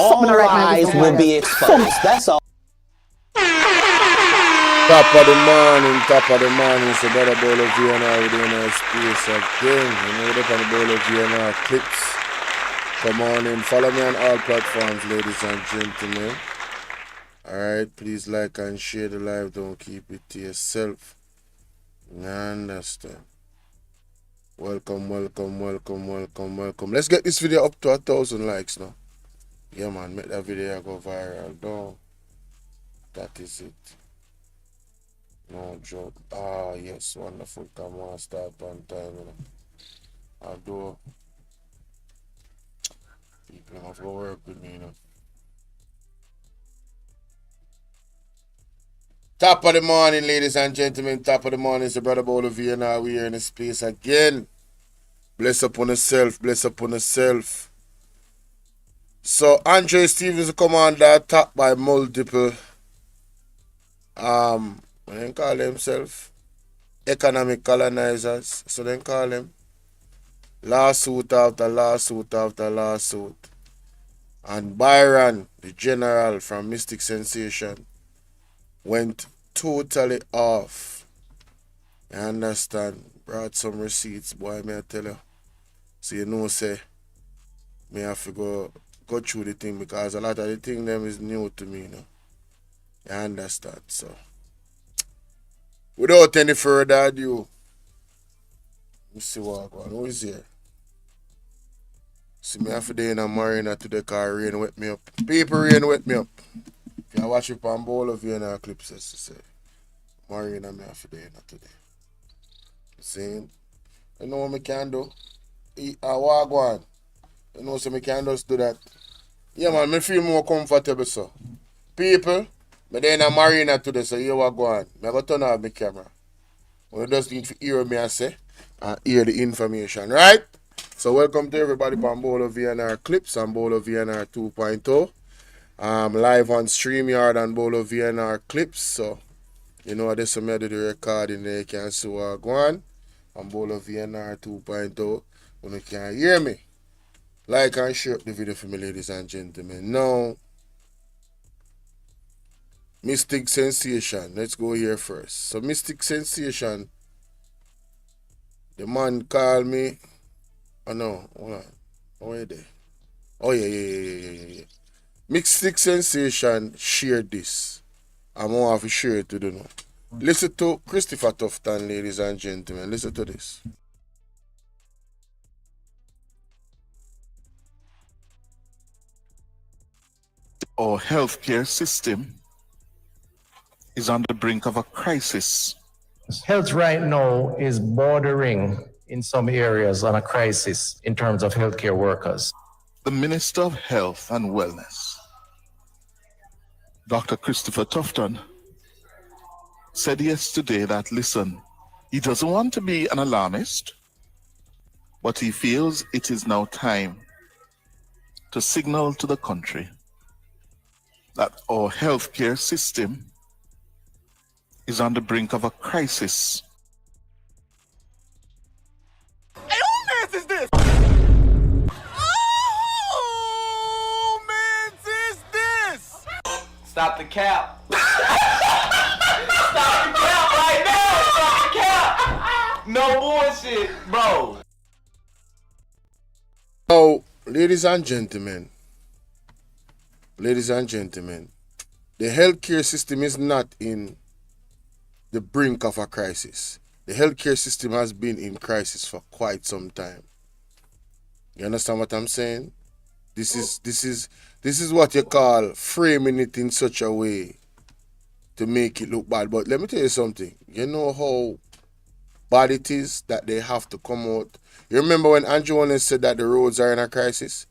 all lies will be exposed. That's all. Top of the morning, so better ball of VNR within our space again. You know, up on the ball of VNR clips. Come on in, follow me on all platforms, ladies and gentlemen. Alright, please like and share the live, don't keep it to yourself. You understand? Welcome. Let's get this video up to 1,000 likes now. Yeah man, make that video go viral. Don't. That is it. No joke. Ah, yes, wonderful. Come on, start on time. You know. Although people have to work with me, you know. Top of the morning, ladies and gentlemen. Top of the morning is the brother Bowl of Vienna. We are in the space again. Bless upon yourself. Bless upon yourself. So Andre Stevens commander attacked by multiple what they call himself? Economic colonizers. So they call him. Lawsuit after lawsuit after lawsuit. And Byron, the general from Mystic Sensation, went totally off. You understand? Brought some receipts, boy, may I tell you. So you know, say, me have to go through the thing because a lot of the thing them is new to me, you know. You understand? So, without any further ado, let's see what going on. Who is here? See me have to day in a marina today because rain wet me up. People rain wet me up. If you watch it on bowl of you in our clips, as to say, marina me have to day in today. See? You know what I can do? Eat a wagwan. You know, so I can just do that. Yeah, man, me feel more comfortable, so. People, me there in a marina today, so you go on. I go turn off my camera. You just need to hear me I say and hear the information, right? So welcome to everybody on Bowl of VNR Clips and Bowl of VNR 2.0. Live on StreamYard and Bowl of VNR Clips. So you know this is me do the recording there, you can see what go on Bowl of VNR 2.0. When you can hear me. Like and share the video for me, ladies and gentlemen. Now, Mystic Sensation. Let's go here first. So Mystic Sensation, the man called me. Oh no, hold on. Oh, yeah, there. Oh yeah. Mystic Sensation shared this. I'm gonna have to share it to the know. Listen to Christopher Tufton, ladies and gentlemen. Listen to this. Our healthcare system is on the brink of a crisis. Health right now is bordering in some areas on a crisis in terms of healthcare workers. The Minister of Health and Wellness, Dr. Christopher Tufton, said yesterday that, listen, he doesn't want to be an alarmist, but he feels it is now time to signal to the country that our healthcare system is on the brink of a crisis. Hey, who mans is this? Oh, mans is this? Stop the cap. Stop the cap right now. Stop the cap. No bullshit, bro. Now, ladies and gentlemen, the healthcare system is not in the brink of a crisis. The healthcare system has been in crisis for quite some time. You understand what I'm saying? This is what you call framing it in such a way to make it look bad. But let me tell you something. You know how bad it is that they have to come out. You remember when Andrew Holness said that the roads are in a crisis?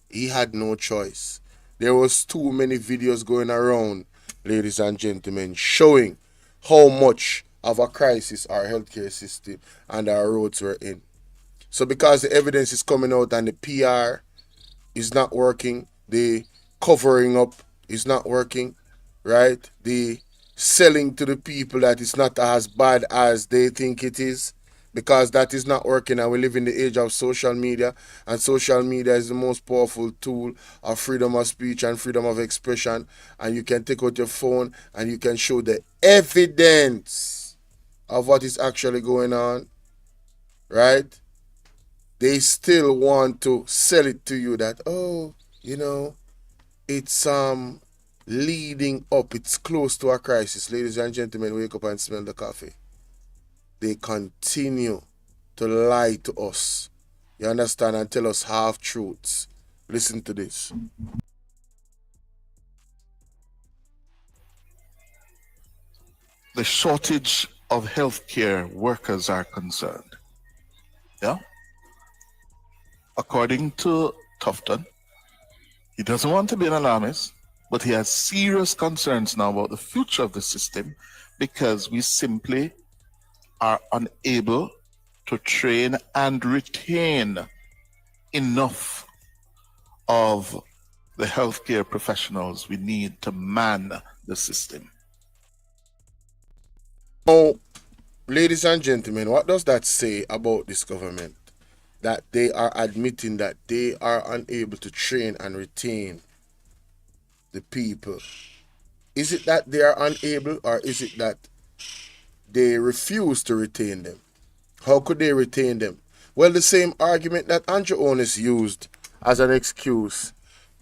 He had no choice. There was too many videos going around, ladies and gentlemen, showing how much of a crisis our healthcare system and our roads were in. So because the evidence is coming out and the PR is not working, the covering up is not working, right? The selling to the people that it's not as bad as they think it is, because that is not working, and we live in the age of social media, and social media is the most powerful tool of freedom of speech and freedom of expression, and you can take out your phone and you can show the evidence of what is actually going on, right? They still want to sell it to you that, oh, you know, it's leading up, it's close to a crisis. Ladies and gentlemen, wake up and smell the coffee. They continue to lie to us. You understand? And tell us half truths. Listen to this. The shortage of healthcare workers are concerned. Yeah? According to Tufton, he doesn't want to be an alarmist, but he has serious concerns now about the future of the system because we simply are unable to train and retain enough of the healthcare professionals we need to man the system. Now, ladies and gentlemen, what does that say about this government? That they are admitting that they are unable to train and retain the people. Is it that they are unable, or is it that they refuse to retain them? How could they retain them? Well, the same argument that Andrew Holness used as an excuse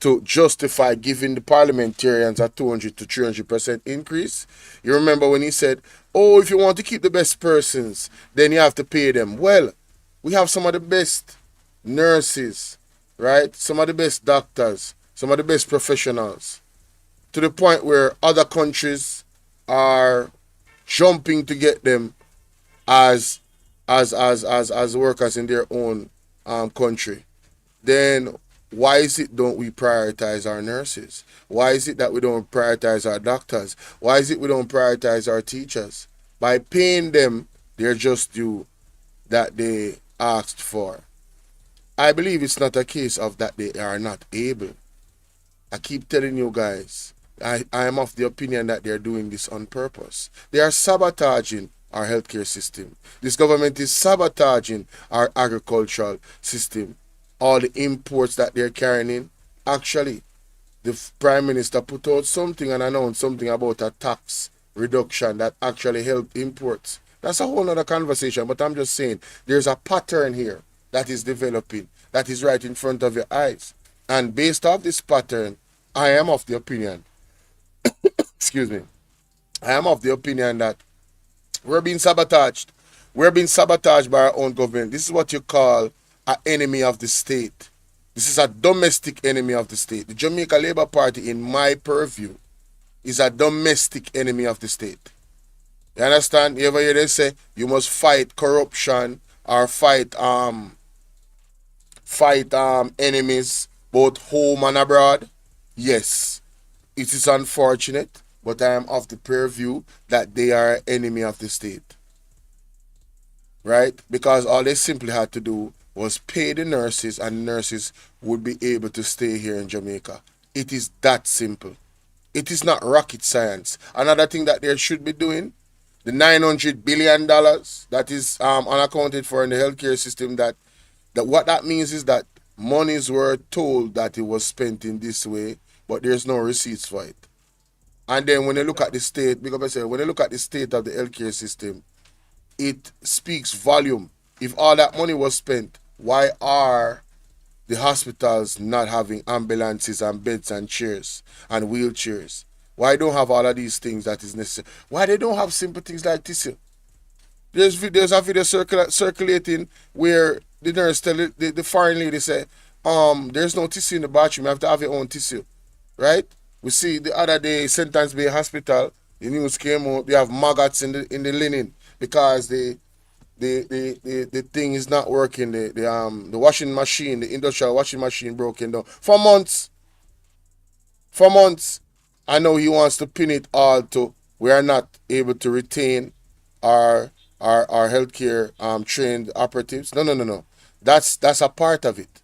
to justify giving the parliamentarians a 200 to 300% increase. You remember when he said, oh, if you want to keep the best persons, then you have to pay them. Well, we have some of the best nurses, right? Some of the best doctors, some of the best professionals, to the point where other countries are jumping to get them as workers in their own country. Then why is it don't we prioritize our nurses? Why is it that we don't prioritize our doctors? Why is it we don't prioritize our teachers? By paying them their just due that they asked for. I believe it's not a case of that they are not able. I keep telling you guys, I am of the opinion that they're doing this on purpose. They are sabotaging our healthcare system. This government is sabotaging our agricultural system. All the imports that they're carrying in. Actually, the Prime Minister put out something and announced something about a tax reduction that actually helped imports. That's a whole other conversation, but I'm just saying there's a pattern here that is developing, that is right in front of your eyes. And based off this pattern, I am of the opinion, excuse me, I am of the opinion that we're being sabotaged. We're being sabotaged by our own government. This is what you call an enemy of the state. This is a domestic enemy of the state. The Jamaica Labour Party, in my purview, is a domestic enemy of the state. You understand? You ever hear them say you must fight corruption or fight enemies both home and abroad? Yes. It is unfortunate, but I am of the purview that they are an enemy of the state. Right? Because all they simply had to do was pay the nurses, and nurses would be able to stay here in Jamaica. It is that simple. It is not rocket science. Another thing that they should be doing, the $900 billion that is unaccounted for in the healthcare system, that what that means is that monies were told that it was spent in this way, but there's no receipts for it. And then when you look at the state, because I say, when you look at the state of the healthcare system, it speaks volume. If all that money was spent, why are the hospitals not having ambulances and beds and chairs and wheelchairs? Why don't have all of these things that is necessary? Why they don't have simple things like tissue? There's a video circulating where the nurse tell the foreign lady say, there's no tissue in the bathroom, you have to have your own tissue. Right? We see the other day, Sentence Bay Hospital, the news came out, they have maggots in the linen because the thing is not working. The washing machine, the industrial washing machine broken down for months. For months. I know he wants to pin it all to we are not able to retain our healthcare trained operatives. No. That's a part of it.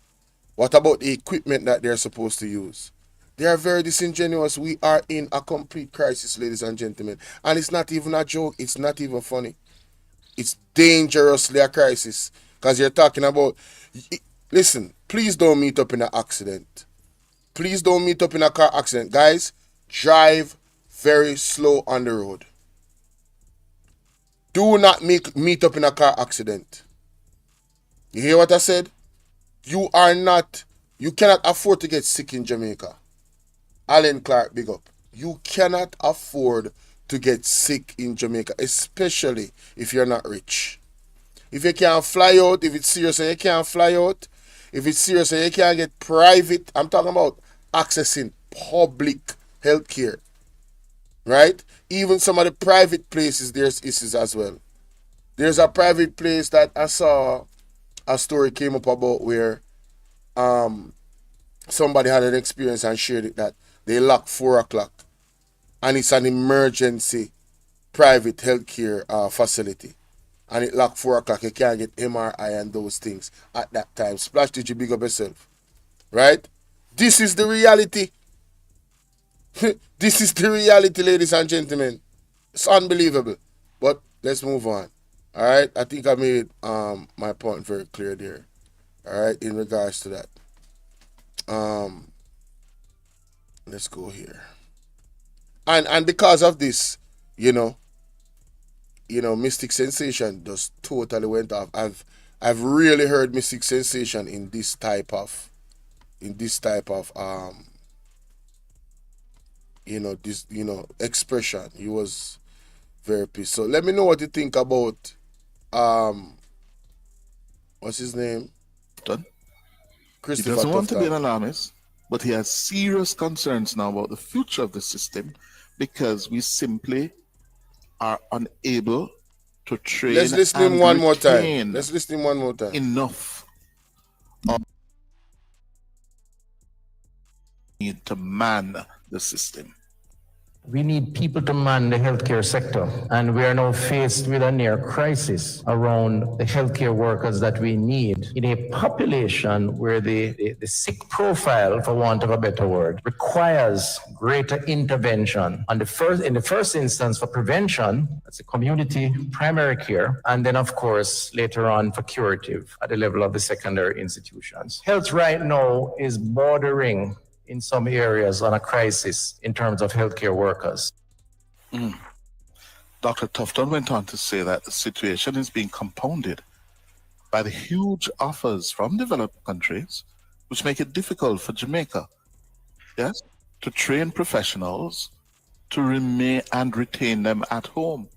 What about the equipment that they're supposed to use? They are very disingenuous. We are in a complete crisis, ladies and gentlemen. And it's not even a joke. It's not even funny. It's dangerously a crisis because you're talking about. Listen, please don't meet up in an accident. Please don't meet up in a car accident, guys. Drive very slow on the road. Do not meet up in a car accident. You hear what I said? You cannot afford to get sick in Jamaica. Alan Clark, big up. You cannot afford to get sick in Jamaica, especially if you're not rich. If you can't fly out, if it's serious and you can't fly out, if it's serious and you can't get private, I'm talking about accessing public health care. Right? Even some of the private places, there's issues as well. There's a private place that I saw a story came up about where somebody had an experience and shared it that they lock 4 o'clock and it's an emergency private healthcare facility. And it locked 4 o'clock. You can't get MRI and those things at that time. Splash, did you big up yourself? Right? This is the reality. This is the reality, ladies and gentlemen. It's unbelievable. But let's move on. Alright? I think I made my point very clear there. Alright, in regards to that. Let's go here. And because of this, Mystic Sensation just totally went off. I've really heard Mystic Sensation in this type of expression. He was very pissed. So let me know what you think about what's his name? Done. He Christopher doesn't want to be an Tufton. alarmist, but he has serious concerns now about the future of the system because we simply are unable to train Let's listen to him and one more time. retain Let's listen to him one more time. enough of need to man the system. We need people to man the healthcare sector, and we are now faced with a near crisis around the healthcare workers that we need in a population where the sick profile, for want of a better word, requires greater intervention. In the first instance for prevention, that's a community primary care, and then of course later on for curative at the level of the secondary institutions. Health right now is bordering in some areas on a crisis in terms of healthcare workers. Dr. Tufton went on to say that the situation is being compounded by the huge offers from developed countries, which make it difficult for Jamaica, yes, to train professionals to remain and retain them at home.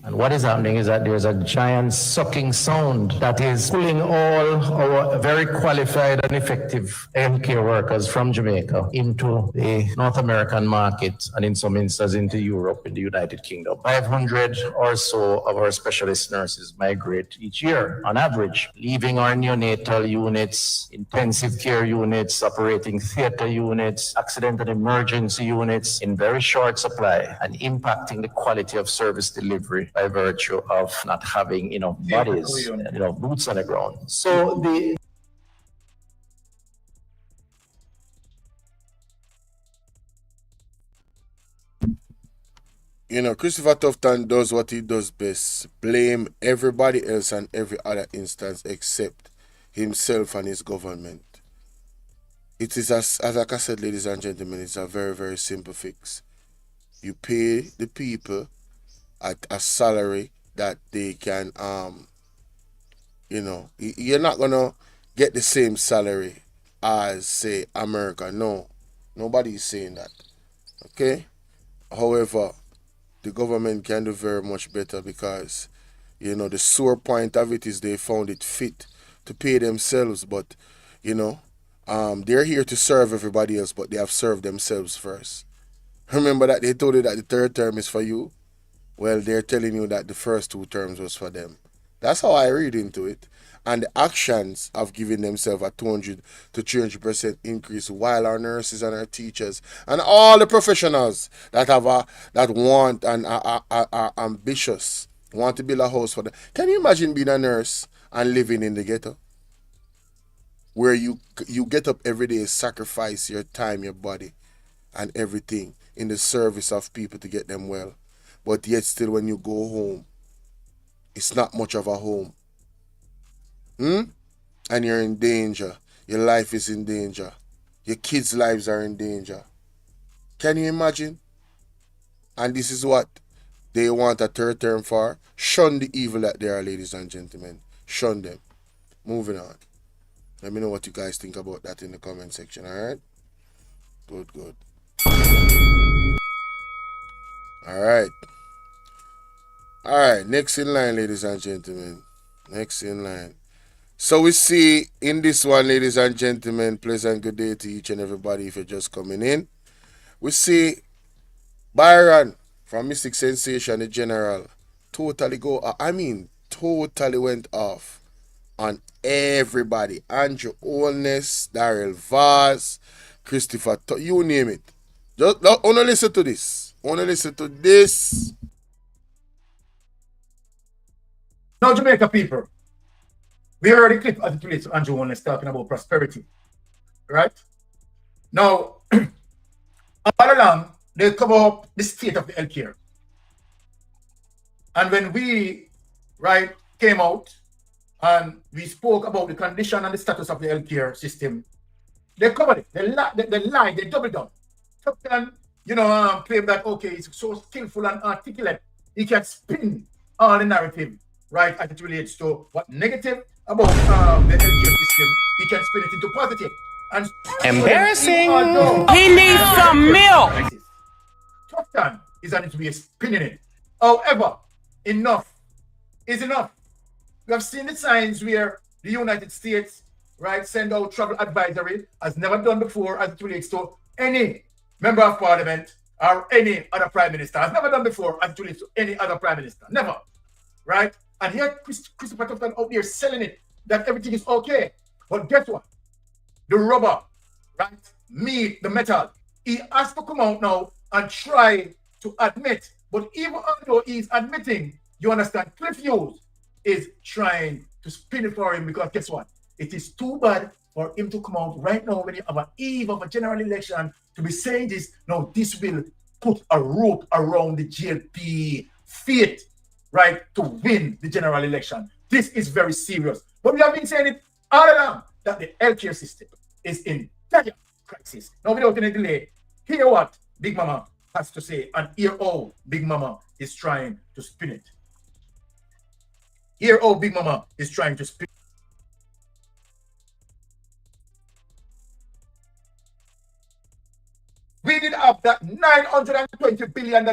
And what is happening is that there's a giant sucking sound that is pulling all our very qualified and effective healthcare workers from Jamaica into the North American market and in some instances into Europe, in the United Kingdom. 500 or so of our specialist nurses migrate each year on average, leaving our neonatal units, intensive care units, operating theater units, accident and emergency units in very short supply and impacting the quality of service delivery by virtue of not having enough bodies, boots on the ground. So Christopher Tufton does what he does best. Blame everybody else and every other instance except himself and his government. It is, as like I said, ladies and gentlemen, it's a very, very simple fix. You pay the people at a salary that they can, you're not going to get the same salary as, say, America. No, nobody is saying that. Okay? However, the government can do very much better because, the sore point of it is they found it fit to pay themselves, but, they're here to serve everybody else, but they have served themselves first. Remember that they told you that the third term is for you? Well, they're telling you that the first 2 terms was for them. That's how I read into it. And the actions of giving themselves a 200 to 300% increase while our nurses and our teachers and all the professionals that want and are ambitious, want to build a house for them. Can you imagine being a nurse and living in the ghetto? Where you get up every day, sacrifice your time, your body, and everything in the service of people to get them well. But yet still when you go home, it's not much of a home. And you're in danger. Your life is in danger. Your kids' lives are in danger. Can you imagine? And this is what they want a third term for. Shun the evil that they are, ladies and gentlemen. Shun them. Moving on. Let me know what you guys think about that in the comment section, alright? Good, good. Alright. Alright, next in line, ladies and gentlemen. Next in line. So we see in this one, ladies and gentlemen, pleasant good day to each and everybody if you're just coming in. We see Byron from Mystic Sensation, the general, totally totally went off on everybody. Andrew Holness, Daryl Vaz, Christopher, you name it. Just wanna listen to this. Listen to this. Now, Jamaica people, we heard a clip as it relates to Andrew Holness talking about prosperity, right? Now, all along, they cover up the state of the healthcare. And when we, came out and we spoke about the condition and the status of the healthcare system, they covered it. They lied, they doubled down. Captain, claim that, okay, he's so skillful and articulate, he can spin all the narrative, as it relates to what negative about the healthcare system, he can spin it into positive. And embarrassing. He needs some milk. Captain is on its way spinning it. However, enough is enough. We have seen the signs where the United States, send out travel advisory as never done before as it relates to any member of parliament or any other prime minister. Has never done before as it relates to any other prime minister. Never. Right? And here Christopher Tufton out there selling it that everything is okay. But guess what? The rubber, meet the metal. He has to come out now and try to admit. But even though he's admitting, you understand, Cliff Hughes is trying to spin it for him because guess what? It is too bad for him to come out right now when you have an eve of a general election to be saying this. Now, this will put a rope around the GLP fate, to win the general election. This is very serious. But we have been saying it all along that the healthcare system is in dire crisis. Now, without any delay, hear what Big Mama has to say and hear how Big Mama is trying to spin it. Hear how Big Mama is trying to spin it. We did have that $920 billion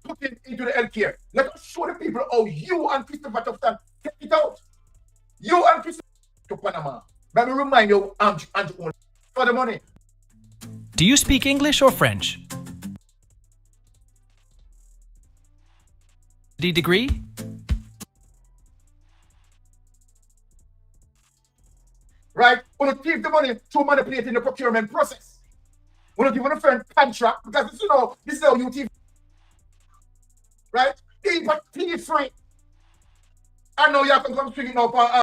put into the healthcare. Let us show the people how you and Christopher Tufton take it out. You and Christopher to Panama. Let me remind you, Andrew for the money. Do you speak English or French? Degree? Want to give the money to manipulate in the procurement process. Want to give a friend contract because this is how you TV. Even TV free. I know you can come speaking up on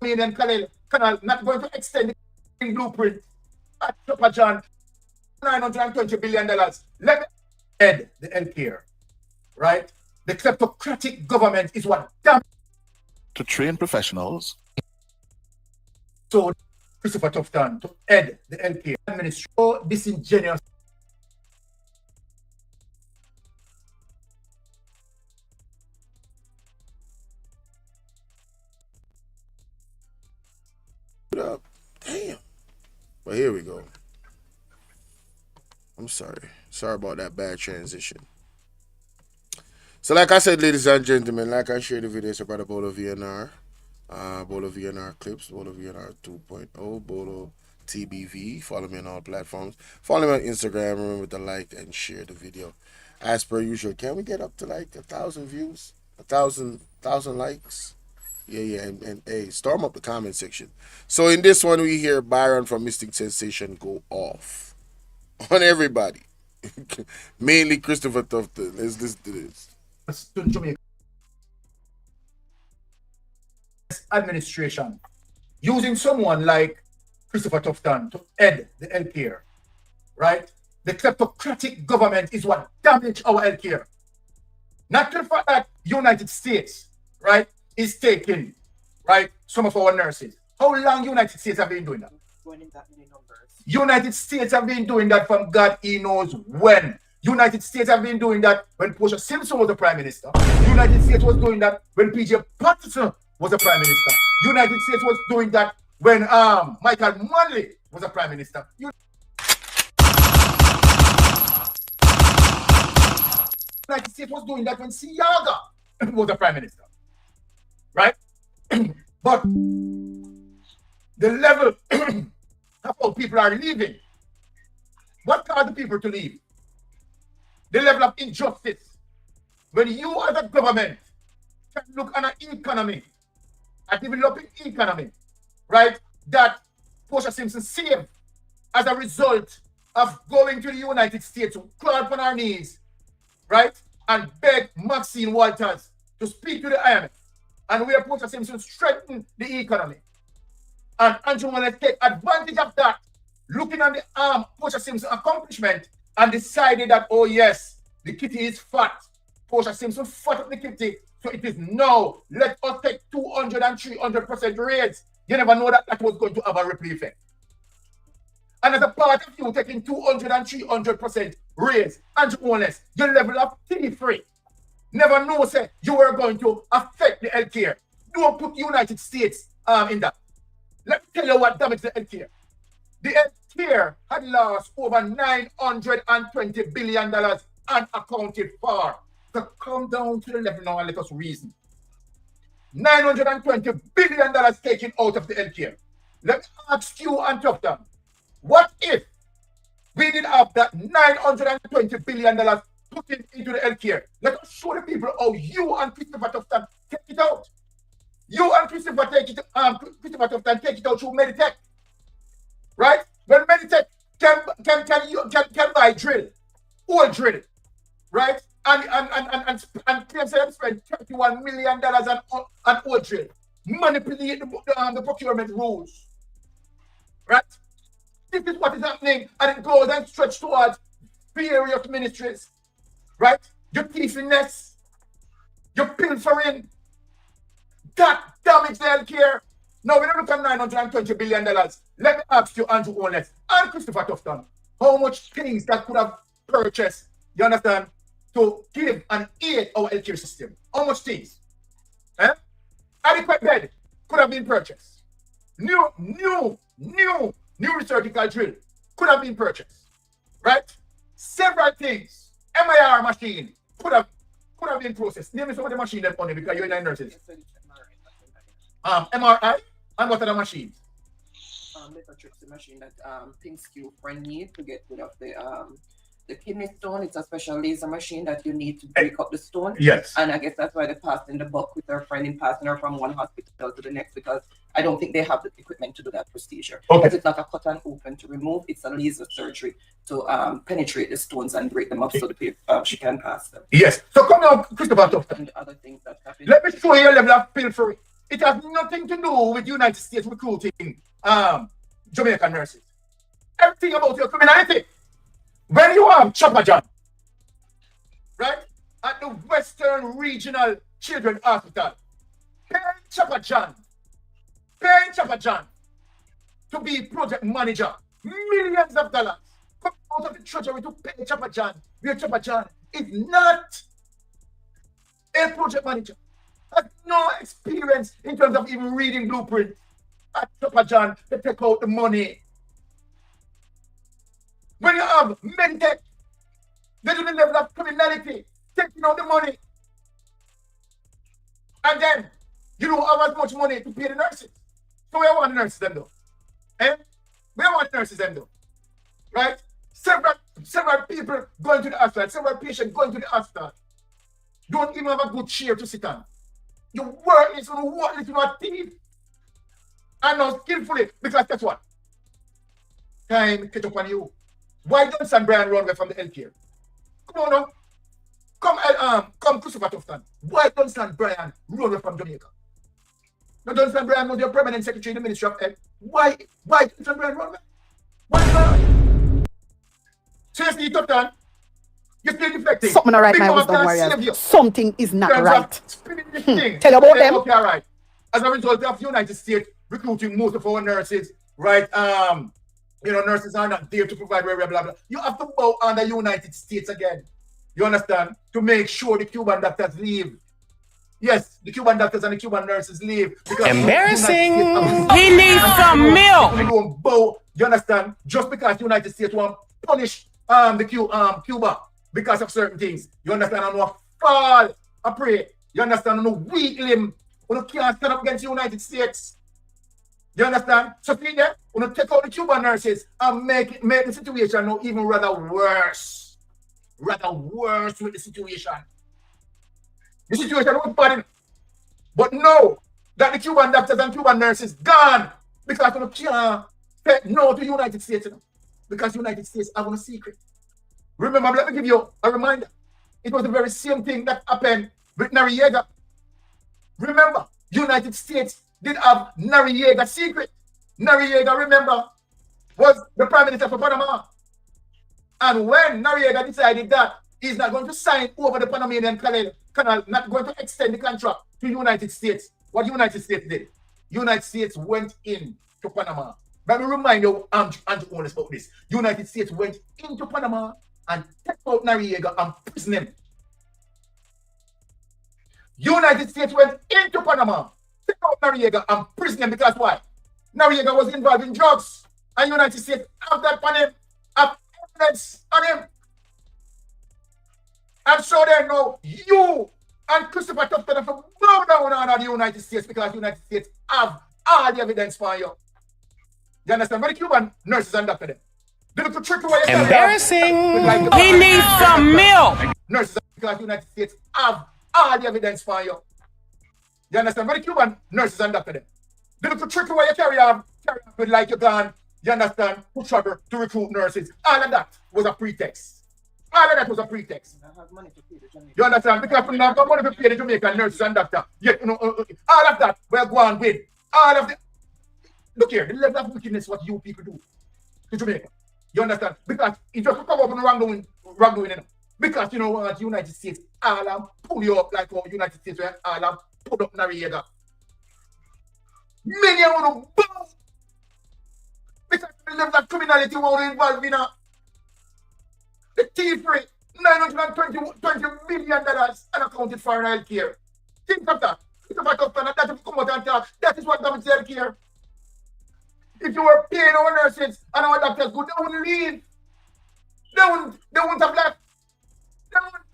and canal not going to extend the blueprint at Chopper John. $920 billion. Let me end the healthcare. The kleptocratic government is what damn. To train professionals. So Christopher Tufton to head the healthcare administration. So disingenuous. Damn. But here we go. I'm sorry. Sorry about that bad transition. So like I said, ladies and gentlemen, like I shared the videos about the Bolo VNR. Bolo VNR clips, Bolo VNR 2.0, Bolo TBV. Follow me on all platforms. Follow me on Instagram. Remember to like and share the video. As per usual, can we get up to like 1,000 views? 1,000 likes? Yeah, and hey, storm up the comment section. So in this one, we hear Byron from Mystic Sensation go off on everybody. Mainly Christopher Tufton. Let's listen to this. Administration using someone like Christopher Tufton to head the healthcare, The kleptocratic government is what damaged our healthcare. Not to the fact that United States, is taking, right, some of our nurses. How long United States have been doing that? United States have been doing that from God he knows when. United States have been doing that when Portia Simpson was the Prime Minister. United States was doing that when PJ Patterson was the Prime Minister. United States was doing that when Michael Manley was the Prime Minister. United States was doing that when Siaga was the Prime Minister. Right? But the level of how people are leaving, what caused the people to leave? The level of injustice. When you as a government can look at an economy, a developing economy, right, that Portia Simpson saved as a result of going to the United States to crawl upon our knees, right, and beg Maxine Walters to speak to the IMF, and where Portia Simpson strengthened the economy. And Andrew Holness take advantage of that, looking at the Portia Simpson accomplishment, and decided that, oh yes, the kitty is fat. Portia Simpson fat up the kitty, so it is now. Let us take 200 and 300% raise. You never know that that was going to have a ripple effect. And as a part of you taking 200 and 300% raise, Andrew Holness, your level of tea-free. Never know, say, you are going to affect the healthcare. Don't put United States in that. Let me tell you what damaged the healthcare. The healthcare had lost over $920 billion unaccounted for. To come down to the level now and let us reason. $920 billion taken out of the healthcare. Let me ask you and Tufton, what if we did have that $920 billion put into the healthcare? Let us show the people how you and Christopher Tufton take it out. You and Christopher Tufton take it out through Meditech. Right? When Meditech can buy drill, oil drill, right? And claims them spend $31 million on oil drill, manipulate the procurement rules. Right? This is what is happening, and it goes and stretches towards various ministries. Right? Your thiefiness, your pilfering, that damaged the healthcare. Now we don't look at $920 billion. Let me ask you, Andrew Holness and Christopher Tufton, how much things that could have purchased, you understand, to give and aid our healthcare system? How much things? Adequate bed could have been purchased. New resurgical drill could have been purchased. Right? Several things. MIR machine could have been processed. Name me some of the machine that on it because you're in nurses. MRI and what other machines? Lithotripsy machine that Pink Q friend need to get rid of the kidney stone. It's a special laser machine that you need to break up the stone. Yes. And I guess that's why they passed in the buck with her friend in passing her from one hospital to the next, because I don't think they have the equipment to do that procedure. Okay. Because it's not a cut and open to remove, it's a laser surgery to penetrate the stones and break them up so the she can pass them. Yes. So come now, Christopher Tufton. And the other things that happen. Let me show you a level of pilfering. It has nothing to do with United States recruiting Jamaican nurses. Everything about your criminality. When you have Chopper John, right, at the Western Regional Children's Hospital, paying Chopper John to be project manager, millions of dollars come out of the treasury to pay Chopper John, where Chopper John is not a project manager. Has no experience in terms of even reading blueprint. At Chopper John, they take out the money. When you have Meditech, they do the level of criminality, taking out the money. And then you don't have as much money to pay the nurses. So where want the nurses them though? Where want the nurses them though? Right? Several people going to the hospital, several patients going to the hospital. Don't even have a good chair to sit on. You work is going to walk into your teeth. And now skillfully, because guess what? Time catch up on you. Why don't San Brian run away from the healthcare? Come on now. Come Christopher Tufton. Why don't San Brian run away from Jamaica? Now don't San Brian was your permanent secretary in the Ministry of Health. Why don't San Brian run away? Why not? Seriously, Tufton, You're still defecting. Something not right, Big my Mama wisdom can't save warriors. you. Something is In not terms of right. spinning this thing. Tell about Say, them. okay, all right. As a result of United States recruiting most of our nurses, right? You know, nurses are not there to provide blah, blah, blah. You have to bow under United States again. You understand? To make sure the Cuban doctors leave. Yes, the Cuban doctors and the Cuban nurses leave. Embarrassing. He needs some milk. You don't bow. You understand? Just because the United States want to punish Cuba because of certain things. You understand? And no fall. I pray. You understand? No weak limb. You can't stand up against the United States. You understand? So see there, we take out the Cuban nurses and make the situation now even rather worse. Rather worse with the situation. The situation was bad. But no, that the Cuban doctors and Cuban nurses gone because we can't say no to the United States. You know, because the United States have a secret. Remember, let me give you a reminder. It was the very same thing that happened with Noriega. Remember, United States did have Noriega's secret. Noriega, remember, was the Prime Minister for Panama. And when Noriega decided that he's not going to sign over the Panamanian Canal, not going to extend the contract to the United States, what the United States did? United States went in to Panama. Let me remind you, Andrew Holness, about this. United States went into Panama and took out Noriega and prison him. United States went into Panama, took out Noriega and prison him because why? Noriega was involved in drugs, and United States have that on him, have evidence on him. And so then now, you and Christopher Tufton have to bow down on the United States because the United States have all the evidence for you. You understand? But the Cuban nurses and doctors, they look to trick away. Embarrassing. He needs some milk. Nurses because the United States have all the evidence for you. You understand? But the Cuban nurses and doctors, they look to trick away your carry on with like you gone. You understand? To trouble to recruit nurses. All of that was a pretext. All of that was a pretext. You understand? Because we don't have money to pay the Jamaican nurses and doctors. Yet, you know, all of that we're going with. All of the look here, the level of wickedness what you people do to Jamaica. You understand? Because it just come up in the wrongdoing, you know. Because you know what, the United States all pull you up like how United States all pull up Noriega. Many of them bow because the level of criminality want to involve in the thief rate, $920 million unaccounted for in healthcare. Think of that. Think about that. That if come out and talk, that is what damages healthcare. If you were paying our nurses and our doctors good, they wouldn't leave. They wouldn't have left. They wouldn't.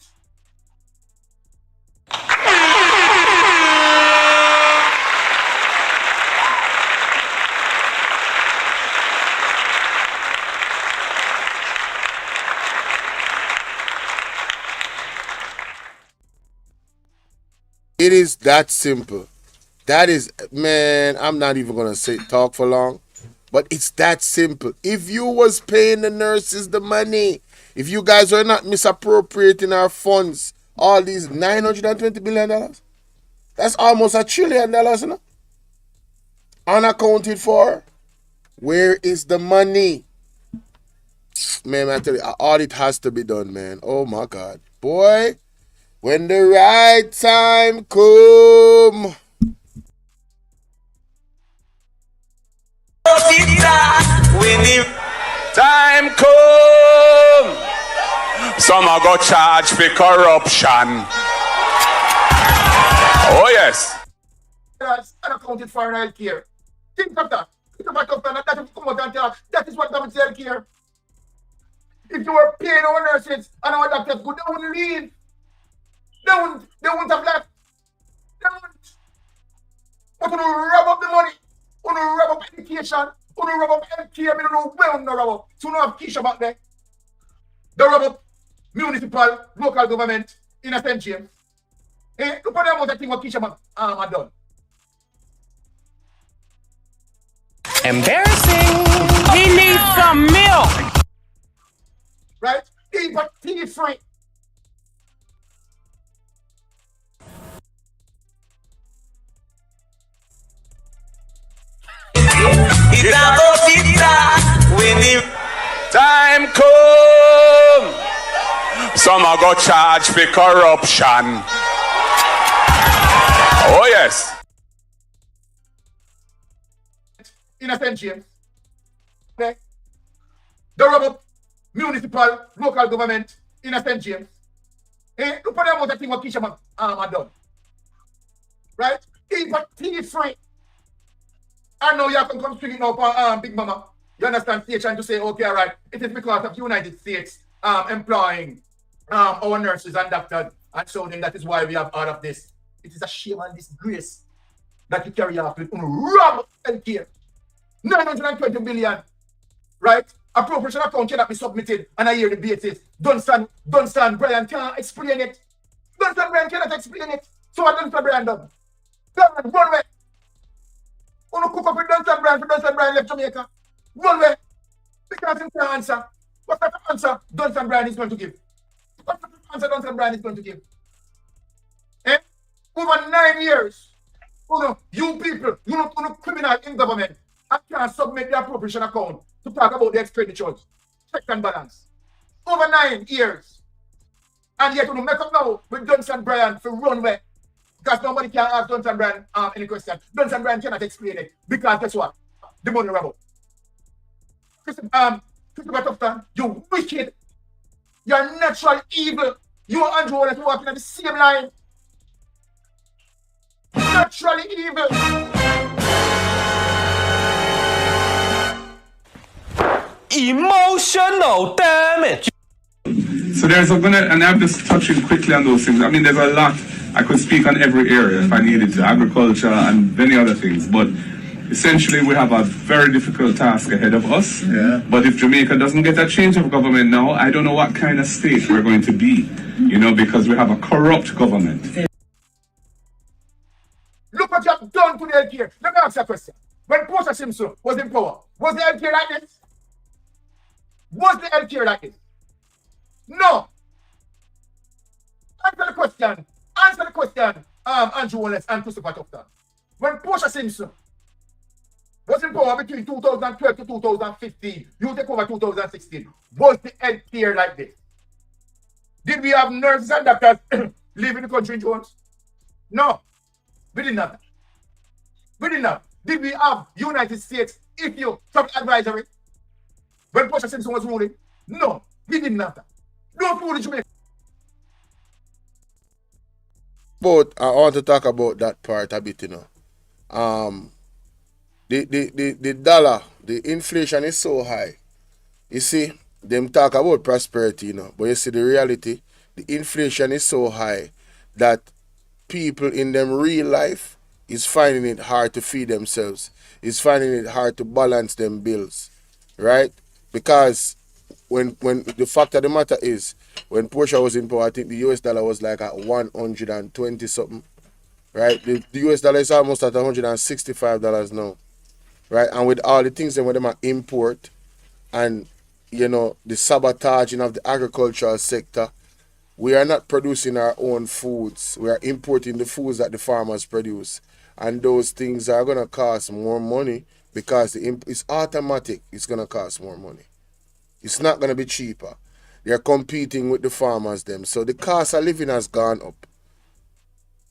It is that simple. That is, man, I'm not even going to talk for long, but it's that simple. If you was paying the nurses the money, if you guys were not misappropriating our funds, all these $920 billion, that's almost $1 trillion, you know? Unaccounted for. Where is the money? Man, I tell you, an audit has to be done, man. Oh, my God. Boy, when the right time come. When the time come, some are go charge for corruption. Oh yes. That's unaccounted for in healthcare. Think of that. Think about that. That come out and talk. That is what damages healthcare. If you were paying our nurses and our doctors good, they wouldn't leave. They wouldn't have left. They wouldn't. But when you rub up the money, when you rub up education, when you rub up healthcare, I don't know where you rub up. So you don't have Keisha back there. They rub up municipal, local government in a St. James. Eh? Look at the amount of things what Keisha back had done. Embarrassing. He needs some milk. Right? But tea free. When the time come, some some are got charged for corruption. Oh yes. In a St. James. Okay. The rubber municipal, local government in a St. James. Eh, look at the amount of things what Kisha have done. Right? Even free. And now you can come speaking up on Big Mama. You understand? They're trying to say, okay, all right, it is because of United States employing our nurses and doctors and so then that is why we have all of this. It is a shame and disgrace that you carry off with rob healthcare. 920 billion, right? Appropriation account cannot be submitted on a yearly basis. Dunstan Brian can't explain it. Dunstan Brian cannot explain it. So what Dunstan Brian done? Run away. Wanna cook up with Dunstan Brian for Dunstan Brian left Jamaica? Run away. Because he can't answer. What type of answer Dunstan Brian is going to give? What type of answer Dunstan Brian is going to give? Eh? Over 9 years. You people, you know criminal in government. I can't submit the appropriation account to talk about the expenditures. Check and balance. Over 9 years. And yet, you make up now with Dunstan Brian for runway. Because nobody can ask Dunstan Brian any question. Dunstan Brian cannot explain it. Because guess what? The money rebel. Christopher Tufton, you wicked. You're natural evil. You and Andrew Holness walking on the same line. Naturally evil. Emotional damage. So there's a gonna, and I'm just touching quickly on those things. I mean, there's a lot. I could speak on every area if I needed to, agriculture and many other things. But essentially, we have a very difficult task ahead of us. Yeah. But if Jamaica doesn't get a change of government now, I don't know what kind of state we're going to be. You know, because we have a corrupt government. Look what you have done to the healthcare. Let me ask you a question. When Portia Simpson was in power, was the healthcare like this? Was the healthcare like this? No. Answer the question. Answer the question, Andrew Holness and Christopher Tufton. When Portia Simpson was in power between 2012 to 2015, you take over 2016, was the healthcare like this? Did we have nurses and doctors leaving the country in Jones? No. We didn't have that. We didn't have. Did we have United States issue some advisory when Portia Simpson was ruling? No, we didn't have that. Don't fool the Jamaica. But I want to talk about that part a bit, you know. The dollar, the inflation is so high. You see, them talk about prosperity, you know, but you see the reality, the inflation is so high that people in them real life is finding it hard to feed themselves. Is finding it hard to balance them bills, right? Because when the fact of the matter is, when Portia was in power, I think the US dollar was like at 120 something, right? The US dollar is almost at $165 now, right? And with all the things that when them are import and, you know, the sabotaging of the agricultural sector, we are not producing our own foods. We are importing the foods that the farmers produce. And those things are going to cost more money because it's automatic. It's going to cost more money. It's not going to be cheaper. They're competing with the farmers them. So the cost of living has gone up.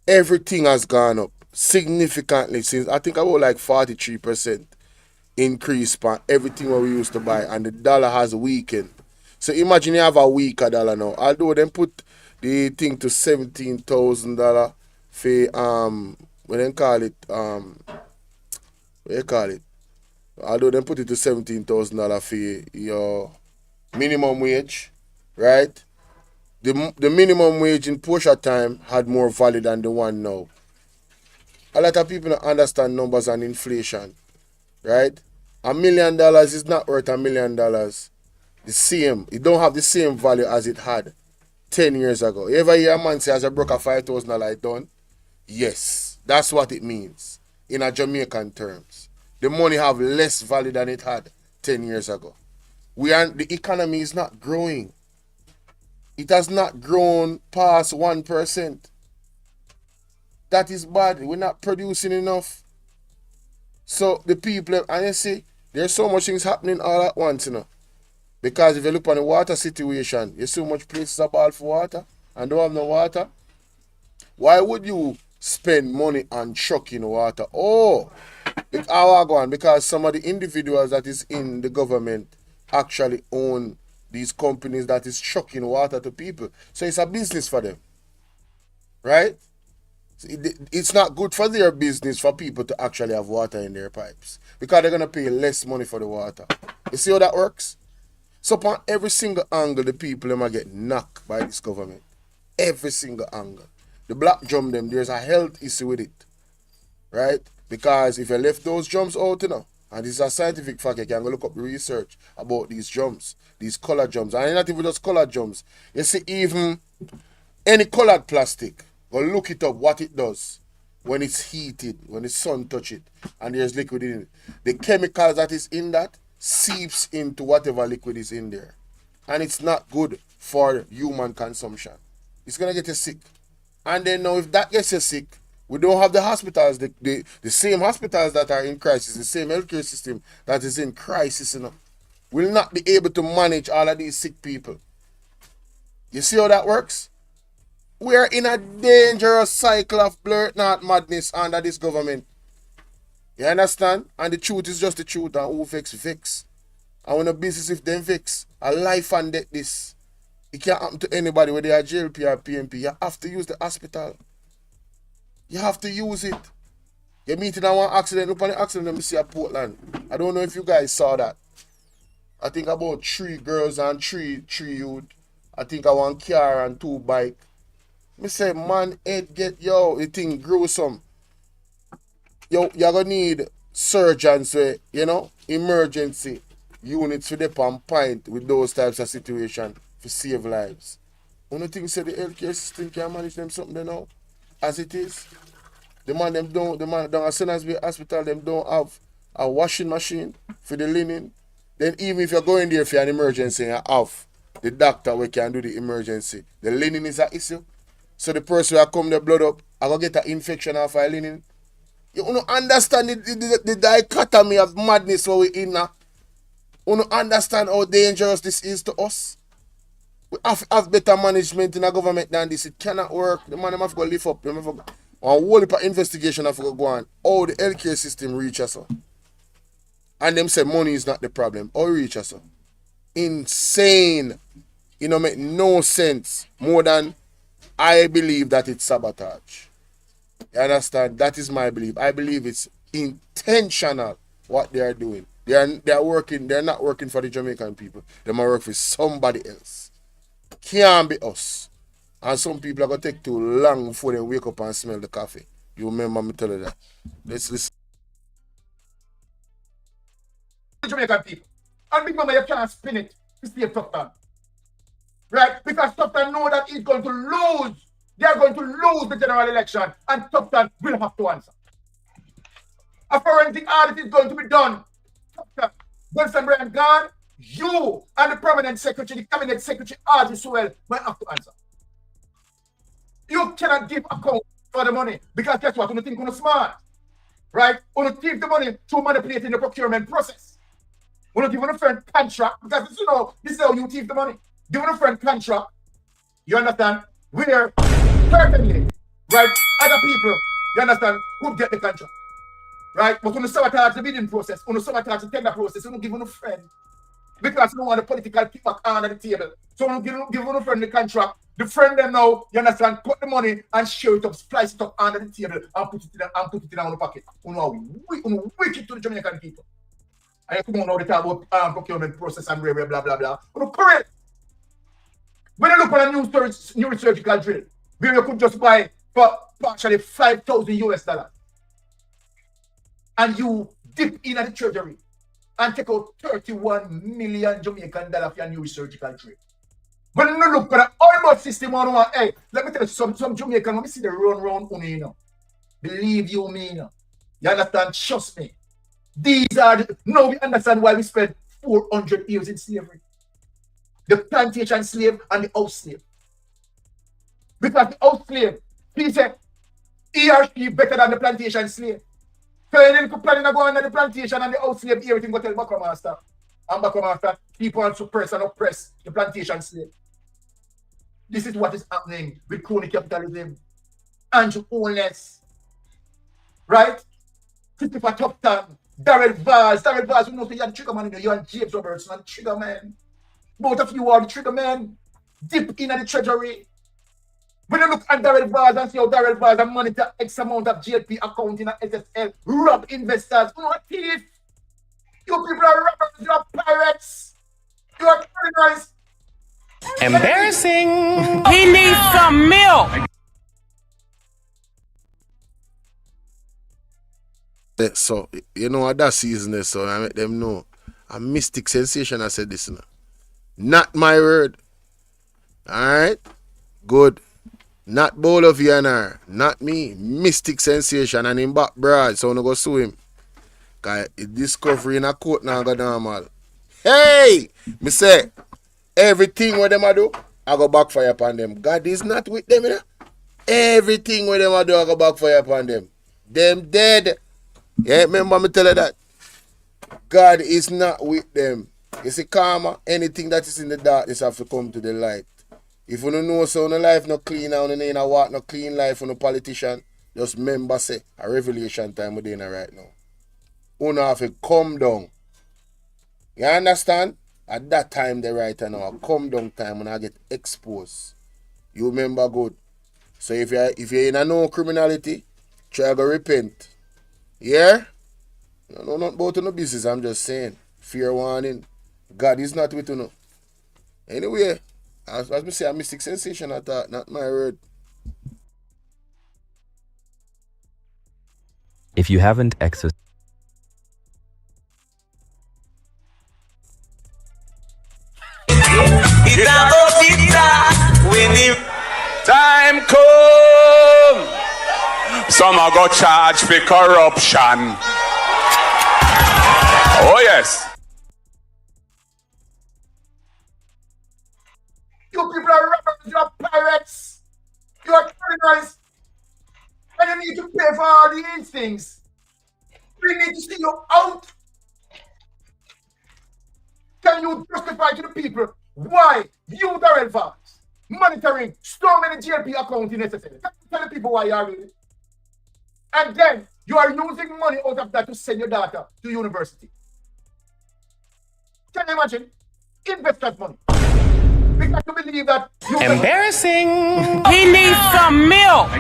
Everything has gone up significantly since, I think about like 43% increase on everything what we used to buy. And the dollar has weakened. So imagine you have a weaker dollar now. Although them put the thing to $17,000 for what they call it Although them put it to $17,000 for your minimum wage, right? The minimum wage in Portia time had more value than the one now. A lot of people don't understand numbers and inflation, right? $1 million is not worth $1 million. The same. It don't have the same value as it had 10 years ago. You ever hear a man say as I broke a $5,000 I done? Yes. That's what it means in a Jamaican terms. The money have less value than it had 10 years ago. The economy is not growing. It has not grown past 1%. That is bad. We're not producing enough. So the people, and you see, there's so much things happening all at once, you know. Because if you look on the water situation, you see how much places are ball for water and don't have no water. Why would you spend money on trucking water? Oh, it's our going because some of the individuals that is in the government actually own these companies that is trucking water to people. So it's a business for them. Right? It's not good for their business for people to actually have water in their pipes because they're going to pay less money for the water. You see how that works? So upon every single angle, the people them are get knocked by this government. Every single angle. The black drum them, there's a health issue with it. Right? Because if you left those drums out, and this is a scientific fact, you can go look up the research about these drums, these colored drums. And not even just colored drums. You see even any colored plastic, go look it up what it does when it's heated, when the sun touch it, and there's liquid in it. The chemicals that is in that seeps into whatever liquid is in there. And it's not good for human consumption. It's going to get you sick. And then now if that gets you sick, we don't have the hospitals, the same hospitals that are in crisis, the same healthcare system that is in crisis, will not be able to manage all of these sick people. You see how that works? We are in a dangerous cycle of blurt not madness under this government. You understand? And the truth is just the truth, and who vex. And when a business if them vex, a life and death this. It can't happen to anybody whether they are JLP or PMP. You have to use the hospital. You have to use it. You're meeting on one accident, look on the accident, let me see at Portland. I don't know if you guys saw that. I think about 3 girls and 3 youth. I think I want car and 2 bike. Me say, man, it get, the thing gruesome. You're gonna need surgeons, emergency units for the point with those types of situations to save lives. One thing say the healthcare system can manage them something they know, as it is. The man down at St. Hospital, them don't have a washing machine for the linen. Then even if you're going there for an emergency, you have the doctor who can do the emergency. The linen is an issue. So the person who come the blood up, I go get an infection off a linen. You don't understand the dichotomy of madness where we're in now. You don't understand how dangerous this is to us. We have better management in the government than this. It cannot work. The man have to go lift up. One whole heap of investigation have to go on. How the healthcare system reach us. And them say money is not the problem. How reach us. Insane. Make no sense. More than I believe that it's sabotage. You understand? That is my belief. I believe it's intentional what they are doing. They are working. They're not working for the Jamaican people. They might work for somebody else. Can't be us. And some people are going to take too long before they wake up and smell the coffee. You remember me tell you that. Let's listen. Jamaican people. And big mama, you can't spin it to stay Tufton. Right? Because Tufton know that he's going to lose. They are going to lose the general election. And Tufton will have to answer. A forensic audit is going to be done. Tufton, Gunson Brian gone. You and the permanent secretary, the cabinet secretary, Archie Sewell, might have to answer. You cannot give account for the money because guess what? You think you're smart, right? You give the money to manipulate in the procurement process. You give a friend contract because this is how you thief the money. Give a friend contract, you understand? Where certainly, right? Other people, you understand, could get the contract, right? But when you sabotage the bidding process, when you sabotage the tender process, you don't give a friend. Because you don't want the political kickback under the table. So when you give a friend the contract, the friend them now, you understand, cut the money and share it up, splice it up under the table and put it in the pocket. You know, wicked to the Jamaican people. And you come on now to talk about procurement process and blah, blah, blah, blah. You know, correct. When you look at a new surgical drill, where you could just buy for actually $5,000 and you dip in at the treasury and take out 31 million Jamaican dollars for your new surgical drill. When you look at the almost system, hey, let me tell you, some Jamaican, let me see the run on Believe you me, You understand? Trust me. These are now we understand why we spent 400 years in slavery. The plantation slave and the house slave. Because the house slave, he said, he or she better than the plantation slave. So you didn't plan to go under the plantation and the house slave, everything go tell Buckle Master. and become after keep on suppress and oppress the plantation slave. This is what is happening with crony capitalism and Holness. Right? Christopher Tupton, Darrell Vaz, you know, you're the trigger man, you're James Robertson, the trigger man. Both of you are the trigger man. Dip in at the treasury. When you look at Darrell Vaz and see how Darrell Vaz and monitor X amount of JP account in a SSL, rob investors, you know what thief? You people are robbers, you are pirates, you are criminals. Embarrassing. He needs some milk. So, you know what that season is, so I make them know. A mystic sensation, I said this, you know. Not my word. Alright? Good. Not both of you and her. Not me. Mystic sensation and him back broad, so I'm going to go sue him. Because discovery in a court now go normal. Hey! Me say, everything what them a do, I go backfire upon them. God is not with them, you know? Everything what them a do, I go backfire upon them. Them dead. Yeah, remember me tell you that. God is not with them. You see, karma, anything that is in the darkness have to come to the light. If you don't know so no life no clean and you ain't walk no clean life for no politician, just remember say a revelation time we're doing right now. You have to come down. You understand? At that time the right now, a come down time when I get exposed. You remember good. So if you're in a no criminality, try to repent. Yeah? No, not about no business, I'm just saying. Fear warning. God is not with you no. Anyway, as me say, a mystic sensation I thought, not my word. If you haven't exercised Time come. Some are go charge for corruption. Oh yes. You people are robbers, you are pirates, you are criminals, and you need to pay for all these things. We need to see you out. Can you justify to the people why you, Darrell Vaz, monitoring so many GLP accounts in SSL? Tell the people why you are doing it. And then you are using money out of that to send your daughter to university. Can you imagine? Invest that money. Because you believe that you Embarrassing. He needs some milk.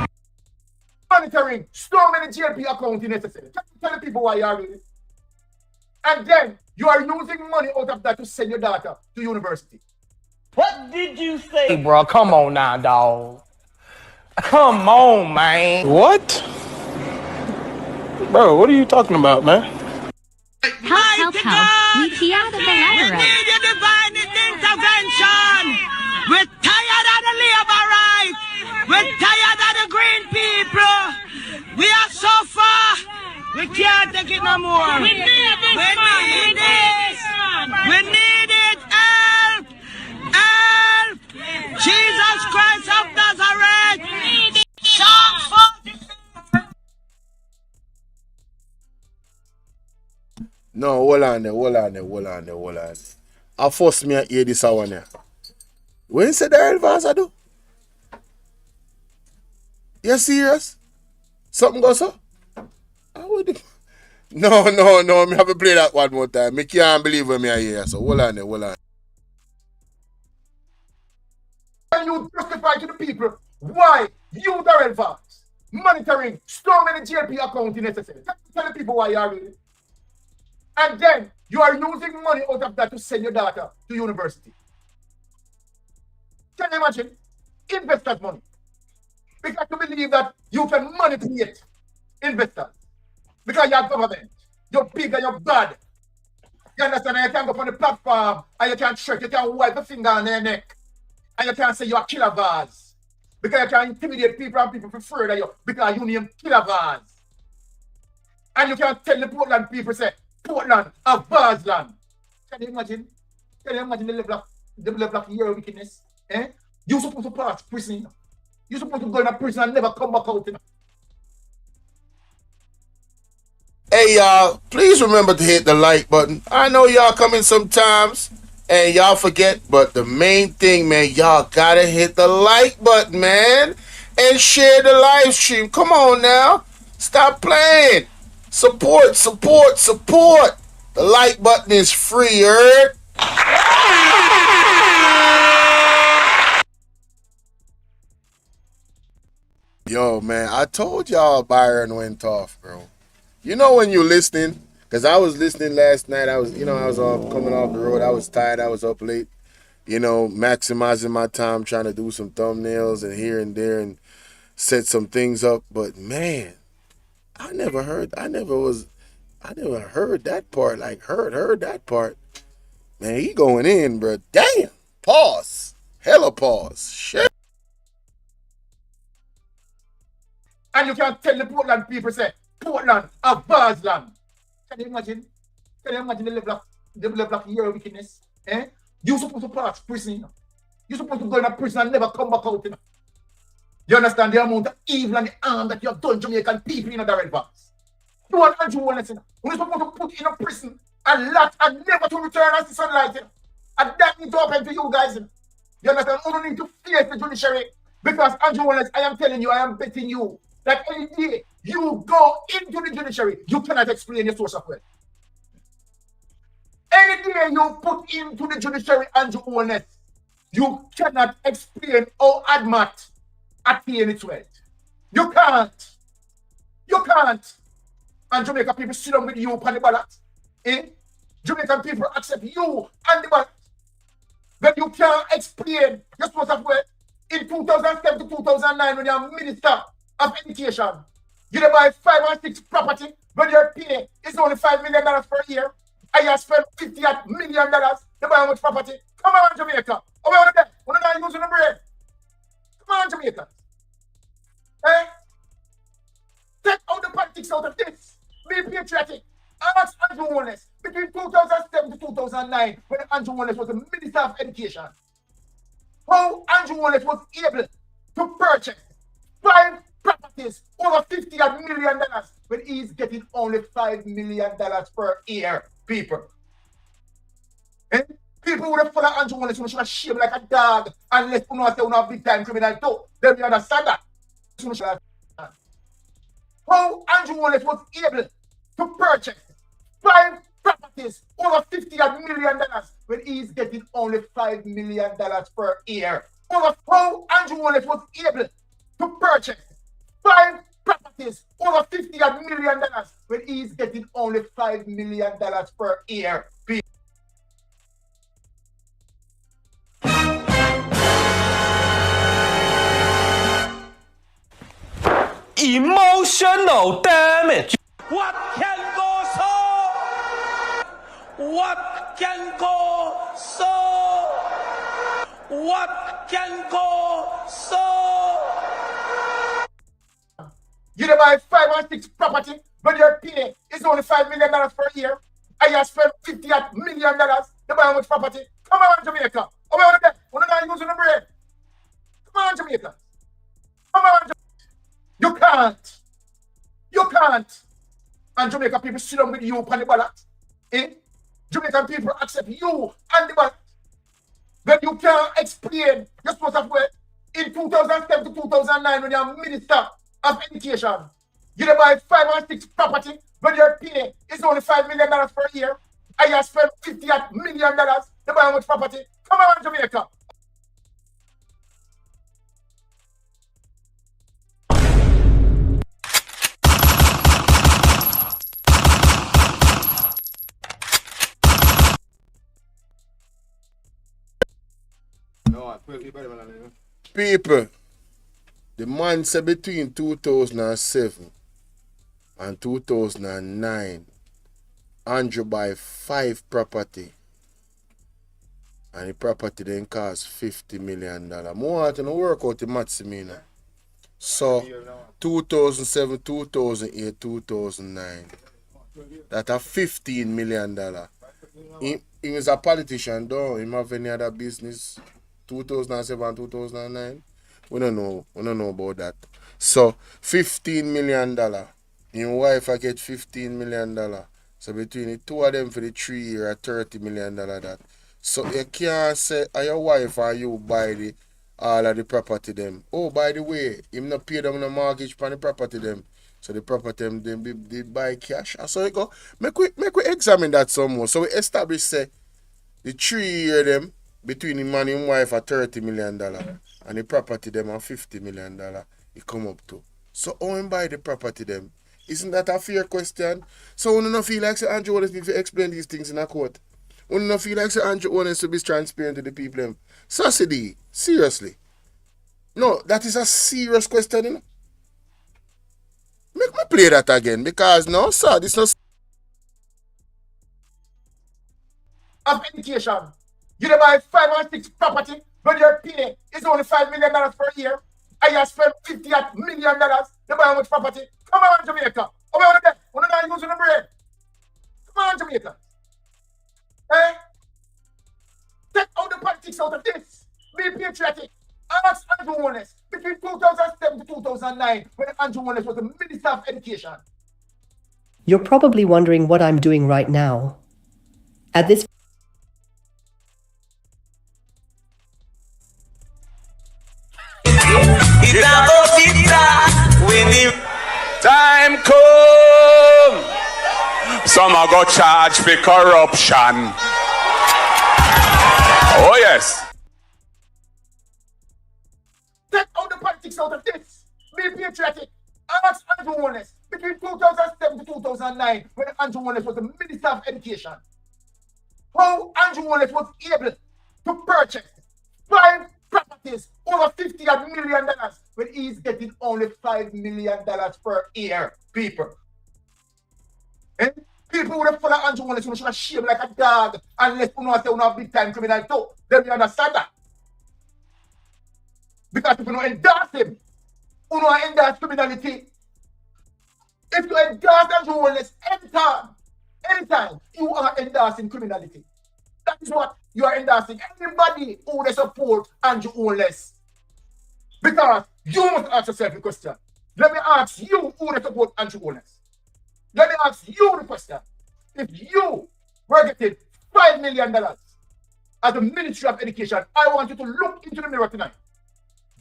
monitoring so many GLP accounts in SSL. Tell the people why you are doing it. And then you are using money out of that to send your daughter to university. What did you say? Hey, bro, come on now, dog. Come on, man. What? Bro, what are you talking about, man? Help. We key out of the labyrinth. We need your divine intervention. We're tired of the labor rights. We're tired of the green people. We are so far. We can't take it no more. We need this. We need it. Help. Help. Jesus Christ of Nazareth. Psalm 40. No, hold on there. I force me to hear this one here. When you say Darrell Vaz I do? You serious? Something goes up? No, me have to play that one more time. Me can't believe when me I hear. So hold on there. Can you justify to the people why you, Darrell Vaz, monitoring so many GLP accounts in SSL? Tell the people why you are doing it. And then you are using money out of that to send your daughter to university. Can you imagine? Invest that money. Because you believe that you can manipulate investors. Because you're government. You're big and you're bad. You understand? And you can go on the platform and you can trick, you can wipe a finger on their neck. And you can say you're Killer Vaz. Because you can intimidate people and people prefer that you because you name Killer Vaz. And you can tell the Portland people say Portland a Vaz land. Can you imagine? Can you imagine the level of your wickedness? Eh? You're supposed to pass prison. You're supposed to go in a prison and never come back out. Hey, y'all, please remember to hit the like button. I know y'all come in sometimes and y'all forget, but the main thing, man, y'all gotta hit the like button, man, and share the live stream. Come on now. Stop playing. Support, support, support. The like button is free, heard? Yo, man, I told y'all Byron went off, bro. You know when you're listening, because I was listening last night. I was coming off the road. I was tired. I was up late, maximizing my time trying to do some thumbnails and here and there and set some things up. But man, I never heard that part. Like heard that part. Man, he going in, bro. Damn. Pause. Hella pause. Shit. And you can tell the Portland people say, Portland, a bars land. Can you imagine? Can you imagine the level of your wickedness? Eh? You supposed to pass prison. You know? You supposed to go in a prison and never come back out. You know? You understand the amount of evil and the harm that you have done Jamaican people in the red box? You want Andrew Holness, you know? You're supposed to put in a prison and lock and never to return as the sunlight. You know? And that needs to happen to you guys. You know? You understand? You don't need to face the judiciary. Because Andrew Holness, I am telling you, I am betting you that any day you go into the judiciary, you cannot explain your source of wealth. Any day you put into the judiciary Andrew Holness, you cannot explain how ADMAT attain its wealth. You can't. You can't. And Jamaican people sit down with you on the ballot. Jamaican people accept you on the ballot. But you can't explain your source of wealth. In 2007 to 2009, when you're Minister of Education, you buy 5 or 6 property, but your pay is only $5 million per year. And you spend $50 million to buy much property. Come on, Jamaica. Over on there. We're not using the brain. Come on, Jamaica. Eh? Take out the politics out of this. Be patriotic. Ask Andrew Holness between 2007 to 2009, when Andrew Holness was the Minister of Education, how Andrew Holness was able to purchase 5 properties over $50 million when he's getting only $5 million per year, people. And people would have followed Andrew Holness when she was shame like a dog unless you know say you know big time criminal too. Then you understand that. How Andrew Holness was able to purchase 5 properties over $50 million when he's getting only $5 million per year. Over how Andrew Holness was able to purchase 5 properties over $50 million when he's getting only $5 million per year. Emotional damage. What can go so? What can go so? What can go so? You buy 5 or 6 property, but your pay is only $5 million per year. And you spend $50 million to buy much property. Come on, Jamaica. Over on there. We're not using the brain. Come on, Jamaica. Come on, Jamaica. You can't. You can't. And Jamaican people sit down with you on the ballot. Jamaican people accept you on the ballot. But you can't explain your source of wealth. In 2007 to 2009, when you're Minister of Education, you buy 5 or 6 property, but your pay is only $5 million per year. And you spend $50 million to buy much property. Come on, Jamaica. People, the man said between 2007 and 2009, Andrew buy 5 property. And the property then cost $50 million. More want to work out the maths, now. So, 2007, 2008, 2009. That's a $15 million. He was a politician, though. He have any other business. 2007, 2009. We don't know about that. So, $15 million. His wife I get $15 million. So between the two of them for the 3 year, $30 million that. So you can't say your wife or you buy the all of the property them. Oh, by the way, him not pay them no mortgage on the property them. So the property them they buy cash. So it go make we examine that some more. So we establish say the 3 year them between the man and wife are $30 million and the property them are $50 million. It come up to. So how him buy the property them? Isn't that a fair question? So we don't feel like Sir Andrew Holness need to explain these things in a court. We don't feel like Sir Andrew Holness to be transparent to the people them. Sassy, seriously. No, that is a serious question, you know? Make me play that again because no, sir, this is of education. You don't buy 5 or 6 property, but your pay is only $5 million per year. And you spend $50 million to buy how much property. Come on, Jamaica. How about that? We're not using the brain. Come on, Jamaica. Eh? Take out the politics out of this. Be patriotic. Ask Andrew Holness between 2007 to 2009 when Andrew Holness was the Minister of Education. You're probably wondering what I'm doing right now. At this Time come. Some are got charged for corruption. Oh yes. Take out the politics out of this. Be patriotic. Ask Andrew Holness between 2007 to 2009 when Andrew Holness was the Minister of Education. How Andrew Holness was able to purchase 5 properties over $50 million when he's getting only $5 million per year, people. Eh? People would have followed Andrew Holness, you should have shame like a dog unless you know say you have big time criminal too. Then we understand that. Because if you don't endorse him, you don't endorse criminality. If you endorse Andrew Holness anytime, you are endorsing criminality. That is what you are endorsing. Anybody who would support Andrew Holness. Because you must ask yourself the question. Let me ask you who would support Andrew Holness. Let me ask you the question. If you were getting $5 million as the Ministry of Education, I want you to look into the mirror tonight.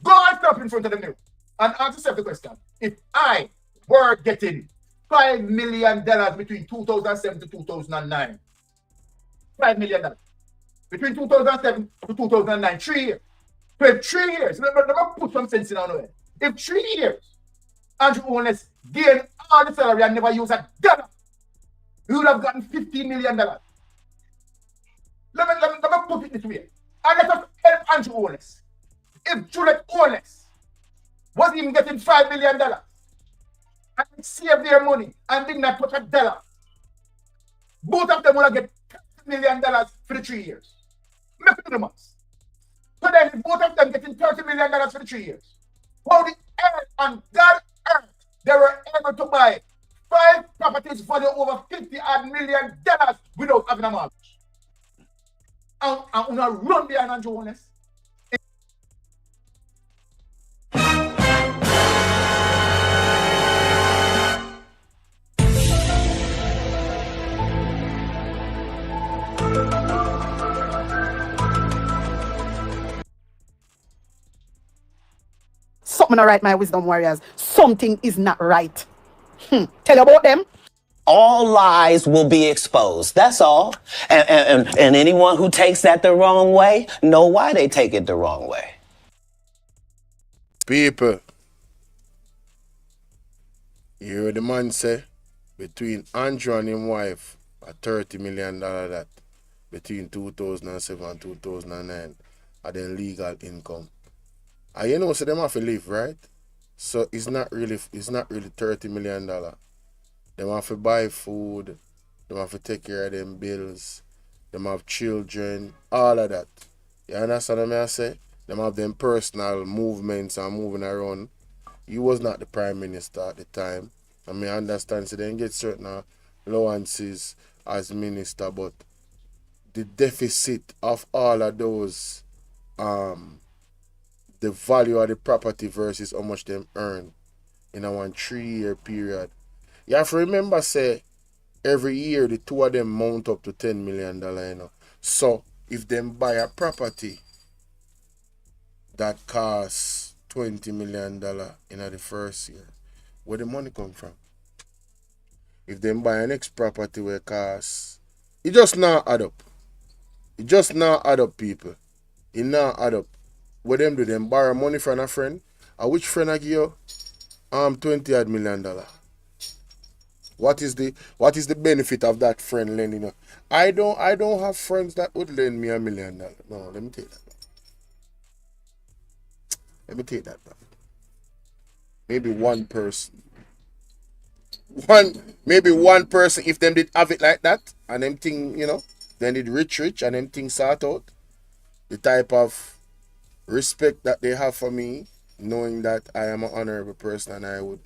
Go and stop in front of the mirror and ask yourself the question. If I were getting $5 million between 2007 to 2009, $5 million between 2007 to 2009, 3 years. So if 3 years, let me put some sense in on it. If 3 years, Andrew Holness gained all the salary and never used a dollar, he would have gotten $15 million. Let me put it this way. And let us help Andrew Holness. If Juliet Holness was even getting $5 million and saved their money and did not touch a dollar, both of them will get $30 million for the 3 years. Make it the months. So then if both of them getting $30 million for the 3 years, how the earth and God earth they were able to buy 5 properties value over $50 million without having a mortgage. And una run behind Andrew Holness. Something not right, my wisdom warriors. Something is not right. Tell you about them. All lies will be exposed. That's all. And anyone who takes that the wrong way, know why they take it the wrong way. People, you hear the man say between Andrew and his wife a $30 million that between 2007 and 2009 are the legal income. And you know, so them have to live, right? So it's not really $30 million. Them have to buy food, them have to take care of them bills, them have children, all of that. You understand what I say? Them have them personal movements and moving around. He was not the prime minister at the time. I mean, I understand, so they didn't get certain allowances as minister, but the deficit of all of those, the value of the property versus how much them earn in a 1 3 year period, You have to remember, say, every year the two of them mount up to $10 million, you know. So if them buy a property that costs $20 million in the first year, where the money come from? If them buy an next property where it costs, it just not add up. It just not add up, people. It not add up. What them do? Them borrow money from a friend. And which friend I give you? $20 million. What is the benefit of that friend lending you? I don't have friends that would lend me $1 million. No, let me take that back. Let me take that back. Maybe one person. Maybe one person, if them did have it like that, and them thing, you know, then did rich, and them things sort out. The type of respect that they have for me, knowing that I am an honorable person, and I would,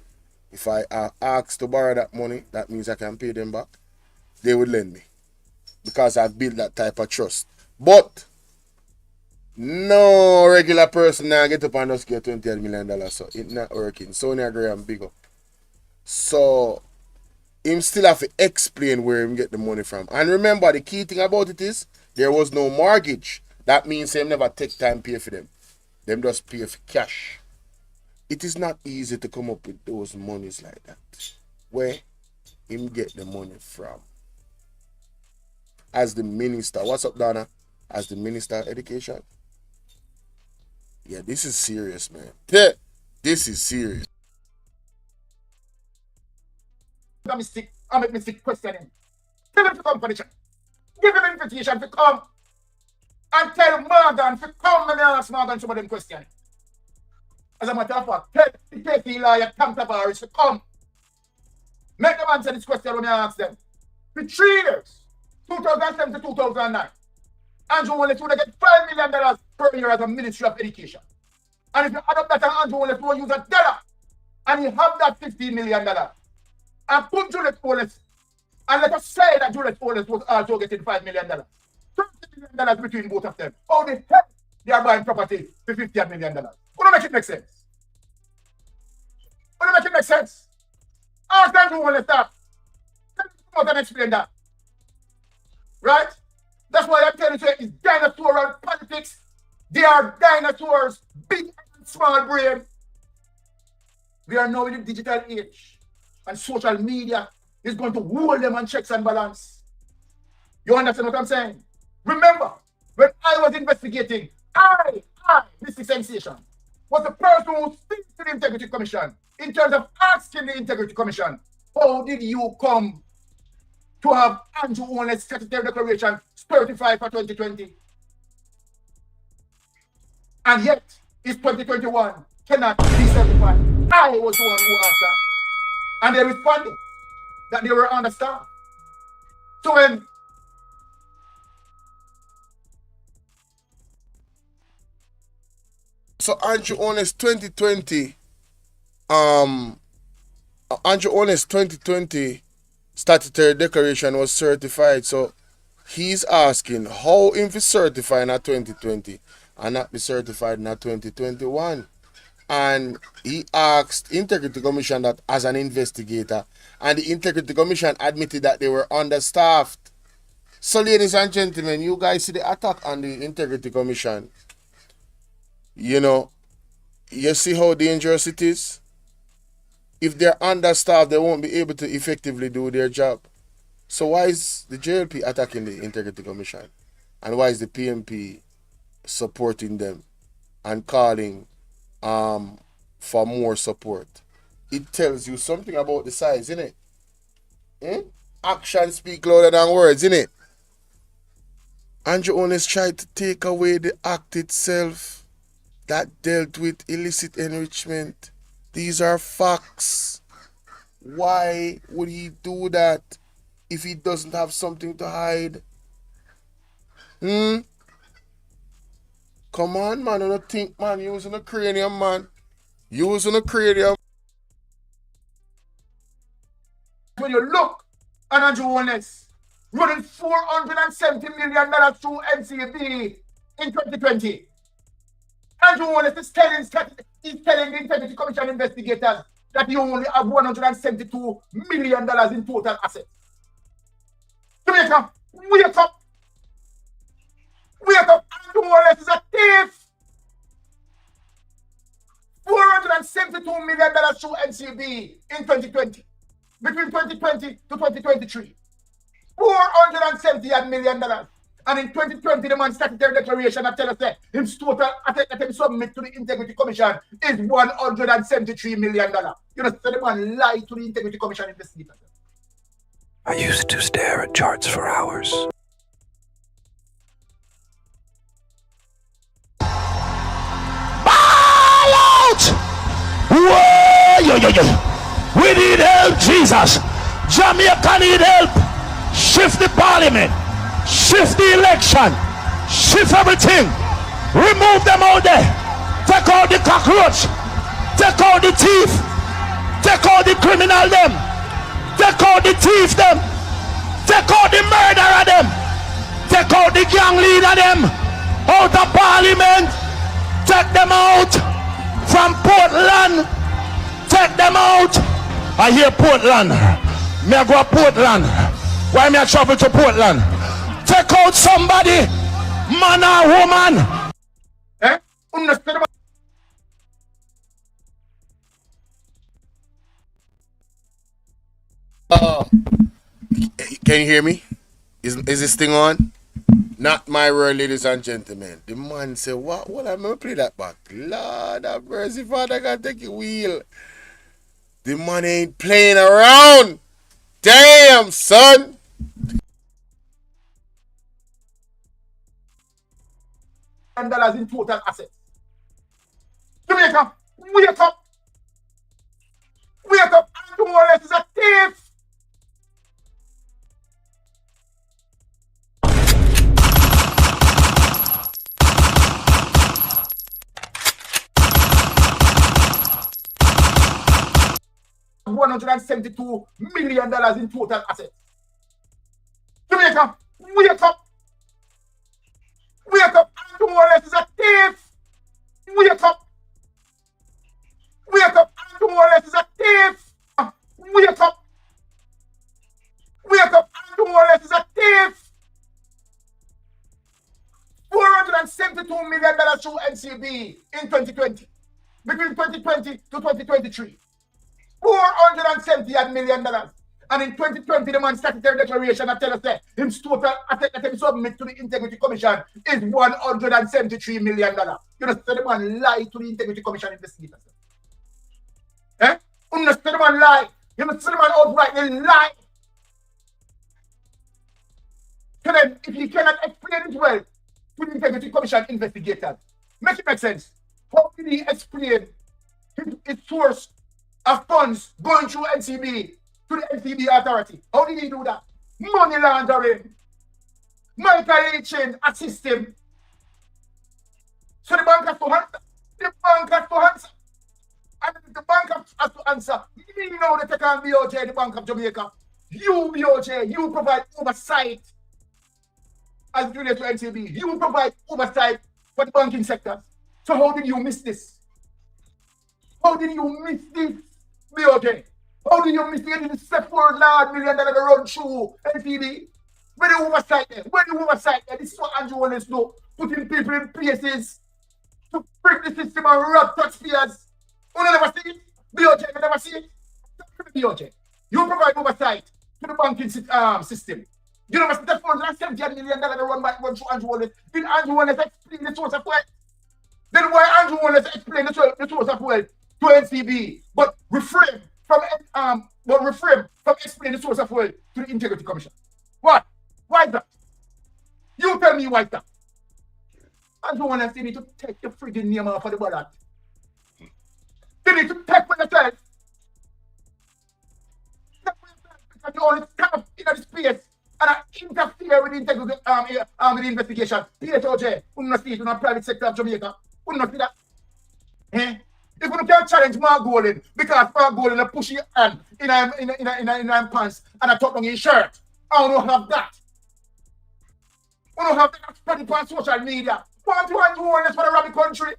if I are asked to borrow that money, that means I can pay them back. They would lend me because I've built that type of trust. But no regular person now get up and just get $20 million, so it's not working. Sonia Graham, big up. So him still have to explain where him get the money from. And remember, the key thing about it is there was no mortgage. That means him never take time pay for them. Them just pay for cash. It is not easy to come up with those monies like that. Where him get the money from? As the minister, what's up, Donna? As the minister of education? Yeah, this is serious, man. Yeah, this is serious. I make me stick questioning. Tell him to come for the chat. Give him invitation to come and tell Morgan to come and ask Morgan some of them questions. As a matter of fact, tell the KP lawyer Tavares to come. Make them answer this question when I ask them. For 3 years, 2007 to 2009, Andrew Holness would get $5 million per year as a Ministry of Education. And if you add up that, Andrew Holness will use $1, and you have that $15 million. And put Juliet Holness, and let us say that Juliet Holness was also getting $5 million. $30 million between both of them. How the heck they are buying property for $50 million? Wouldn't make it make sense? Wouldn't make it make sense? Ask Andrew Holness that. Let me come out and explain that. Right? That's why I'm telling you it's dinosaurial politics. They are dinosaurs, big and small brain. We are now in the digital age. And social media is going to hold them on checks and balance. You understand what I'm saying? Remember, when I was investigating, Mr. Sensation, was the person who speaks to the Integrity Commission in terms of asking the Integrity Commission, how did you come to have Andrew Holness statutory declaration certified for 2020? And yet, it's 2021, cannot be certified. I was the one who asked that. And they responded that they were understaffed. So when Andrew Holness 2020, Andrew Holness 2020 statutory declaration was certified. So he's asking how if it's certified in 2020 and not be certified in 2021. And he asked Integrity Commission that as an investigator, and the Integrity Commission admitted that they were understaffed. So ladies and gentlemen, you guys see the attack on the Integrity Commission. You know, you see how dangerous it is? If they're understaffed, they won't be able to effectively do their job. So why is the JLP attacking the Integrity Commission? And why is the PMP supporting them and calling for more support? It tells you something about the size, innit? Action speak louder than words, innit? Andrew Holness tried to take away the act itself that dealt with illicit enrichment. These are facts. Why would he do that if he doesn't have something to hide? Come on, man, I don't think, man, using a cranium, man. Using a cranium. when you look at Andrew Holness running $470 million through NCB in 2020, Andrew Holness is telling the Integrity Commission investigators that you only have $172 million in total assets. Jamaica, wake up. Wake up. Andrew Holness is a thief. $472 million through NCB in 2020. Between 2020 to 2023. $470 million. And in 2020, the man started their declaration and tell us that his total asset that he submit to the Integrity Commission is $173 million. You know, so the man lied to the Integrity Commission investigator. I used to stare at charts for hours. Ball out! Whoa, yo. We need help, Jesus. Jamaica need help. Shift the parliament. Shift the election. Shift everything. Remove them out there. Take out the cockroach. Take out the thief. Take out the criminal them. Take out the thief them. Take out the murderer them. Take out the gang leader them. Out of parliament. Take them out. From Portland. Take them out. I hear Portland. Me I go to Portland. Why me I travel to Portland? Take out somebody. Man or woman. Eh? Can you hear me? Is this thing on? Not my word, ladies and gentlemen. The man said, what? Well, I'm going to play that back. Lord have mercy, Father God, take your wheel. The man ain't playing around. Damn, son. $1 in total assets. Jamaica, wake up. Wake up. Andrew Holness is a thief. $172 million in total assets. Jamaica, wake up. Wake up. Andrew Holness is a thief. Wake up. Wake up. Andrew Holness is a thief. Wake up. Wake up. Andrew Holness is a thief. $472 million through NCB in 2020. Between 2020 to 2023. $470 million. And in 2020, the man started their declaration and tell us that his total asset that he submit to the Integrity Commission is $173 million. You know, so the man lied to the Integrity Commission investigators. Eh? You know, so the man lied. You know, so the man outrightly lied. So then, if he cannot explain it well to the Integrity Commission investigators, make it make sense. How did he explain his source of funds going through NCB to the NCB authority? How did he do that? Money laundering. Michael Leachin assist him. So the bank has to answer. The bank has to answer. And the bank has to answer. You know that they can BOJ, the Bank of Jamaica. You BOJ, you provide oversight as it relates to NCB. You provide oversight for the banking sector. So how did you miss this? How did you miss this? BOJ. How did you miss this $4 million to run through NCB? Where the oversight there? Where the oversight there? This is what Andrew Holness do. Putting people in places to break the system and rob taxpayers. You never see it? BOJ, you never see it? BOJ. You provide oversight to the banking system. You never see the $470 million to run through Andrew Holness. Did Andrew Holness explain the source of wealth? Then why Andrew Holness explain the source of wealth to NCB, but refrain from explaining the source of wealth to the Integrity Commission? What? Why is that? You tell me why is that? Andrew Holness, you need to take the friggin' name off of the ballot. You need to take for yourself. Because you only stand up in this place and interfere with the integrity with the investigation. PHOJ, we don't see it in the private sector of Jamaica. We don't see that. Eh? If you can't challenge Mark Golden, because Mark Golden push your hand in pants and I talk on his shirt, I don't have that. We don't have that spreading on social media. Want to Andrew Holness for the rabbit country?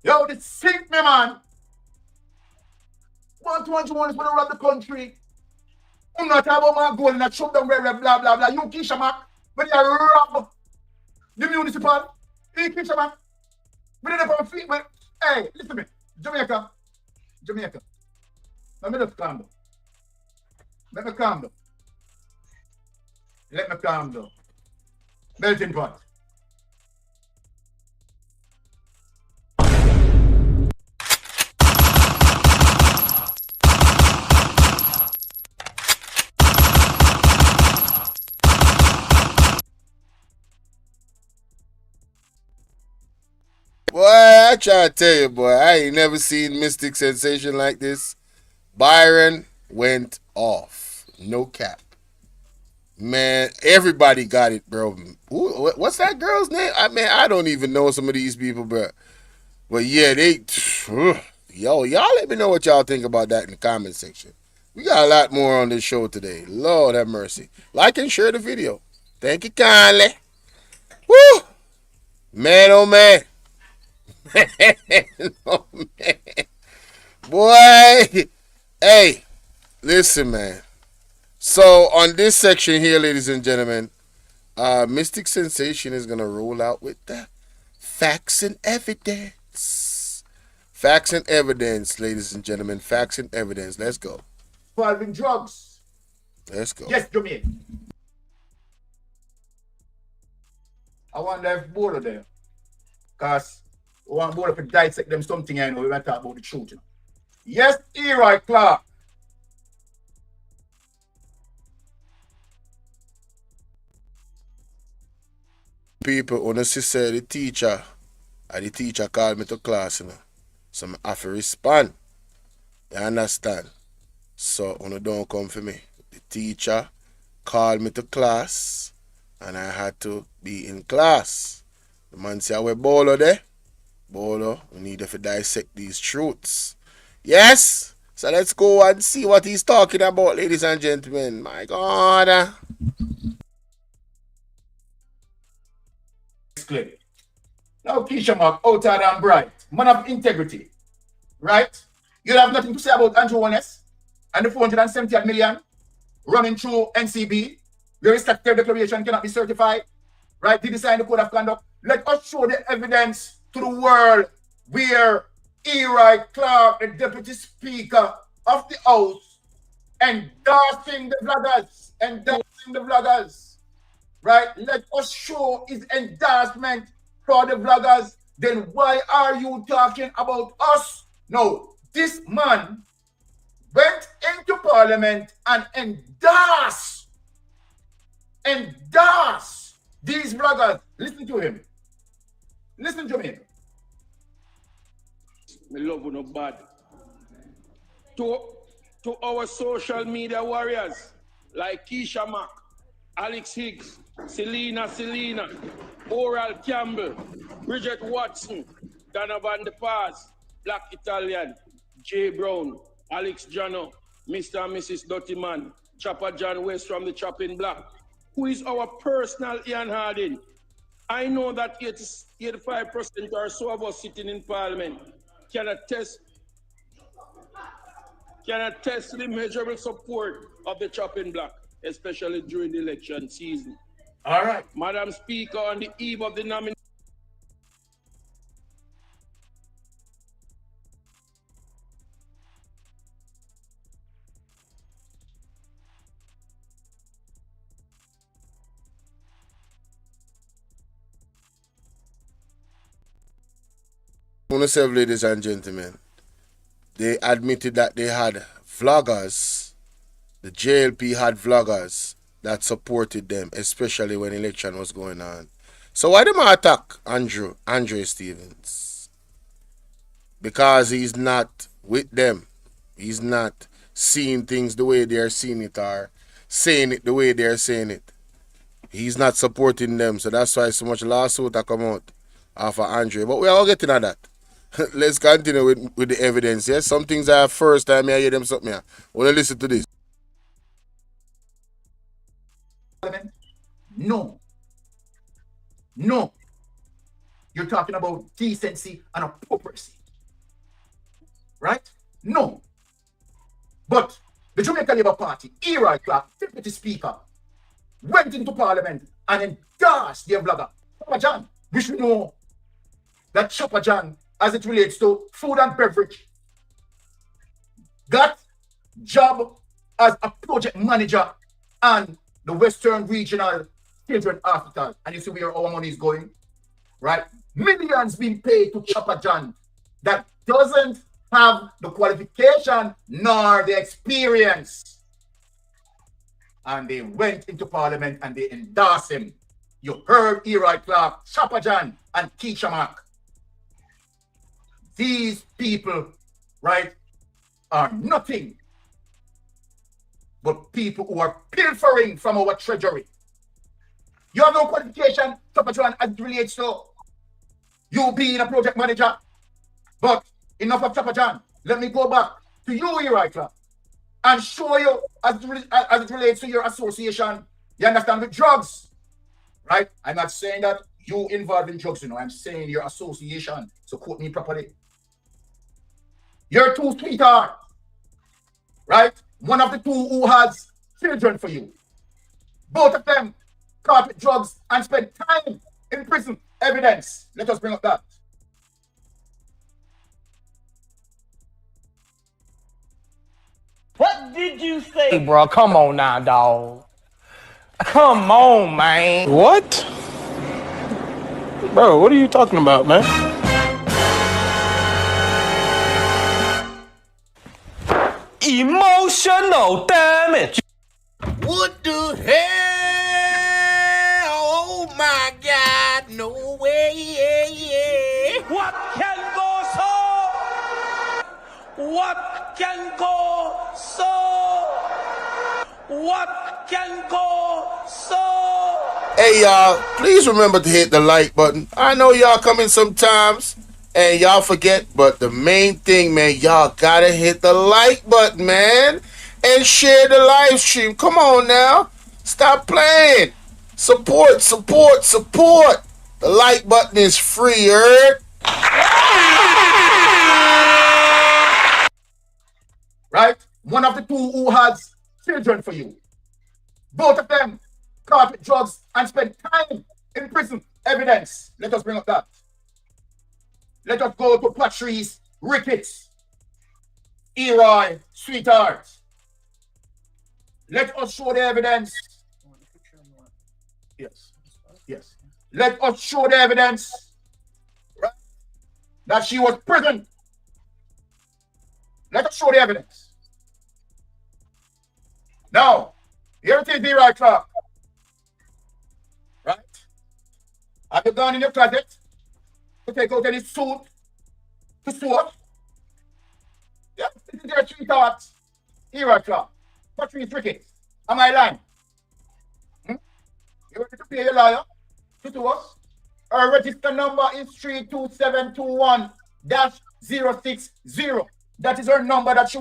Yo, this sink me, man. One to one is going to run the country. I'm not about my goal and I shove them where blah blah blah. You Keisha Mac, when you rob the municipal, you Keisha Mac. When they on feet, when hey, listen to me, Jamaica. Let me just calm down. Let me calm down. Melting pot. Boy, I try to tell you, boy, I ain't never seen Mystic sensation like this. Byron went off. No cap. Man, everybody got it, bro. Ooh, what's that girl's name? I don't even know some of these people, bro. But yeah, y'all let me know what y'all think about that in the comment section. We got a lot more on this show today. Lord have mercy. Like and share the video. Thank you kindly. Woo! Man, oh man. Oh, man. Boy, hey, listen, man. So on this section here, ladies and gentlemen, Mystic Sensation is gonna roll out with the facts and evidence. Facts and evidence, ladies and gentlemen. Facts and evidence. Let's go. Involving drugs. Let's go. Yes, Jamaica. I wonder if both of them, because we want both of them to dissect them something, I know, we might talk about the truth. You know. Yes, Eroy Clark. People, honestly say the teacher called me to class, you know. So I have to respond. You understand? So don't come for me. The teacher called me to class and I had to be in class. The man say, we're Bolo there. Bolo, we need to dissect these truths. Yes? So let's go and see what he's talking about, ladies and gentlemen. My God. Clearly. Now, Keisha Mark, outside and bright, man of integrity, right? You have nothing to say about Andrew Holness and the 470 million running through NCB, where his statutory declaration cannot be certified, right? Did he sign the code of conduct? Let us show the evidence to the world where Eroy Clark, the deputy speaker of the House, endorsing the vloggers, right? Let us show his endorsement for the vloggers. Then why are you talking about us? No, this man went into parliament and endorsed these vloggers. Listen to him. Listen to me. Me love you no bad. To our social media warriors like Keisha Mack, Alex Higgs, Selena, Oral Campbell, Bridget Watson, Dana Van de Paz, Black Italian, Jay Brown, Alex Jano, Mr. and Mrs. Dottyman, Chopper John West from the Chopping Block, who is our personal Ian Harding. I know that 85% or so of us sitting in Parliament can attest the measurable support of the Chopping Block, especially during the election season. All right. Madam Speaker, on the eve of the nomination, Ladies and gentlemen, they admitted that they had vloggers, the JLP had vloggers that supported them, especially when election was going on. So why them attack Andre Stevens? Because he's not with them. He's not seeing things the way they're seeing it or saying it the way they're saying it. He's not supporting them, so that's why so much lawsuit that come out after Andre. But we are all getting at that. Let's continue with the evidence. Yes, some things are first time I hear them something here. Well, listen to this. No. You're talking about decency and hypocrisy. Right? No. But the Jamaica Labour Party, Eroy Clark, Deputy Speaker, went into Parliament and endorsed their vlogger, Chopper John. We should know that Chopper John, as it relates to food and beverage, got job as a project manager on the Western Regional Children Hospital. And you see where our money is going, right? Millions being paid to Chopper John that doesn't have the qualification nor the experience. And they went into Parliament and they endorsed him. You heard Eroy Clark, Chopper John, and Keisha Mack. These people, right, are nothing but people who are pilfering from our treasury. You have no qualification, Chopper John, as it relates to you being a project manager. But enough of Chopper John. Let me go back to you, Eroy Clark, and show you as it relates to your association, you understand, with drugs, right? I'm not saying that you involved in drugs, you know. I'm saying your association. So quote me properly. You're two sweethearts, right? One of the two who has children for you. Both of them caught with drugs and spent time in prison. Evidence. Let us bring up that. What did you say? Hey, bro, come on now, dog. Come on, man. What? Bro, what are you talking about, man? Emotional damage. What the hell? Oh my God, no way. What can go so? What can go so? What can go so? Hey, y'all, please remember to hit the like button. I know y'all come in sometimes and y'all forget, but the main thing, man, y'all gotta hit the like button, man, and share the live stream. Come on now. Stop playing. Support, support, support. The like button is free, heard? Right? One of the two who has children for you. Both of them caught with drugs and spent time in prison. Evidence. Let us bring up that. Let us go to Patrice Ricketts, Eroy, sweetheart. Let us show the evidence. Yes. Yes. Let us show the evidence, right, that she was present. Let us show the evidence. Now, here it is, Eroy Clark. Right? Have you gone in your closet to take out any suit to sew? Yeah, this is their sweetheart, Eroy Clark. Patrice Ricketts. Am I lying? You ready to pay your lawyer to sue us? Our register number is 32721-060. That is her number that she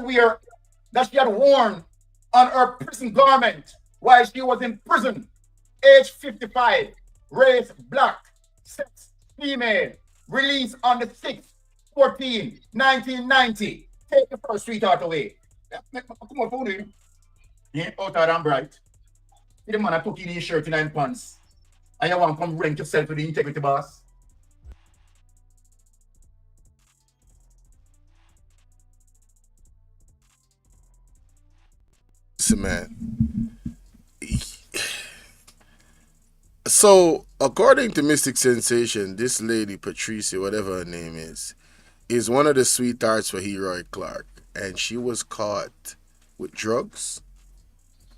had worn on her prison garment while she was in prison. Age 55, race black, sex female, released on the 6th, 14, 1990. Take the first sweetheart away. Come on, phone in. Yeah, out and bright. The man that took in his shirt in and pants. And you want to come rank yourself with the integrity boss. Listen, man. So, according to Mystic Sensation, this lady, Patricia, whatever her name is one of the sweethearts for Eroy Clark. And she was caught with drugs.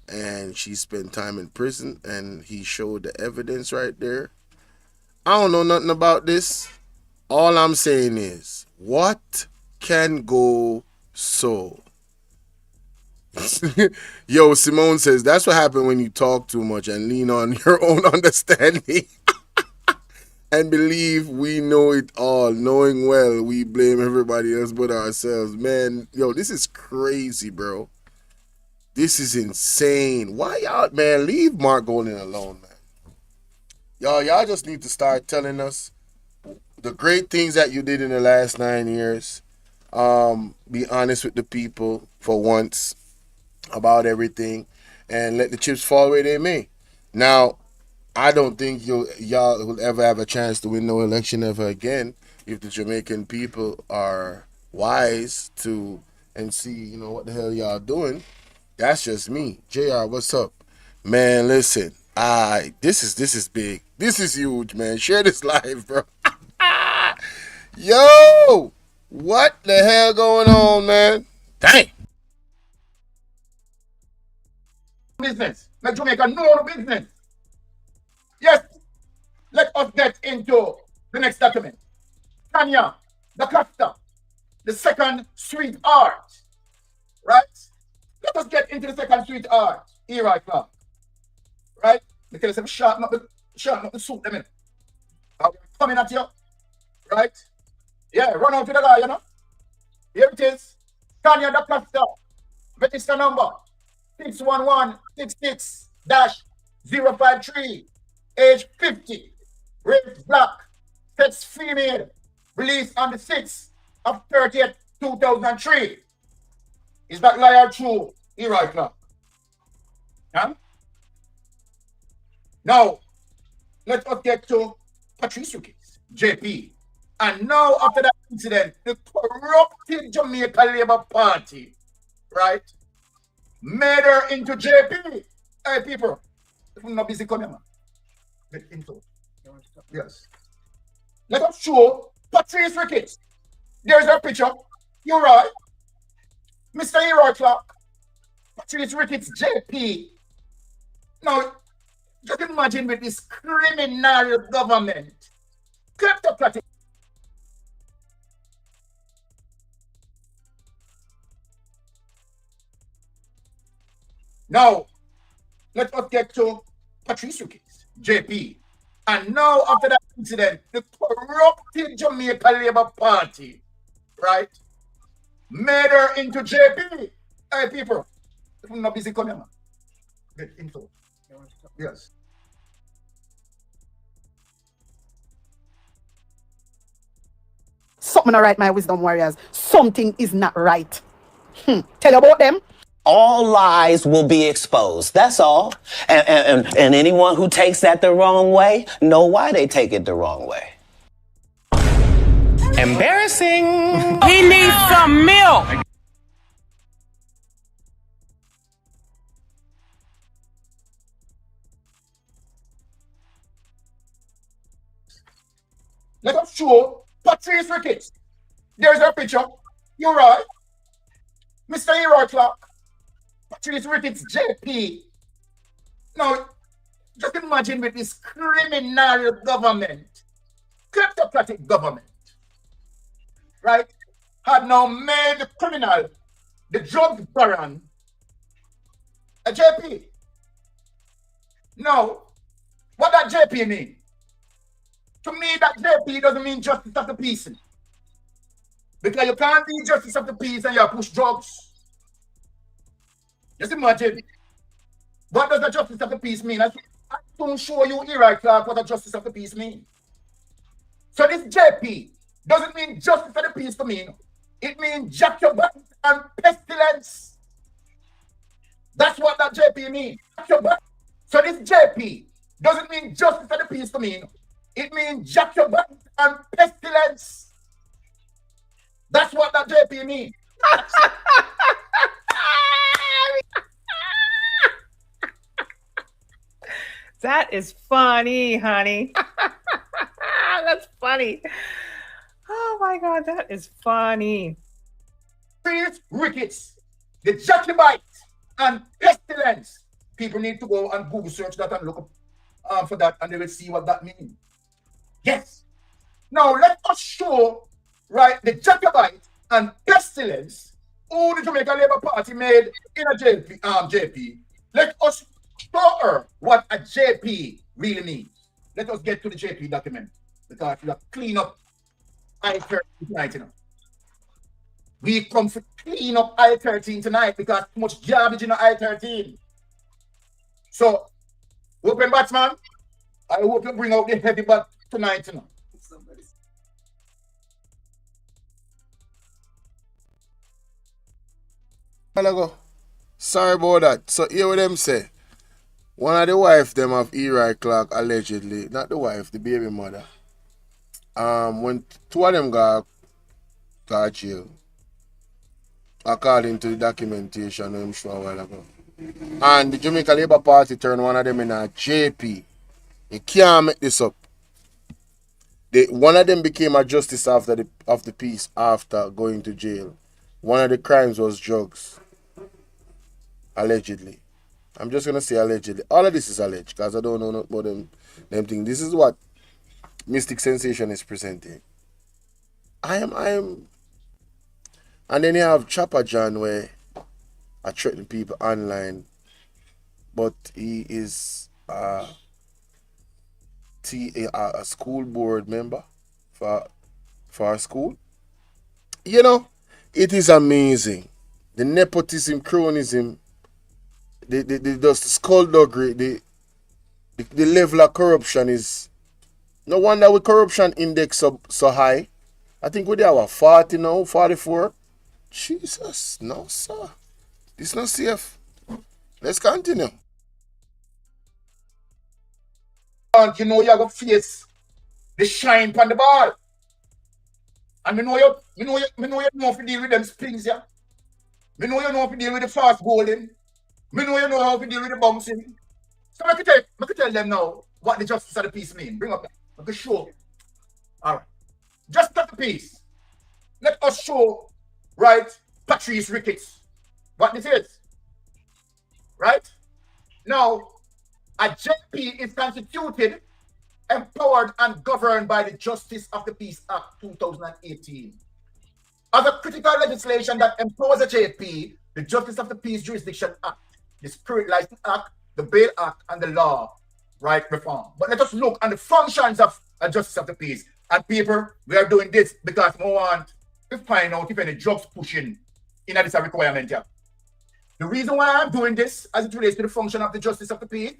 And she spent time in prison. And he showed the evidence right there. I don't know nothing about this. All I'm saying is, what can go so? Yo, Simone says, that's what happened when you talk too much and lean on your own understanding and believe we know it all. Knowing well, we blame everybody else but ourselves. Man, yo, this is crazy, bro. This is insane. Why y'all, man, leave Mark Golden alone, man. Y'all just need to start telling us the great things that you did in the last 9 years. Be honest with the people for once. about everything and let the chips fall where they may. Now, I don't think y'all will ever have a chance to win no election ever again if the Jamaican people are wise to and see, what the hell y'all doing. That's just me. JR, what's up? Man, listen. This is big. This is huge, man. Share this live, bro. Yo! What the hell going on, man? Dang. Business. Let Jamaica know the business. Yes. Let us get into the next document. Tanya, the Costa, the second sweetheart. Right? Let us get into the second sweetheart. Here I come. Right? Because I'm sharpen up the suit, them in. I'm coming at you. Right? Yeah, run out to the line, Here it is. Tanya the Costa. Register number 61166-053. Age 50. Race black. Sex female. Released on the 6th of 30th, 2003. Is that liar true? Here I come. Huh? Now, let us get to Patrice Ricketts, JP. And now, after that incident, the corrupted Jamaica Labour Party, right, made her into JP. Hey, people, if I'm not busy coming, man. Get into. Yes. Let us show Patrice Ricketts. There's a picture. You're right. Mr. Hero Clark. Patrice Ricketts, JP. Now, just imagine with this criminal government. Kleptocratic. Now, let us get to Patrice Ricketts, JP. And now, after that incident, the corrupted Jamaica Labour Party, right, made her into JP. Hey, people, if I'm not busy coming, man. Get into. Yes. Something not right, my wisdom warriors. Something is not right. Tell about them. All lies will be exposed. That's all. And anyone who takes that the wrong way, know why they take it the wrong way. Embarrassing. He needs some milk. Let us show Patrice Ricketts. There's a picture. You're right. Mr. Hero Clark. Patrice Ricketts, JP. Now, just imagine with this criminal government, kleptocratic government, right, had now made the criminal, the drug baron, a JP. Now, what that JP mean? To me, that JP doesn't mean justice of the peace. Because you can't be justice of the peace and you push drugs. Just imagine. What does the justice of the peace mean? I don't show you here, right, Clark, what the justice of the peace means. So this JP doesn't mean justice of the peace to me. It means Jacobite and pestilence. That's what that JP means. So this JP doesn't mean justice of the peace to me. It means Jacobite and pestilence. That's what that JP means. That is funny, honey. That's funny. Oh my God, that is funny. Patrice Ricketts, the Jacobite and pestilence. People need to go and Google search that and look up for that, and they will see what that means. Yes. Now let us show, right, the Jacobite and pestilence who the Jamaica Labour Party made in a JP. Let us show her what a JP really means. Let us get to the JP document because we have clean up I-13 tonight, We come to clean up I-13 tonight because too much garbage in I-13. So, open batsman, I hope you bring out the heavy bat tonight, While ago, Sorry about that. So hear what them say. One of the wife them of Eli Clark allegedly, not the wife, the baby mother. When two of them got jail, according to the documentation I'm sure a while ago. And the Jamaica Labour Party turned one of them in a JP. You can't make this up. One of them became a justice of the peace after going to jail. One of the crimes was drugs. Allegedly. I'm just gonna say allegedly. All of this is alleged because I don't know about them things. This is what Mystic Sensation is presenting. I am and then you have Chopper John where I threaten people online, but he is a school board member for our school. You know, it is amazing. The nepotism, cronyism, the skullduggery, the level of corruption is no wonder with corruption index so high. I think we have 40 now, 44. Jesus, no sir. This not safe. Let's continue. You know you have to face the shine on the ball. And me know you know how to deal with them springs, yeah. Me know you know how to deal with the fast bowling. Me know you know how to deal with the bouncing. So I could tell them now what the justice of the peace mean. Bring up that. I could show. Alright. Justice of the peace. Let us show, right, Patrice Ricketts what this is. Right? Now, a JP is constituted, empowered, and governed by the Justice of the Peace Act 2018. As a critical legislation that empowers a JP, the Justice of the Peace Jurisdiction Act, the Spirit License Act, the Bail Act, and the Law Right Reform. But let us look at the functions of a Justice of the Peace. And people, we are doing this because we want to find out if any drugs pushing in this requirement here. The reason why I'm doing this as it relates to the function of the Justice of the Peace.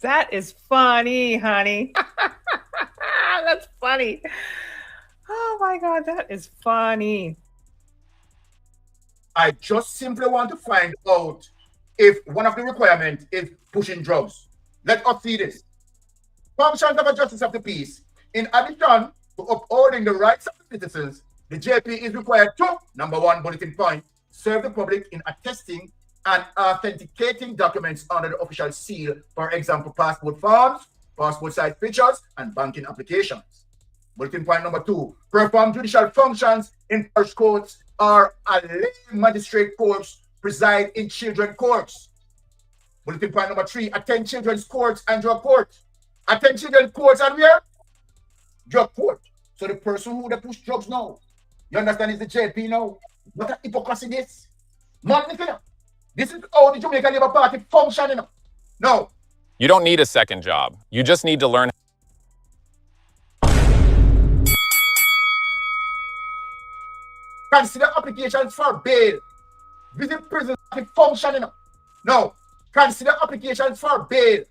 That is funny, honey. That's funny. Oh my God, that is funny. I just simply want to find out if one of the requirements is pushing drugs. Let us see this. Functions of a Justice of the Peace. In addition to upholding the rights of the citizens, the JP is required to, number one, bulletin point, serve the public in attesting and authenticating documents under the official seal, for example, passport forms, passport size pictures, and banking applications. Bulletin point number two, perform judicial functions in parish courts or a lay magistrate courts, preside in children courts. Bulletin point number three, attend children's courts and drug courts. Attend children's courts and where? Drug court. So the person who they push drugs now, you understand, is the JP now. What a hypocrisy this. This is how the Jamaica Labour Party functioning. No. You don't need a second job. You just need to learn. Consider applications for bail. Visit prisons functioning. No. Consider applications for bail.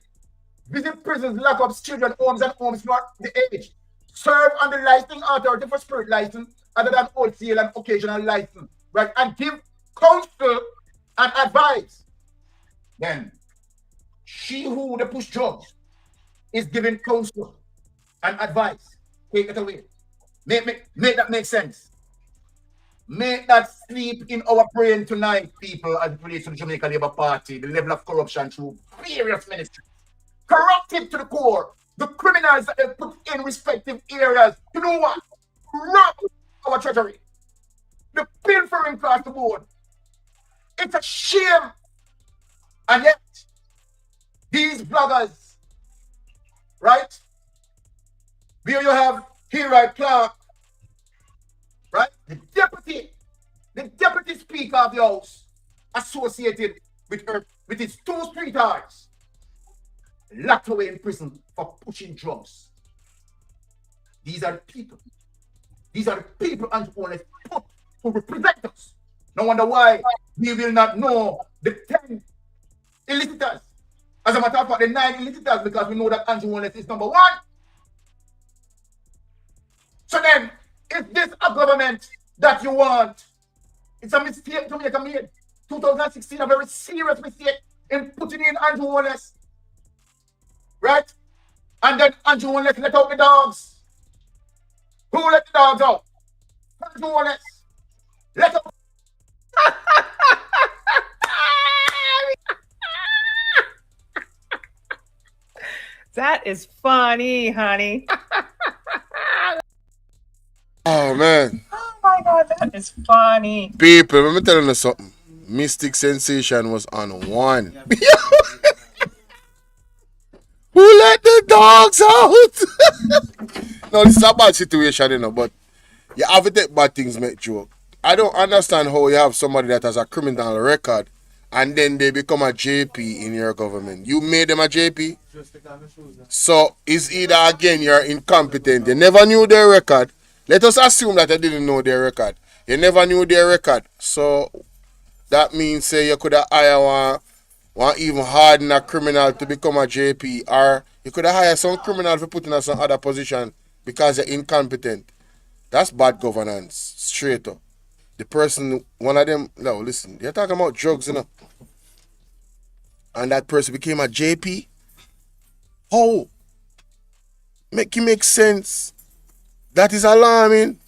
Visit prisons, lockups, children, homes, and homes for the age. Serve on the licensing authority for spirit license other than wholesale and occasional license. Right? And give counsel and advice. Then, she who they push drugs is giving counsel and advice. Take it away. Make that make sense. Make that sleep in our brain tonight, people, as it relates to the Jamaica Labour Party, the level of corruption through various ministries. Corrupted to the core. The criminals that they put in respective areas. You know what? Rob our treasury. The pilfering across the board. It's a shame. And yet, these bloggers, right? Here you have Eli Clark, right? The deputy speaker of the House, associated with her, with his two sweethearts, locked away in prison for pushing drugs. These are the people. These are the people and Holness put to represent us. No wonder why we will not know the 10 illicitors. As a matter of fact, the 9 illicitors, because we know that Andrew Holness is number one. So then, is this a government that you want? It's a mistake to make a made. 2016, a very serious mistake in putting in Andrew Holness. Right? And then Andrew Holness let out the dogs. Who let the dogs out? Andrew Holness. Let out. That is funny, honey. Oh, man. Oh my God, that is funny. People, let me tell you something. Mystic Sensation was on one. Who let the dogs out? No, this is a bad situation, you know, but you have to take bad things make joke. I don't understand how you have somebody that has a criminal record and then they become a JP in your government. You made them a JP? So it's either again you're incompetent. You never knew their record. Let us assume that you didn't know their record. You never knew their record. So that means say you could have hired one even harden a criminal to become a JP, or you could have hired some criminal for putting us in some other position because you're incompetent. That's bad governance, straight up. The person, one of them, no, listen, you're talking about drugs, you know. And that person became a JP? How? Make it make sense. That is alarming.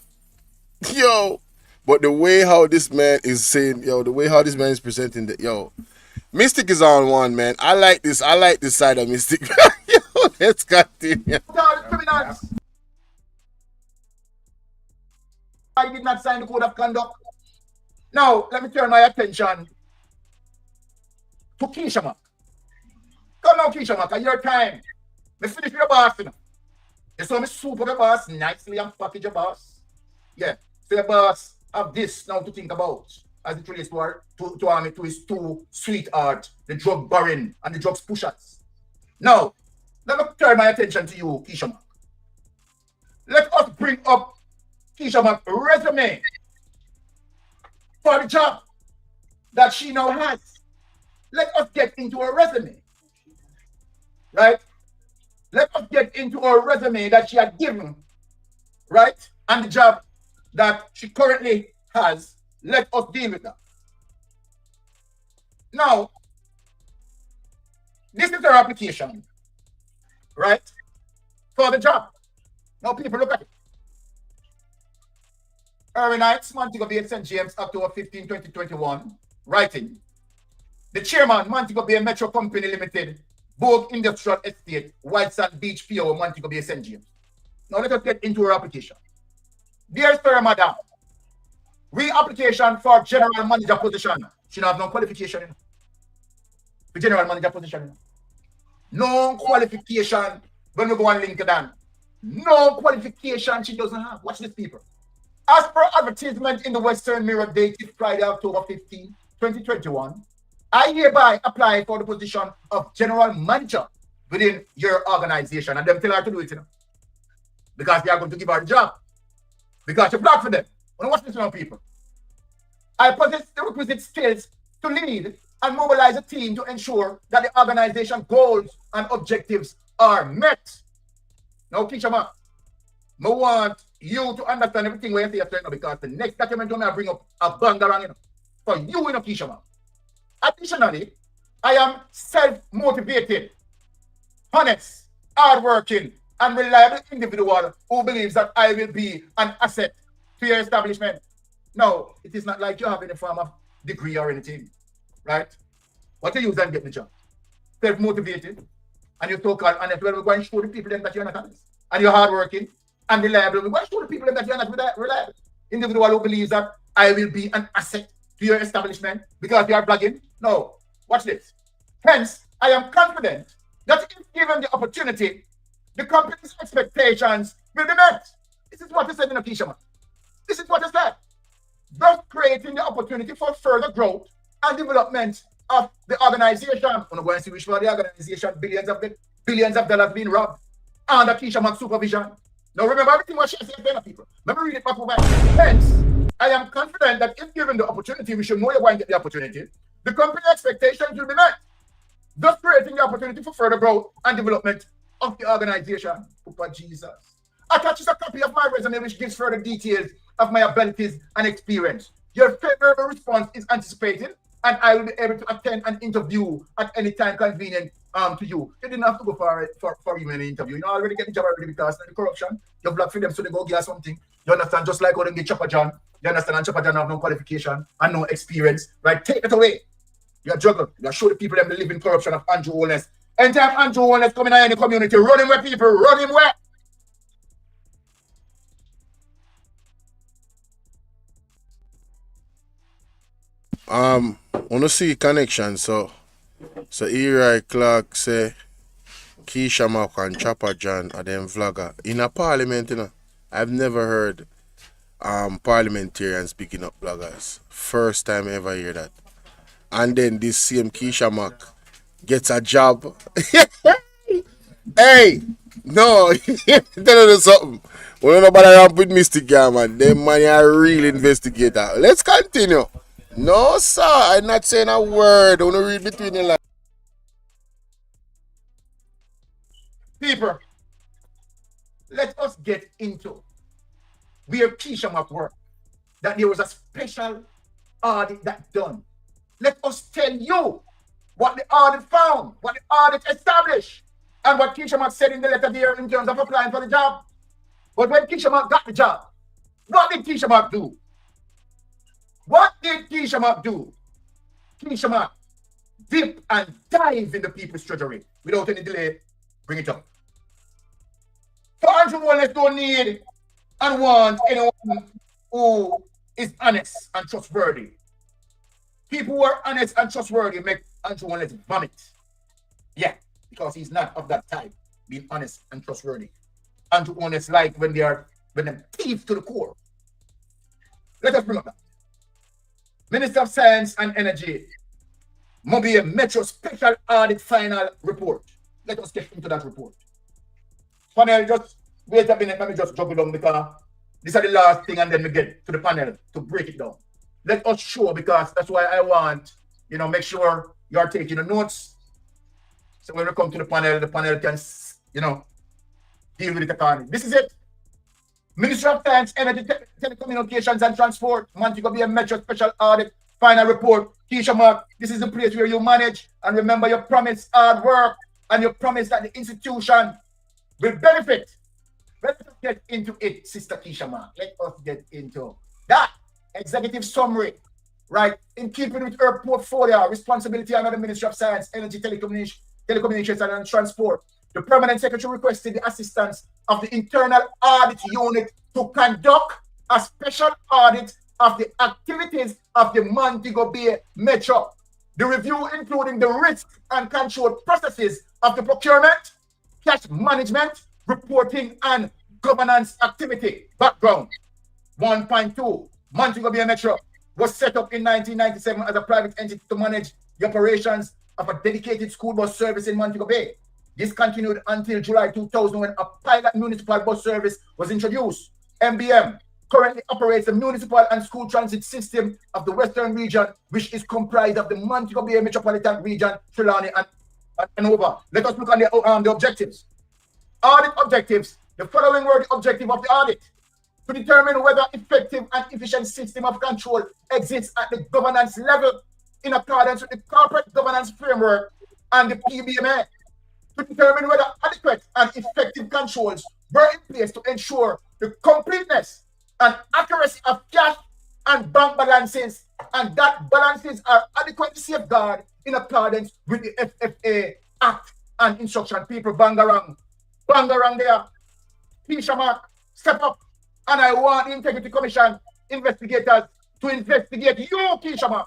Yo. But the way how this man is saying, the way how this man is presenting, Mystic is on one, man. I like this side of Mystic. Yo, let's continue. I did not sign the code of conduct. Now, let me turn my attention to Keisha Mack. Come now, Keisha Mack, your time. Me finish your boss, you know. You saw me super the boss, nicely and package your boss. Yeah, so your boss have this now to think about as it relates to his two sweetheart, the drug baron and the drugs pushers. Now, let me turn my attention to you, Keisha Mack. Let us bring up Keisha Mack's resume for the job that she now has. Let us get into her resume. Right? Let us get into her resume that she had given. Right? And the job that she currently has. Let us deal with that. Now, this is her application. Right? For the job. Now, people, look at it. Early Nights, Montego Bay, St. James, October 15, 2021. Writing. The chairman, Montego Bay Metro Company Limited, Bogue Industrial Estate, White Sand Beach, PO, Montego Bay, St. James. Now let us get into her application. Dear Sir, Madam, re-application for general manager position. She don't have no qualification. You know? For general manager position. You know? No qualification when we go on LinkedIn. No qualification she doesn't have. Watch this, people. As per advertisement in the Western Mirror dated Friday, October 15, 2021, I hereby apply for the position of general manager within your organization. And them tell her to do it, you know. Because they are going to give her the job. Because you block for them. When watch this now, people. I possess the requisite skills to lead and mobilize a team to ensure that the organization goals and objectives are met. Now, Keisha Mack, I want you to understand everything where you say right now, because the next document I bring up a banger, you know, for you, you know, Keisha Mack. Additionally, I am self-motivated, honest, hardworking, and reliable individual who believes that I will be an asset to your establishment. No, it is not like you have any form of degree or anything, right? What you use and get the job. Self-motivated, and you're so-called honest. Well, we're going to show the people that you're not honest. And you're hardworking and reliable. We're going to show the people that you're not reliable. Individual who believes that I will be an asset to your establishment because you are blogging. No, watch this. Hence, I am confident that if given the opportunity, the company's expectations will be met. This is what I said in Keisha Mack. This is what I said. Thus creating the opportunity for further growth and development of the organization. I'm going to see which for the organization, billions of dollars being robbed under Keisha Mack's supervision. Now remember everything what she said there, people. Let me read it back over. Hence, I am confident that if given the opportunity, we should know you're going to get the opportunity. The company expectations will be met, thus creating the opportunity for further growth and development of the organization. Papa Jesus. Attaches a copy of my resume which gives further details of my abilities and experience. Your favorable response is anticipated, and I will be able to attend an interview at any time convenient to you. You didn't have to go for you in an interview. You know, already get the job already because of the corruption. You block for them so they go get something. You understand? Just like how they get Chopper John. You understand? And Chopper John have no qualification and no experience. Right? Take it away. You're juggling. You're show the people them the living corruption of Andrew Holness. Anytime Andrew Holness coming in any community, run him where people, run him where. Wanna see connection, so Eli Clark say Keisha Mack and Chopper John are them vlogger. In a parliament, you know, I've never heard parliamentarians picking up bloggers. First time I ever hear that. And then this same Keisha Mack gets a job. Hey, no, tell you something. We don't know about around with Mystic Guy, man. Them man are real investigator. Let's continue. No, sir, I'm not saying a word. I want to read between the lines. People, let us get into where Keisha Mack worked. That there was a special audit that done. Let us tell you what the audit found, what the audit established, and what Keisha Mack said in the letter there in terms of applying for the job. But when Keisha Mack got the job, what did Keisha Mack do? What did Keisha Mack do? Keisha Mack dip and dive in the people's treasury without any delay. Bring it up. So Andrew Holness don't need and want anyone who is honest and trustworthy. People who are honest and trustworthy make Andrew Holness vomit. Yeah, because he's not of that type, being honest and trustworthy. Andrew Holness like when they're thieves to the core. Let us bring up that. Minister of Science and Energy, Mobile Metro Special Audit Final Report. Let us get into that report. Panel, just wait a minute, let me just jump it down because this is the last thing and then we get to the panel to break it down. Let us show because that's why I want, make sure you're taking the notes. So when we come to the panel can, deal with it accordingly. This is it. Ministry of Science, Energy, Telecommunications and Transport, Montego Bay Metro Special Audit, Final Report, Keisha Mack, this is the place where you manage and remember your promise, hard work, and your promise that the institution will benefit. Let us get into it, Sister Keisha Mack. Let us get into that executive summary, right? In keeping with her portfolio, responsibility under the Ministry of Science, Energy, Telecommunications and Transport. The Permanent Secretary requested the assistance of the Internal Audit Unit to conduct a special audit of the activities of the Montego Bay Metro. The review including the risk and control processes of the procurement, cash management, reporting, and governance activity. Background. 1.2. Montego Bay Metro was set up in 1997 as a private entity to manage the operations of a dedicated school bus service in Montego Bay. This continued until July 2000 when a pilot municipal bus service was introduced. MBM currently operates the municipal and school transit system of the Western region, which is comprised of the Montego Bay Metropolitan Region, Trelawney, and Nova. Let us look at the objectives. Audit objectives. The following were the objective of the audit: to determine whether effective and efficient system of control exists at the governance level in accordance with the corporate governance framework and the PBMA. To determine whether adequate and effective controls were in place to ensure the completeness and accuracy of cash and bank balances, and that balances are adequately safeguarded in accordance with the FFA Act and instruction. People, bangarang there. Keisha Mack, step up, and I want the Integrity Commission investigators to investigate you, Keisha Mack,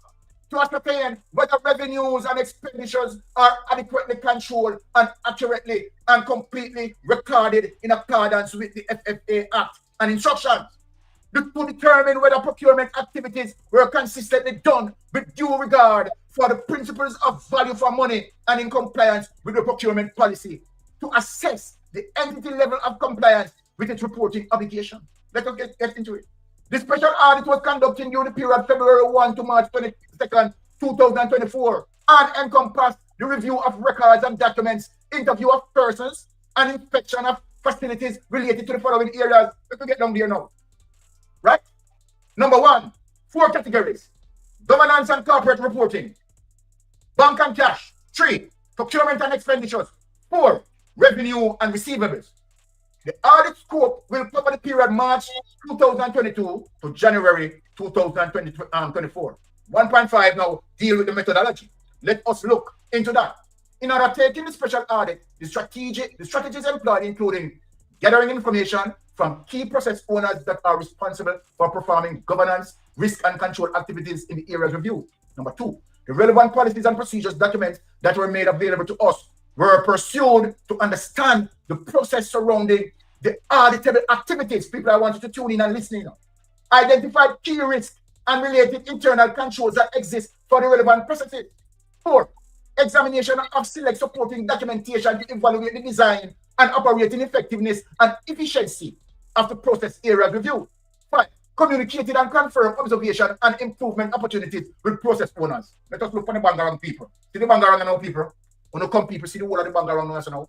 to ascertain whether revenues and expenditures are adequately controlled and accurately and completely recorded in accordance with the FFA Act and instructions. To determine whether procurement activities were consistently done with due regard for the principles of value for money and in compliance with the procurement policy. To assess the entity level of compliance with its reporting obligation. Let us get into it. The special audit was conducted during the period February 1 to March 22nd, 2024, and encompassed the review of records and documents, interview of persons, and inspection of facilities related to the following areas. Let me get down there now. Right? Number 1, 4 categories. Governance and corporate reporting. Bank and cash. 3, procurement and expenditures. 4, revenue and receivables. The audit scope will cover the period March 2022 to January 2024. 1.5 now deal with the methodology. Let us look into that. In undertaking the special audit, the strategies employed including gathering information from key process owners that are responsible for performing governance, risk and control activities in the areas reviewed. Number 2, the relevant policies and procedures documents that were made available to us were pursued to understand the process surrounding the auditable activities. People, I want you to tune in and listen. Identified key risks and related internal controls that exist for the relevant processes. 4, examination of select supporting documentation to evaluate the design and operating effectiveness and efficiency of the process area review. 5, communicated and confirmed observation and improvement opportunities with process owners. Let us look for the bangarang people. See the bangarang now, people? When you come, people, see the whole of the bangarang now.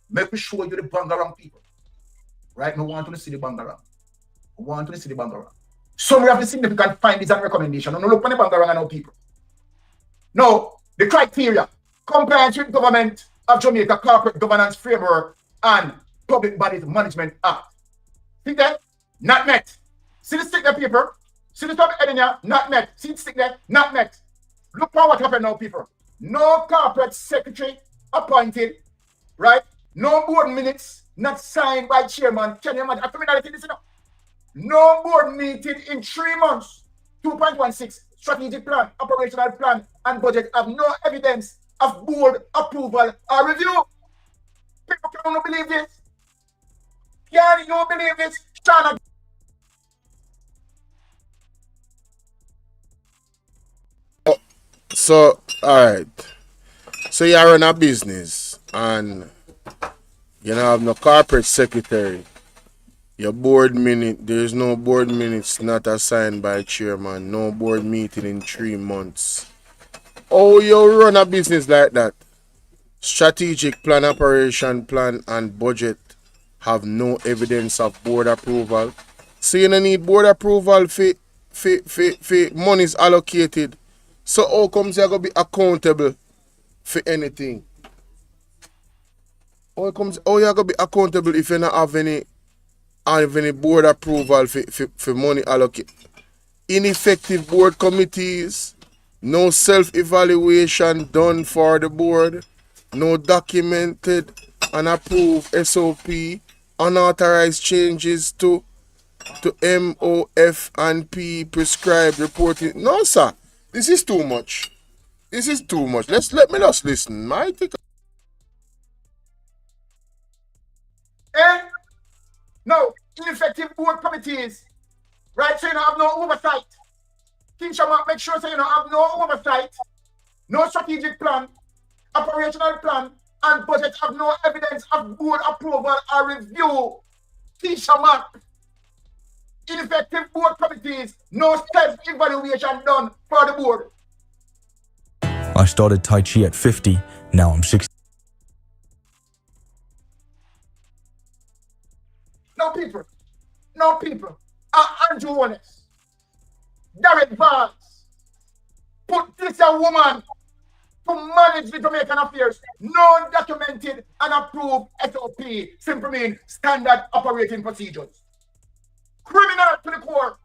Make me show you the bangarang people. Right? I want to see the bangarang. I want to see the bangarang. Summary of the significant findings and recommendations. Now look for the bangarang now, people. Now, the criteria. Compliance with Government of Jamaica Corporate Governance Framework and Public Bodies Management Act. See that? Not met. See the stick there, people? See the top heading here? Not met. See the stick there? Not met. Look for what happened now, people. No corporate secretary appointed, right? No board minutes not signed by chairman. Can you imagine? A criminality, this, no board meeting in 3 months. 2.16 strategic plan, operational plan, and budget have no evidence of board approval or review. People cannot believe this. Can you believe this? China. So, all right. So you run a business and you don't have no corporate secretary. Your board minute, there's no board minutes not assigned by chairman. No board meeting in 3 months. Oh, you run a business like that? Strategic plan, operation plan, and budget have no evidence of board approval. So you don't need board approval for monies allocated. So how comes you're going to be accountable for anything? How you're going to be accountable if you don't have any board approval for money allocated? Ineffective board committees, no self-evaluation done for the board, no documented and approved SOP, unauthorized changes to MOF and P prescribed reporting. No, sir. This is too much. This is too much. Let me just listen. No, ineffective board committees. Right? So you don't have no oversight. King Shama, make sure so you don't have no oversight, no strategic plan, operational plan, and budget have no evidence of board approval or review. King Shama. Ineffective board committees, no self-evaluation done for the board. I started Tai Chi at 50, now I'm 60. No people. Andrew Holness, Derek Vance, put this a woman to manage the Jamaican affairs. No documented and approved SOP, simply mean standard operating procedures. Criminal to the core,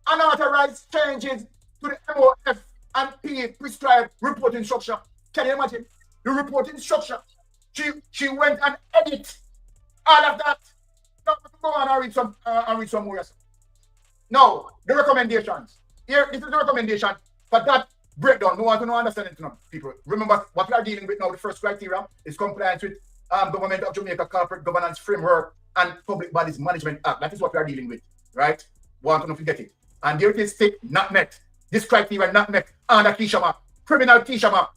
unauthorized changes to the MOF and P prescribed reporting structure. Can you imagine? The reporting structure. She went and edited all of that. Now, go on and read some more. Now, the recommendations. Here, this is the recommendation for that breakdown. No one to understand it, people. Remember, what we are dealing with now, the first criteria is compliance with Government of Jamaica Corporate Governance Framework and Public Bodies Management Act. That is what we are dealing with, right? Want to not forget it. And there it is, stick, not met. This criteria not met under Kishama, criminal Kishama.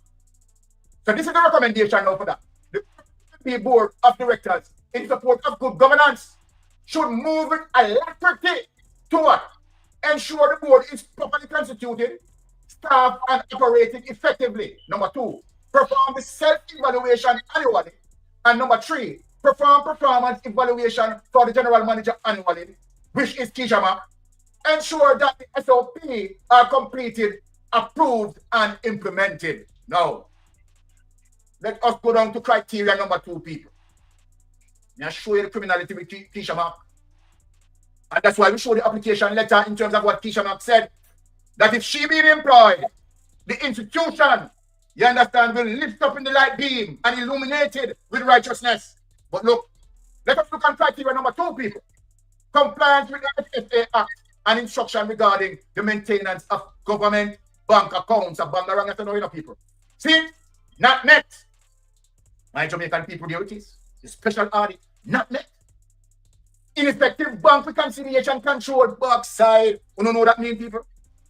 So this is the recommendation now for that. The board of directors, in support of good governance, should move with alacrity to what? Ensure the board is properly constituted, staffed, and operating effectively. Number 2, perform the self-evaluation annually. And number 3, perform performance evaluation for the general manager annually, which is Keisha Mack. Ensure that the SOP are completed, approved, and implemented. Now, let us go down to criteria number 2, people. Now show you the criminality with Keisha Mack. And that's why we show the application letter in terms of what Keisha Mack said. That if she being employed, the institution, you understand, will lift up in the light beam and illuminated with righteousness. But look, let us look at criteria number 2, people. Compliance with the FFA Act and instruction regarding the maintenance of government bank accounts of Bangarang, people. See, not met. My Jamaican people, there it is. The special audit, not met. Ineffective bank reconciliation control, backside. You don't know what that means, people?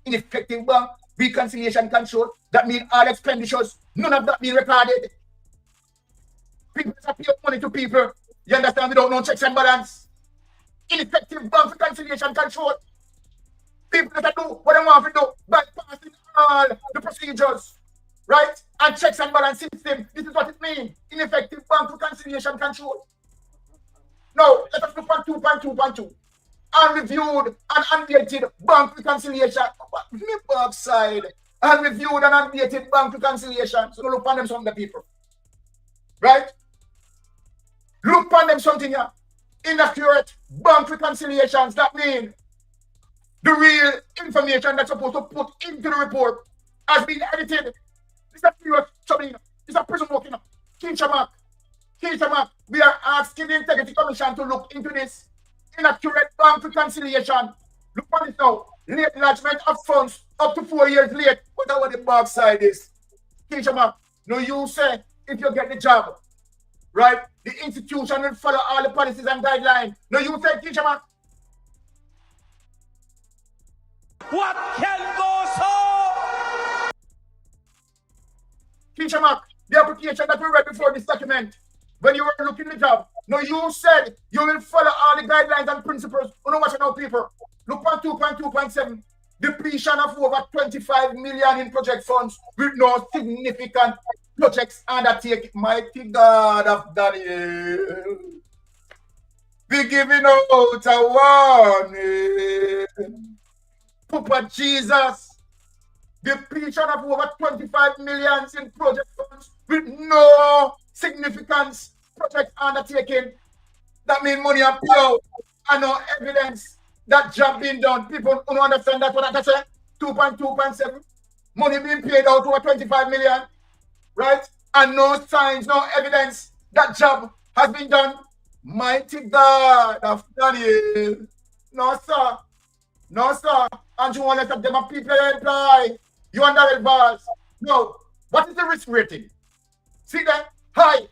Ineffective bank reconciliation control. That means all expenditures, none of that being recorded. People that pay money to people, you understand, without no checks and balance. Ineffective bank reconciliation control. People that do what they want to do, bypassing all the procedures, right? And checks and balance system. This is what it means. Ineffective bank reconciliation control. Now, let us look at 2.2.2. Unreviewed and undated bank reconciliation. Backside. Unreviewed and undated bank reconciliation. So look on them some of the people. Right? Look on them something here. Inaccurate bank reconciliations. That mean the real information that's supposed to put into the report has been edited. It's a serious trouble. It's a prison working. Keisha Mack, we are asking the Integrity Commission to look into this inaccurate bank reconciliation. Look at this now. Late lodgement of funds up to 4 years late. Whatever the backside is. Keisha Mack, no, you say if you get the job, right, the institution will follow all the policies and guidelines. No, you say, Keisha Mack. What can go so? Keisha Mack, the application that we read before this document, when you were looking the job, no, you said you will follow all the guidelines and principles. You know what you know, people? Look on 2.2.7. Depletion of over 25 million in project funds with no significant projects undertaken. Mighty God of Daniel. Be giving out a warning. Papa Jesus. Depletion of over 25 million in project funds with no significance project undertaken. That means money are pure and no evidence that job being done. People don't understand that what I say. 2.2.7. Money being paid out over 25 million. Right? And no signs, no evidence that job has been done. Mighty God of Daniel. No, sir. No, sir. And you want to let them a people employ. You under the bars. No. What is the risk rating? See that? High.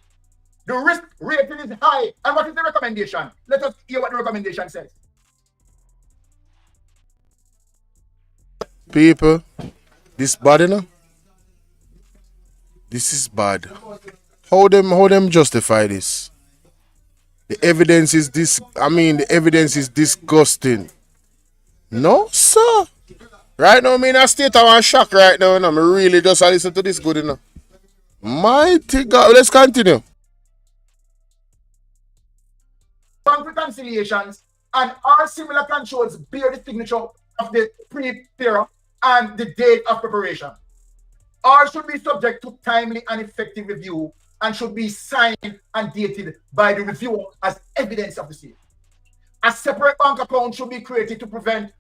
The risk rating is high. And what is the recommendation? Let us hear what the recommendation says. People, this bad, you know? This is bad. How them justify this? The evidence is the evidence is disgusting. No, sir. Right now, I'm in a state of shock right now, and I'm really just listen to this good enough. Mighty God, let's continue. Bank reconciliations and all similar controls bear the signature of the preparer and the date of preparation. All should be subject to timely and effective review and should be signed and dated by the reviewer as evidence of the same. A separate bank account should be created to prevent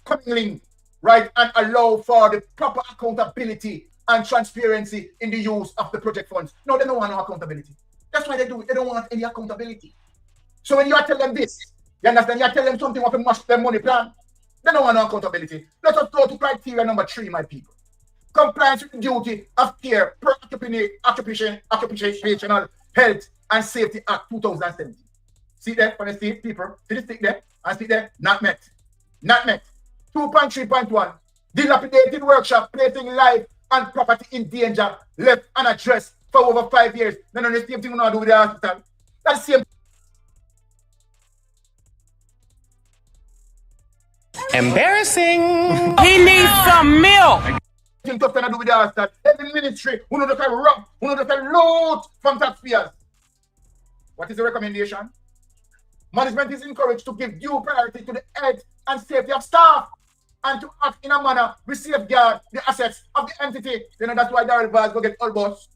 commingling, right, and allow for the proper accountability and transparency in the use of the project funds. No, they don't want no accountability. That's why they do it. They don't want any accountability. So when you tell them this, you understand, you tell them something what to match their money plan, they don't want no accountability. Let us go to criteria number 3, my people. Compliance with the duty of care per Occupational Health and Safety Act 2017. See there, when I see people, see the stick there, and see there, not met. Not met. 2.3.1. Dilapidated workshop placing life and property in danger, left unaddressed for over 5 years. Then on the same thing we not do with the hospital. That's the same. Embarrassing. He needs some milk. Thing tough to do with the hospital. Every ministry, who know that can rob, who know that can loot from taxpayers. What is the recommendation? Management is encouraged to give due priority to the health and safety of staff and to act in a manner we safeguard the assets of the entity. You know, that's why Daryl Bars go get all boss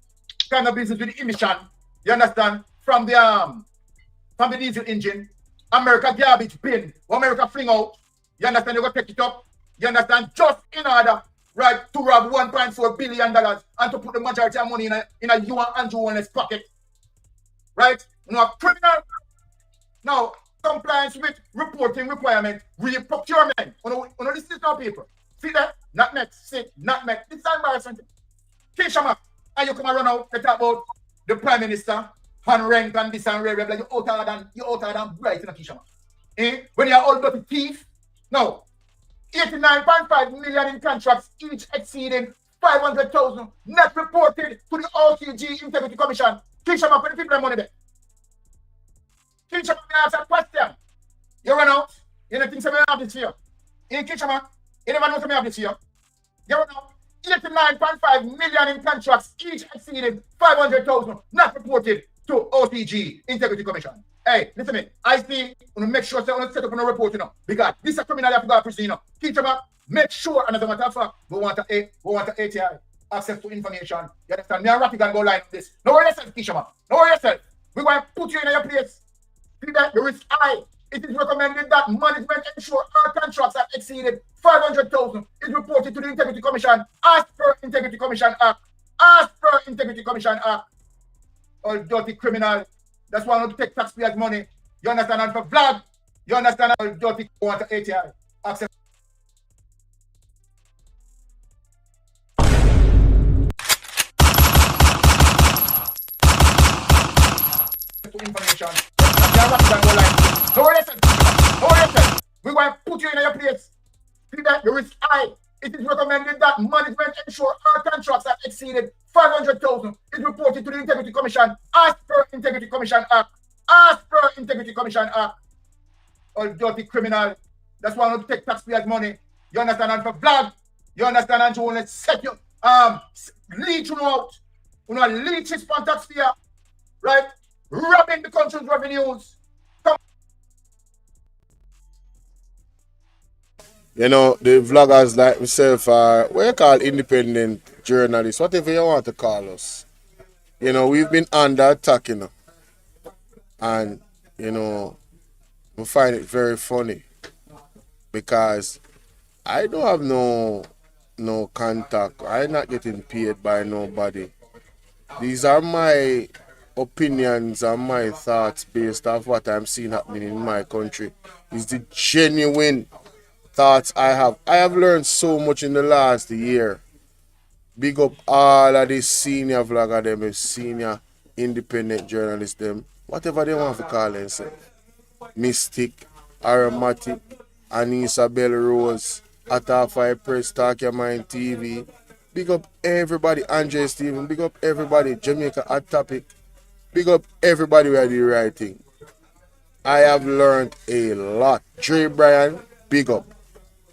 kind of business with the emission. You understand? From the diesel engine. America garbage bin. America fling out. You understand? You go take it up. You understand? Just in order, right, to rob $1.4 billion and to put the majority of money in a you and Andrew Holness pocket. Right? You know, criminal. Now, compliance with reporting requirement, procurement. This is now people. See that? Not met. See, not met. This is embarrassment. Keisha, and you come and run out to talk about the Prime Minister, and rank and this and rare, like you're outer than bright in a Keisha. Eh? When you're all dirty thief. Now, 89.5 million in contracts, each exceeding 500,000, not reported to the OCG Integrity Commission. Keisha, put the people money there. Keisha, I ask a question. You run out, you don't think somebody have this here. In Keisha, you never know somebody have this here. You run out, 89.5 million in contracts, each exceeding 500,000, not reported to OCG Integrity Commission. Hey, listen to me. I see, make sure you set up on a report, you know, because this is a criminal you have to go to prison, you know. Keisha, make sure, and as a matter of fact, we want a ATI, access to information. You understand? Me and Rafi can go line on this. Don't worry yourself, Keisha. Don't worry yourself. We're going to put you in your place. See that? The risk high. It is recommended that management ensure all contracts that exceeded 500,000 is reported to the Integrity Commission as per Integrity Commission Act. As per Integrity Commission Act. All dirty criminal. That's why I want to take taxpayers' money. You understand? And for Vlad, you understand? All dirty want to ATI. Access to information. Don't worry yourself. We're going to put you in your place. See that? The risk high. It is recommended that management ensure all contracts that exceeded 500,000 is reported to the Integrity Commission as per Integrity Commission Act. As per Integrity Commission Act. All dirty criminal. That's why I want to take taxpayers' money. You understand? And for Vlad, you understand? And you want to set you, leech you out. You know, leech his from taxpayer. Right? Robbing the country's revenues. You know, the vloggers like myself are what you call independent journalists, whatever you want to call us. You know, we've been under attack, you know. And, you know, we find it very funny. Because I don't have no contact. I'm not getting paid by nobody. These are my opinions and my thoughts based off what I'm seeing happening in my country. It's the genuine thoughts I have. I have learned so much in the last year. Big up all of these senior vlogger them, senior independent journalists them, whatever they want to call themselves. Mystic, Aromatic, Anissa Bell Rose, Atafai Press, Talk Your Mind TV. Big up everybody, Andre Steven, big up everybody, Jamaica Hot Topic. Big up everybody who are the right thing. I have learned a lot. Dre Bryan, big up.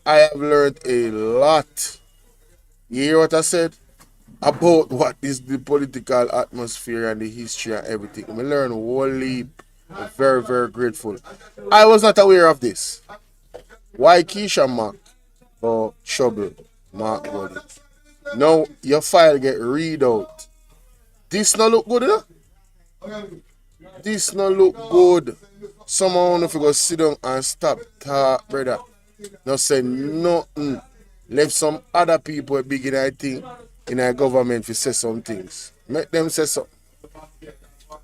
I have learned a lot. You hear what I said? About what is the political atmosphere and the history and everything. I learned a whole leap. I'm very, very grateful. I was not aware of this. Why Keisha Mark or Trouble Mark Body? Now your file get read out. This not look good, enough? This not look good. Someone if you go sit down and stop talk, brother. Not say nothing. Let some other people begin, I think, in our government to say some things. Make them say something.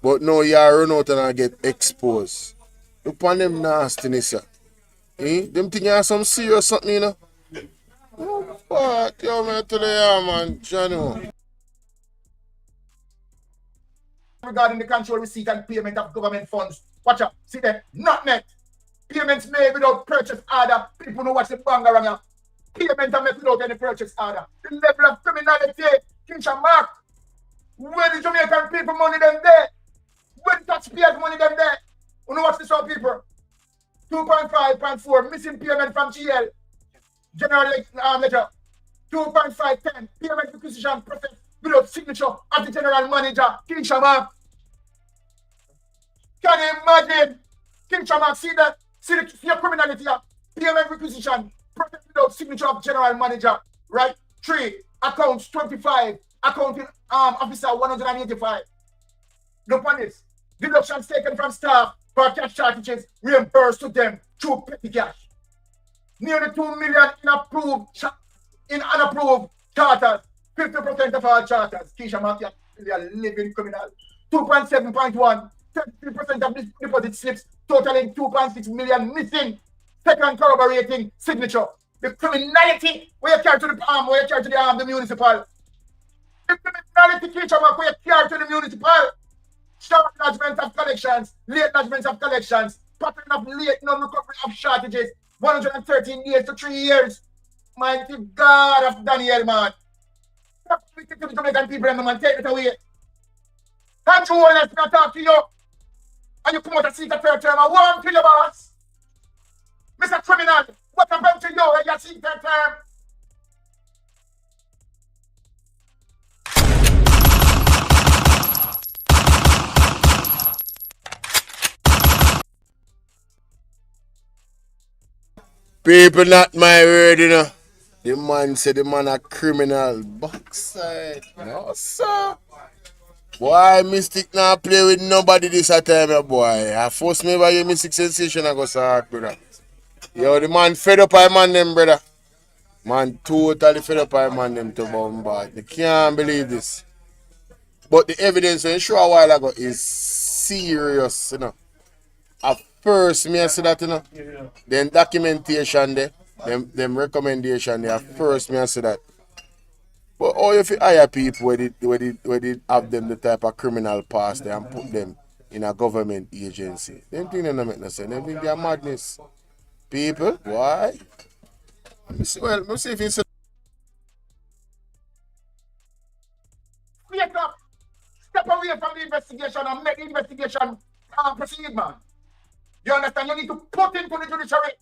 But no, you run out and I get exposed. Look upon them nastiness, yeah. Them think you have some serious something, you know? Oh, what? Yo, man, today, man, Johnny. Regarding the control, receipt, and payment of government funds. Watch out. See there? Not net. Payments made without purchase order. People know what's the banger around. Payments are made without any purchase order. The level of criminality, Keisha Mark. Where the Jamaican people money them there? Where the taxpayers money them there? You know what's this one, people? 2.5.4 missing payment from GL. General Ledger. 2.510 payment requisition process without signature of the general manager, Keisha Mark. Can you imagine? King Chamak, see that? See your criminality here. PMM requisition, protect without signature of general manager, right? 3, accounts 25, accounting officer 185. Look on this. Deductions taken from staff for cash charges reimbursed to them through petty cash. Nearly 2 million in unapproved charters. 50% of our charters. Keisha Mafia, they are living criminal. 2.7.1. 33% of deposit slips, totaling 2.6 million missing. Second corroborating signature. The criminality where you carry to the arm, where you carry to the municipal. The criminality, Keisha Mafia, where you carry to the municipal. Short lodgement of collections, late lodgement of collections, pattern of late non-recovery of shortages, 113 days to 3 years. Mighty God of Daniel, man. Stop speaking to the Jamaican people, man. Take it away. Can't you Holness not talk to you? And you come out and see the third term. I want to your boss. Mr. Criminal, what happened to you when you see third term? People not my word, you know. The man said the man a criminal. Backside. No, sir. Boy, Mystic not play with nobody this time, boy. I force me by your Mystic sensation I go start, brother. Yo, the man fed up by man them, brother. Man totally fed up by man them to bombard. They can't believe this. But the evidence I show a while ago is serious, you know. At first, me I say that, you know. Then documentation there, them recommendation there. At first, me I say that. But how if you hire people where they have them the type of criminal past there and put them in a government agency? Them things don't make no sense. Them think they are madness. People, why? Let me see if you say. Wake up! Step away from the investigation and make the investigation proceed, man. You understand? You need to put into the judiciary.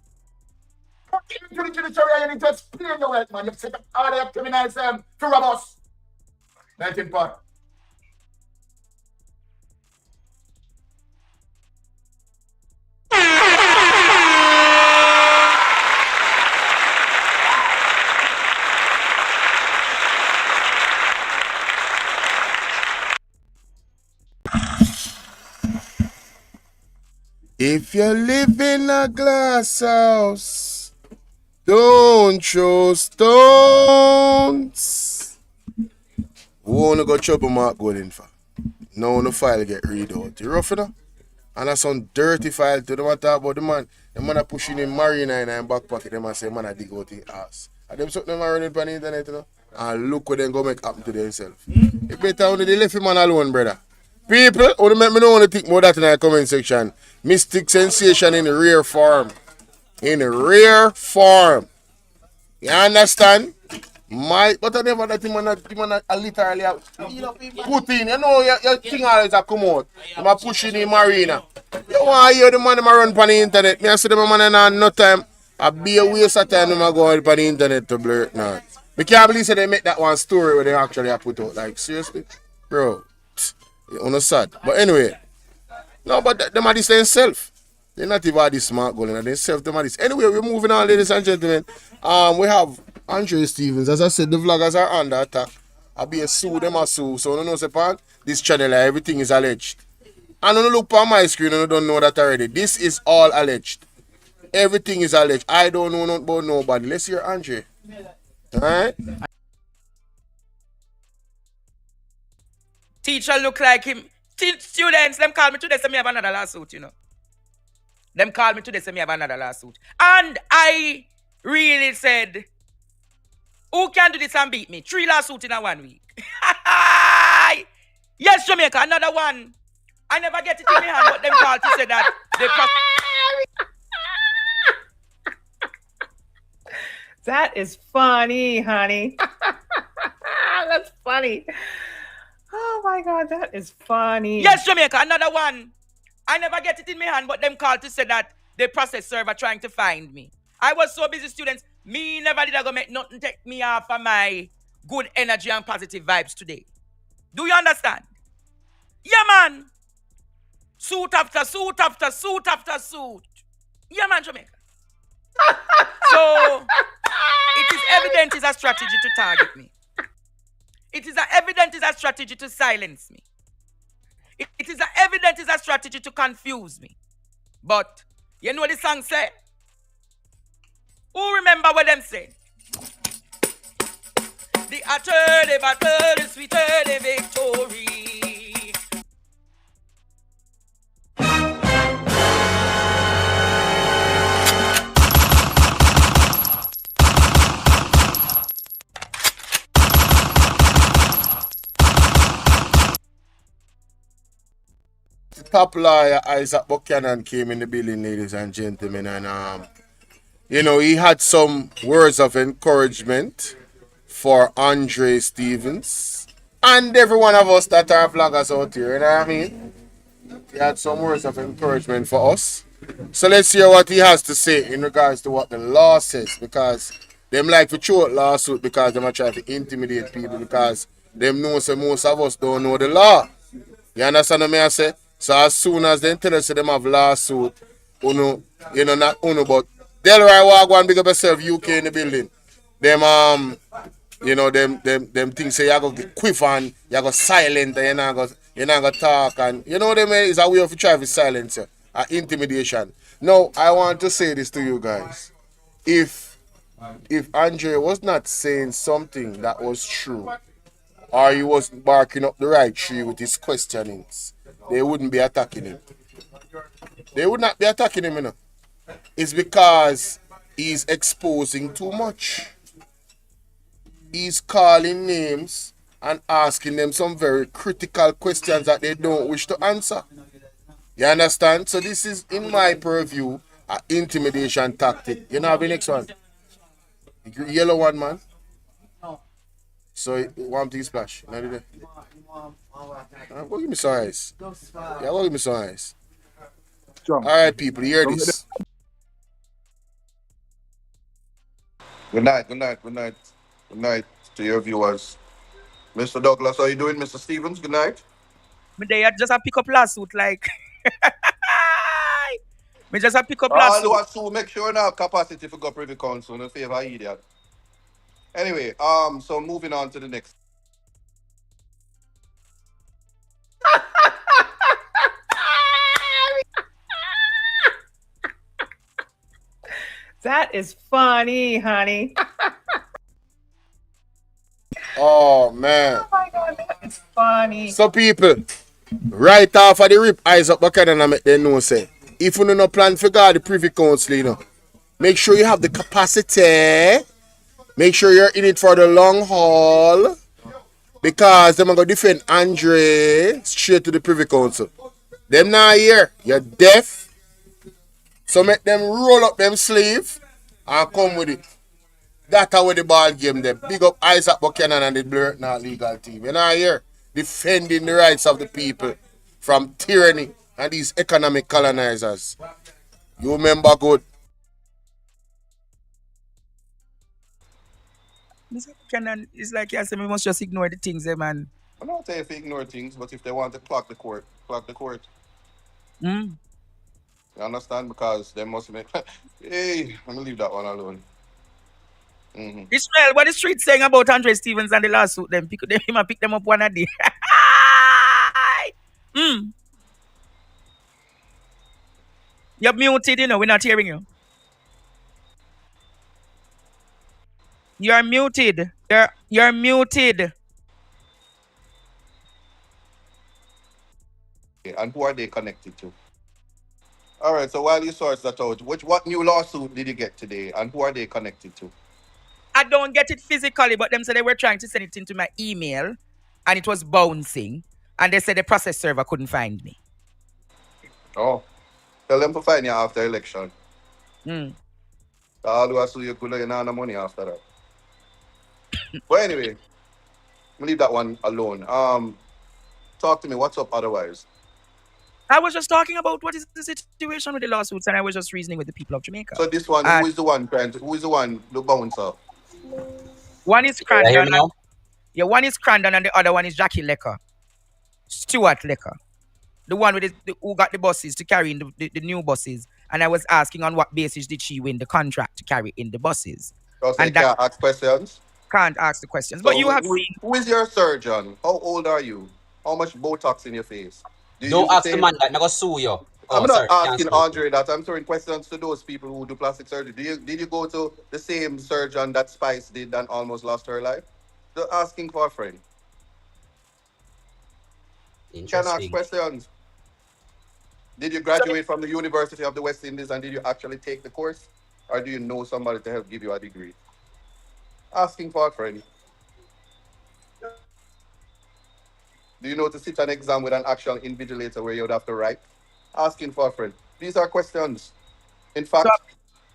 Put into the judiciary and you need to explain your wealth, man. You've set up all the criminals to rob us. 19 part. If you live in a glass house, don't throw stones. Who wanna go trouble Mark Golden for? Now the file get read out. You rough enough? And that's some dirty file to them talk about the man. The man are pushing in marina in back pocket. Them and say man I dig out the ass. And them something them running on the internet, you know. And look what them go make happen to themselves. You better only they left him man alone, brother. People, only make me know want to think more that in the comment section. Mystic sensation in rare form. In rare form. You understand? But I never that him literally put in. You know your thing always a come out. I'm a pushing in marina. You want to hear the man run on the internet. Me I see the man in no time. I be a waste of time them go on the internet to blur it now. I can't believe they make that one story where they actually put out. Like seriously? Bro. You're sad. But anyway. No, but them are this themselves. They're not even this smart goal and themselves them are this. Anyway, we're moving on, ladies and gentlemen. We have Andre Stevens. As I said, the vloggers are under attack. I be a sue, them are sue. So no know say pan, this channel everything is alleged. And when you look on my screen and you don't know that already. This is all alleged. Everything is alleged. I don't know nothing about nobody. Let's hear Andre. Alright? Teacher look like him. Students, them call me today, say me have another lawsuit, you know. Them call me today, say me have another lawsuit. And I really said, who can do this and beat me? 3 lawsuits in a 1 week. Yes, Jamaica, another one. I never get it in my hand, but them call to say that they That is funny, honey. That's funny. Oh my God, that is funny. Yes, Jamaica, another one. I never get it in my hand, but them called to say that the process server trying to find me. I was so busy, students. Me never did I go make nothing take me off of my good energy and positive vibes today. Do you understand? Yeah, man. Suit after suit after suit after suit. Yeah, man, Jamaica. So, it is evident it's a strategy to target me. It is evident it's a strategy to silence me. It is evident it's a strategy to confuse me. But, you know what the song say? Who remember what them say? The utter, the battle, the sweeter, the victory. The top lawyer Isaac Buchanan came in the building, ladies and gentlemen, and you know, he had some words of encouragement for Andre Stevens and every one of us that are vloggers out here, you know what I mean? He had some words of encouragement for us. So let's hear what he has to say in regards to what the law says, because them like to throw out lawsuit because them are trying to intimidate people because them know so most of us don't know the law. You understand what I say? So as soon as they tell us them have lawsuit, you know, not uno, but Delroy Wagwan, big up yourself, UK in the building. Them you know, them things say you go get quiff and you go silent and you're not gonna talk, and you know them is a way of trying to silence you. Intimidation. Now I want to say this to you guys. If Andre was not saying something that was true, or he was barking up the right tree with his questionings, they wouldn't be attacking him. They would not be attacking him, you know. It's because he's exposing too much. He's calling names and asking them some very critical questions that they don't wish to answer. You understand? So this is, in my purview, an intimidation tactic. You know the next one? The yellow one, man. So one thing splash. Go give me some ice. Yeah, go give me some ice. Alright, people, hear this. Good night to your viewers. Mr. Douglas, how you doing, Mr. Stevens? Good night. Me there just a pick up lawsuit like. Me just a pick up lawsuit. Lawsuit, make sure you have capacity for go privy council in favor of idiot. Anyway, so moving on to the next. That is funny, honey. Oh, man. Oh, my God, that is funny. So, people, right off of the rip, Isaac Buchanan and make them know, say, if you no plan for God, the Privy Council, you know, make sure you have the capacity. Make sure you're in it for the long haul. Because they're going to defend Andre straight to the Privy Council. Them not here. You're deaf. So make them roll up them sleeve and come with it. That's how the ball game there. Big up Isaac Buchanan and the Blur Not Legal team. You're not here defending the rights of the people from tyranny and these economic colonizers. You remember good. Mr. Buchanan, it's like you say we must just ignore the things, man. I'm not saying if they ignore things, but if they want to clock the court. Mm. You understand? Because they must make. Hey, I'm gonna leave that one alone. Mm-hmm. Israel, what the street saying about Andre Stevens and the lawsuit? Them pick them up one a day. You're muted, you know. We're not hearing you. You're muted. You're muted. And who are they connected to? All right, so while you sort that out, what new lawsuit did you get today, and who are they connected to? I don't get it physically, but them said they were trying to send it into my email, and it was bouncing, and they said the process server couldn't find me. Oh, tell them to find you after election. All who are so you could have no money after that. But anyway, I'm leave that one alone. Talk to me. What's up otherwise? I was just talking about what is the situation with the lawsuits, and I was just reasoning with the people of Jamaica. So this one, who is the one, the bouncer? One is Crandon. One is Crandon, and the other one is Jackie Lecker. Stuart Lecker. the one with who got the buses to carry in the new buses, and I was asking on what basis did she win the contract to carry in the buses. So And they can't ask questions? Can't ask the questions. So But you have who is your surgeon? How old are you? How much Botox in your face? Do you Don't use the ask the same? man that never sue you. I'm Oh, not sorry, can't asking sue you. Andre that. I'm throwing questions to those people who do plastic surgery. Did you go to the same surgeon that Spice did and almost lost her life? They're asking for a friend. You can ask Interesting. questions. Did you graduate from the University of the West Indies and did you actually take the course? Or do you know somebody to help give you a degree? Asking for a friend. Do you know to sit an exam with an actual invigilator where you would have to write? Asking for a friend. These are questions. In fact,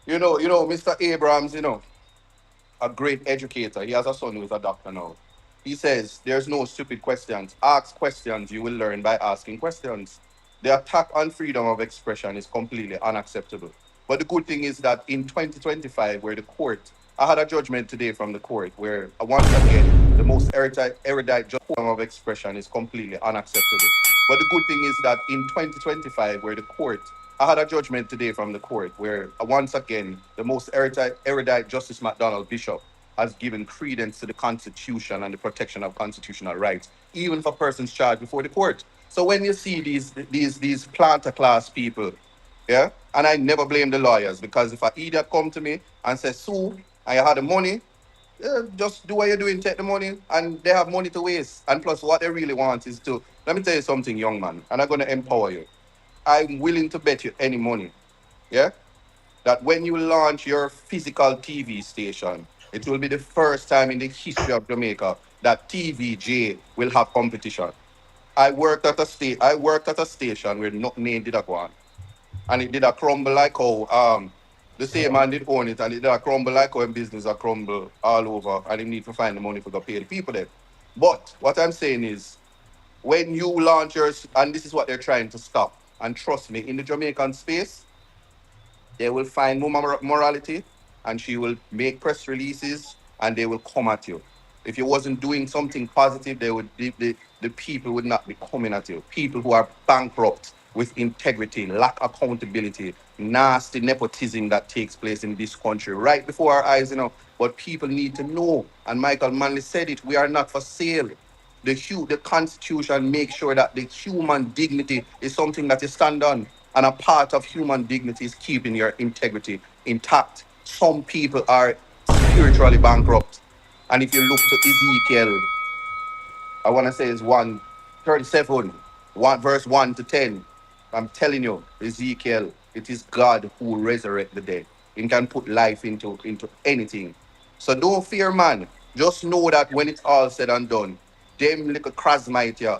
Mr. Abrams, a great educator. He has a son who is a doctor now. He says, there's no stupid questions. Ask questions, you will learn by asking questions. The attack on freedom of expression is completely unacceptable. But the good thing is that in 2025, where the court, I had a judgment today from the court where, once again, the most erudite freedom of expression is completely unacceptable. But the good thing is that in 2025, where the court, I had a judgment today from the court where, once again, the most erudite Justice McDonald Bishop has given credence to the Constitution and the protection of constitutional rights, even for persons charged before the court. So when you see these planter class people, yeah, and I never blame the lawyers because if an idiot come to me and say, Sue, and you had the money, just do what you're doing, take the money, and they have money to waste. And plus, what they really want is to, let me tell you something, young man, and I'm going to empower you. I'm willing to bet you any money, yeah, that when you launch your physical TV station, it will be the first time in the history of Jamaica that TVJ will have competition. I worked at a station where nothing did a go on. And it did a crumble like how the same man did own it, and it did a crumble like how in business a crumble all over, and he need to find the money for the pay the people there. But what I'm saying is, when you launch yours, and this is what they're trying to stop, and trust me, in the Jamaican space, they will find no morality, and she will make press releases, and they will come at you. If you wasn't doing something positive, the people would not be coming at you. People who are bankrupt with integrity, lack accountability, nasty nepotism that takes place in this country right before our eyes, But people need to know, and Michael Manley said it, we are not for sale. The Constitution makes sure that the human dignity is something that you stand on. And a part of human dignity is keeping your integrity intact. Some people are spiritually bankrupt. And if you look to Ezekiel, I want to say it's 137, verse 1 to 10. I'm telling you, Ezekiel, it is God who resurrects the dead. He can put life into anything. So don't fear, man. Just know that when it's all said and done, them little Krasmite here,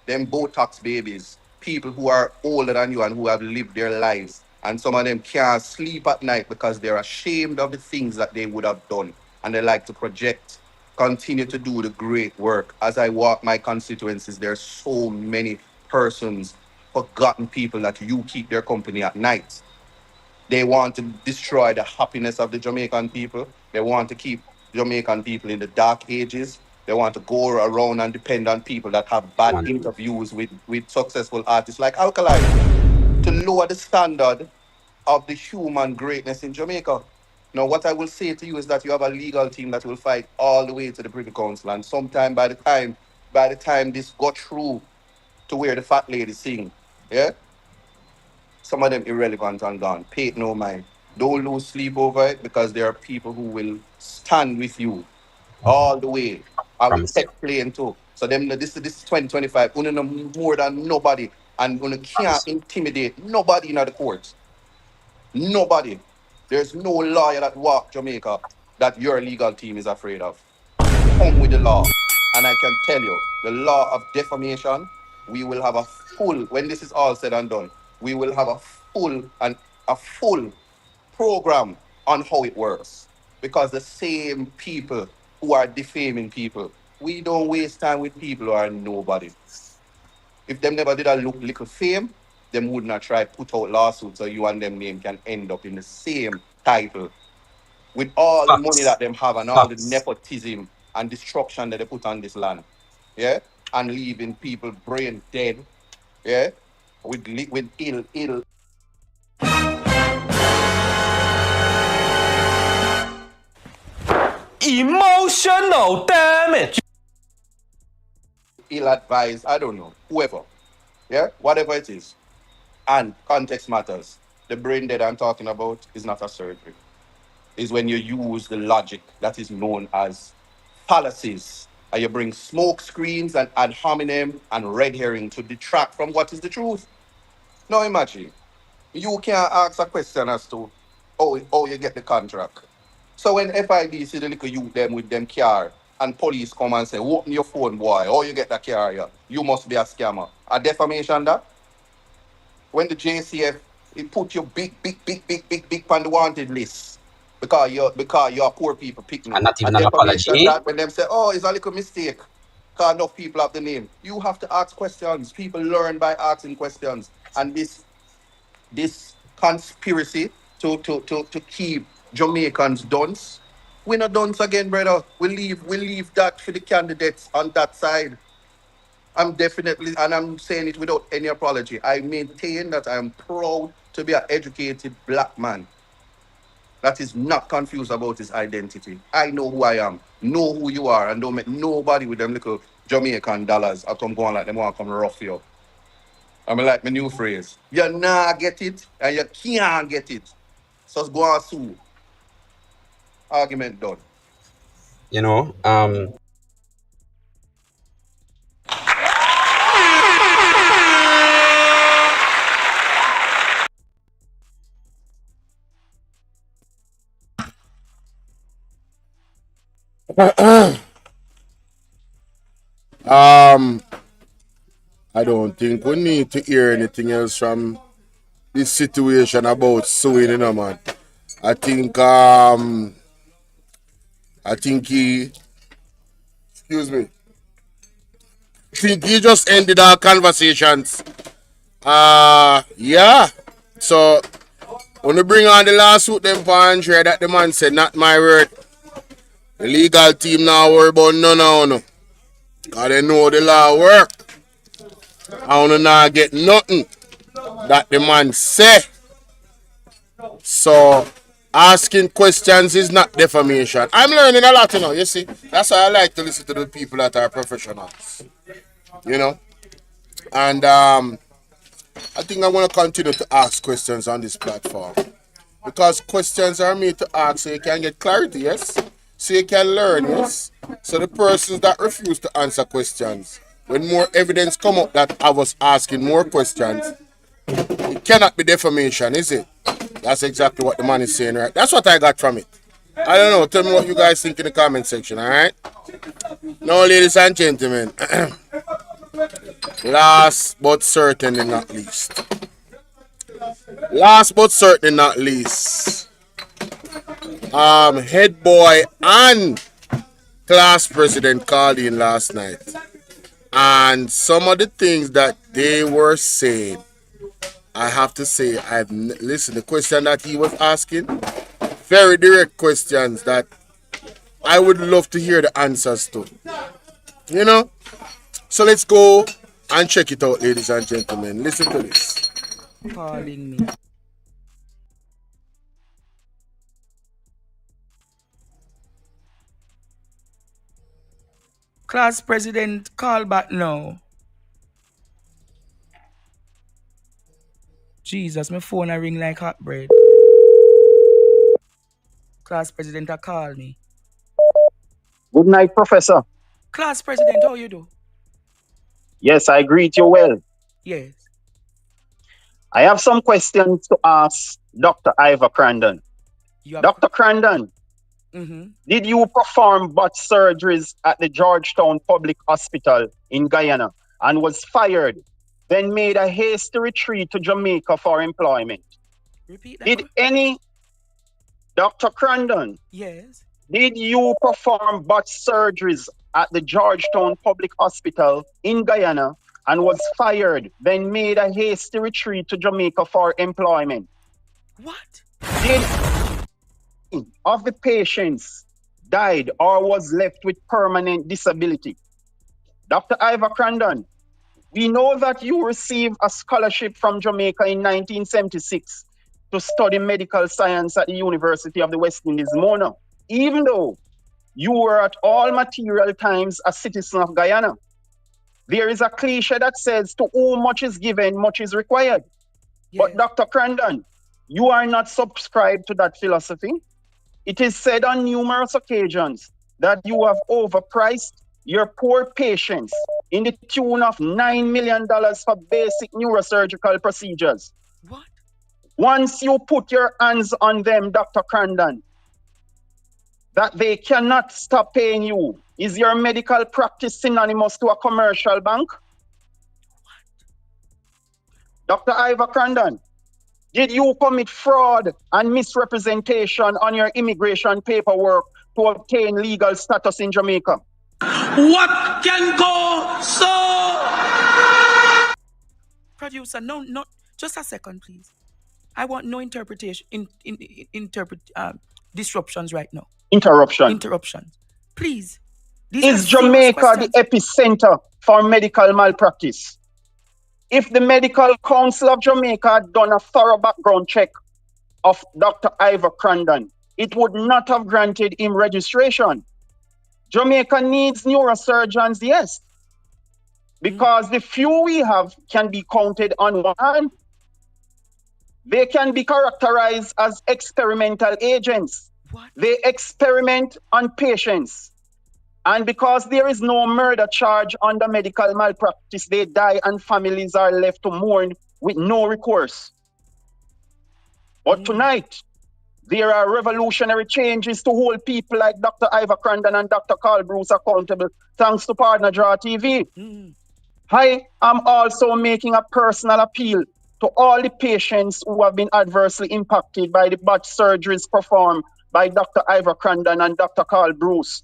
them Botox babies, people who are older than you and who have lived their lives, and some of them can't sleep at night because they're ashamed of the things that they would have done, and they like to project. Continue to do the great work. As I walk my constituencies, there's so many persons, forgotten people that you keep their company at night. They want to destroy the happiness of the Jamaican people. They want to keep Jamaican people in the dark ages. They want to go around and depend on people that have bad interviews with successful artists like Alkaline to lower the standard of the human greatness in Jamaica. Now, what I will say to you is that you have a legal team that will fight all the way to the Privy Council, and sometime by the time this got through to where the fat lady sing, yeah, some of them irrelevant and gone. Pay it no mind. Don't lose sleep over it because there are people who will stand with you all the way. I will take playing too. So them this is 2025. You know more than nobody, and you can't intimidate nobody in the courts. Nobody. There's no lawyer that walk Jamaica that your legal team is afraid of. Come with the law. And I can tell you, the law of defamation, we will have a full, when this is all said and done, we will have a full program on how it works. Because the same people who are defaming people, we don't waste time with people who are nobody. If them never did a little fame, them would not try put out lawsuits so you and them name can end up in the same title. With all the money that them have and all the nepotism and destruction that they put on this land. Yeah? And leaving people brain dead. Yeah? with ill Emotional damage. ill-advised, I don't know, whoever, yeah, whatever it is. And context matters. The brain that I'm talking about is not a surgery. Is when you use the logic that is known as fallacies. And you bring smoke screens and ad hominem and red herring to detract from what is the truth. Now imagine, you can't ask a question as to how you get the contract. So when FID see the little youth them with them car and police come and say, open your phone, boy, how you get the car here? You must be a scammer. A defamation that? When the JCF, it put you big on the wanted list because you're poor people picnic. And not A even an defamation apology. that when them say, oh, it's a little mistake, because enough people have the name. You have to ask questions. People learn by asking questions. And this conspiracy to keep Jamaicans dunce, we're not dunce again, brother. We leave that for the candidates on that side. I'm definitely, and I'm saying it without any apology, I maintain that I'm proud to be an educated black man that is not confused about his identity. I know who I am, know who you are, and don't make nobody with them little Jamaican dollars I come going like them want to come rough you. I mean, like my new phrase, you nah get it, and you can't get it. So let's go and sue. Argument done. You know, I don't think we need to hear anything else from this situation about suing, you know, man. I think he, excuse me, I think he just ended our conversations. Yeah. So when we bring on the lawsuit, them for Andre, that the man said, not my word. The legal team now worry about no. Because they know the law work. I wanna not get nothing that the man say. So asking questions is not defamation. I'm learning a lot, you know, you see. That's why I like to listen to the people that are professionals. You know? And I think I'm gonna continue to ask questions on this platform. Because questions are made to ask so you can get clarity, yes? So you can learn, yes? So the persons that refuse to answer questions, when more evidence come up that I was asking more questions, it cannot be defamation, is it? That's exactly what the man is saying, right? That's what I got from it. I don't know. Tell me what you guys think in the comment section, all right? Now, ladies and gentlemen, last but certainly not least. Last but certainly not least, head boy and class president called in last night. And some of the things that they were saying, I have to say, listen, the question that he was asking, very direct questions that I would love to hear the answers to. You know? So let's go and check it out, ladies and gentlemen. Listen to this. Calling me. Class president, call back now. Jesus, my phone a ring like hot bread. Class president a call me. Good night, Professor. Class president, how you do? Yes, I greet you well. Yes. I have some questions to ask Dr. Ivor Crandon. Dr. Crandon, did you perform botch surgeries at the Georgetown Public Hospital in Guyana and was fired, then made a hasty retreat to Jamaica for employment? Repeat that. Did any, Dr. Crandon, yes, did you perform botch surgeries at the Georgetown Public Hospital in Guyana and was fired, then made a hasty retreat to Jamaica for employment? What? Did of the patients died or was left with permanent disability? Dr. Ivor Crandon, We know that you received a scholarship from Jamaica in 1976 to study medical science at the University of the West Indies, Mona, even though you were at all material times a citizen of Guyana. There is a cliche that says, to whom much is given, much is required. Yes. But Dr. Crandon, you are not subscribed to that philosophy. It is said on numerous occasions that you have overpriced your poor patients in the tune of $9 million for basic neurosurgical procedures. What? Once you put your hands on them, Dr. Crandon, that they cannot stop paying you. Is your medical practice synonymous to a commercial bank? What? Dr. Ivor Crandon, did you commit fraud and misrepresentation on your immigration paperwork to obtain legal status in Jamaica? What can go so? Producer, no, just a second, please. I want no interpretation, disruptions right now. Interruptions. Please. Is Jamaica the epicenter for medical malpractice? If the Medical Council of Jamaica had done a thorough background check of Dr. Ivor Crandon, it would not have granted him registration. Jamaica needs neurosurgeons, yes, because the few we have can be counted on one hand. They can be characterized as experimental agents. What? They experiment on patients. And because there is no murder charge under medical malpractice, they die and families are left to mourn with no recourse. But tonight, there are revolutionary changes to hold people like Dr. Ivor Crandon and Dr. Carl Bruce accountable, thanks to Partner Draw TV. I am also making a personal appeal to all the patients who have been adversely impacted by the botched surgeries performed by Dr. Ivor Crandon and Dr. Carl Bruce.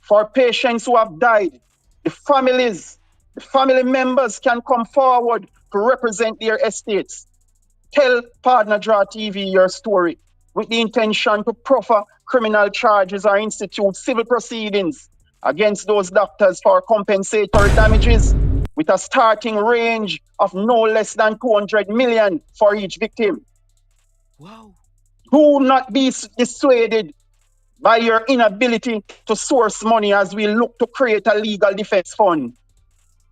For patients who have died, the family members can come forward to represent their estates. Tell Partner Draw TV your story with the intention to proffer criminal charges or institute civil proceedings against those doctors for compensatory damages with a starting range of no less than 200 million for each victim. Wow. Do not be dissuaded by your inability to source money as we look to create a legal defense fund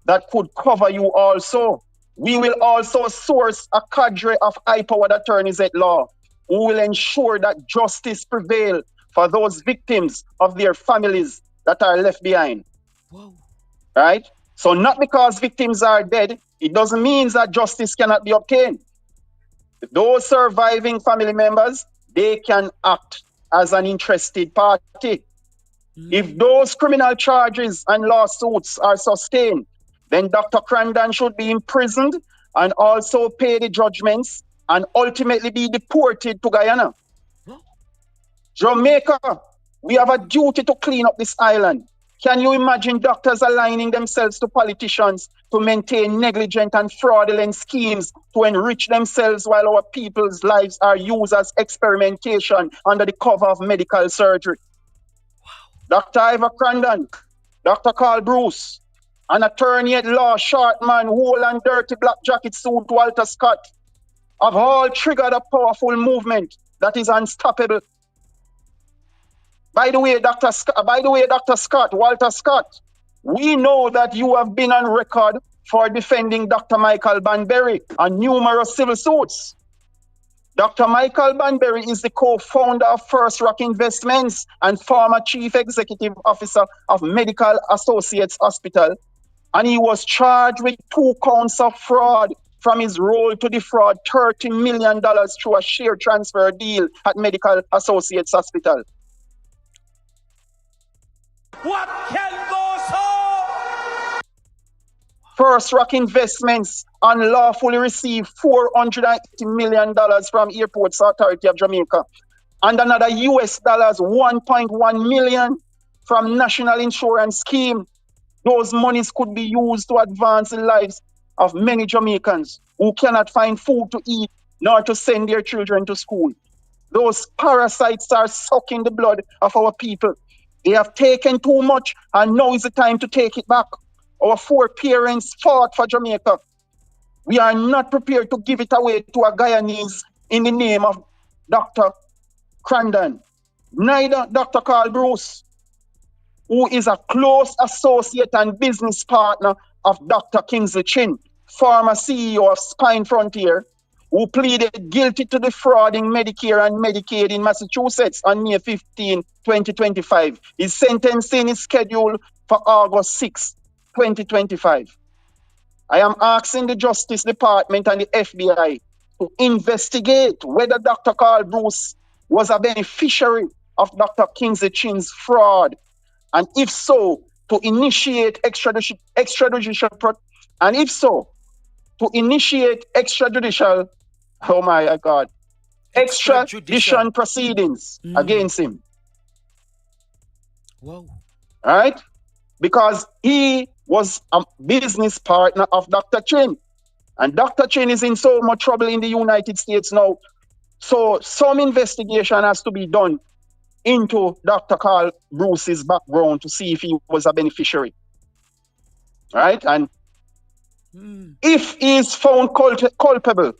that could cover you also. We will also source a cadre of high-powered attorneys at law who will ensure that justice prevails for those victims of their families that are left behind. Whoa. Right? So not because victims are dead, it doesn't mean that justice cannot be obtained. Those surviving family members, they can act as an interested party. If those criminal charges and lawsuits are sustained, then Dr. Crandon should be imprisoned and also pay the judgments and ultimately be deported to Guyana. Jamaica, we have a duty to clean up this island. Can you imagine doctors aligning themselves to politicians to maintain negligent and fraudulent schemes to enrich themselves while our people's lives are used as experimentation under the cover of medical surgery? Wow. Dr. Ivor Crandon, Dr. Carl Bruce, an attorney at law, short man, whole and dirty black jacket suit, Walter Scott, have all triggered a powerful movement that is unstoppable. By the way, Dr. Scott, Walter Scott, we know that you have been on record for defending Dr. Michael Banbury on numerous civil suits. Dr. Michael Banbury is the co-founder of First Rock Investments and former chief executive officer of Medical Associates Hospital, and he was charged with 2 counts of fraud from his role to defraud $30 million through a share transfer deal at Medical Associates Hospital. What can go so? First Rock Investments unlawfully received $480 million from Airports Authority of Jamaica and another US dollars 1.1 million from National Insurance Scheme. Those monies could be used to advance the lives of many Jamaicans who cannot find food to eat nor to send their children to school. Those parasites are sucking the blood of our people. They have taken too much and now is the time to take it back. Our foreparents fought for Jamaica. We are not prepared to give it away to a Guyanese in the name of Dr. Crandon. Neither Dr. Carl Bruce, who is a close associate and business partner of Dr. Kingsley Chin, former CEO of Spine Frontier, who pleaded guilty to defrauding Medicare and Medicaid in Massachusetts on May 15, 2025. His sentencing is scheduled for August 6, 2025. I am asking the Justice Department and the FBI to investigate whether Dr. Carl Bruce was a beneficiary of Dr. Kingsley Chin's fraud, and if so, to initiate extrajudicial oh my God, extradition proceedings against him. Whoa. Right? Because he was a business partner of Dr. Chin. And Dr. Chin is in so much trouble in the United States now. So some investigation has to be done into Dr. Carl Bruce's background to see if he was a beneficiary. Right? And if he is found culpable,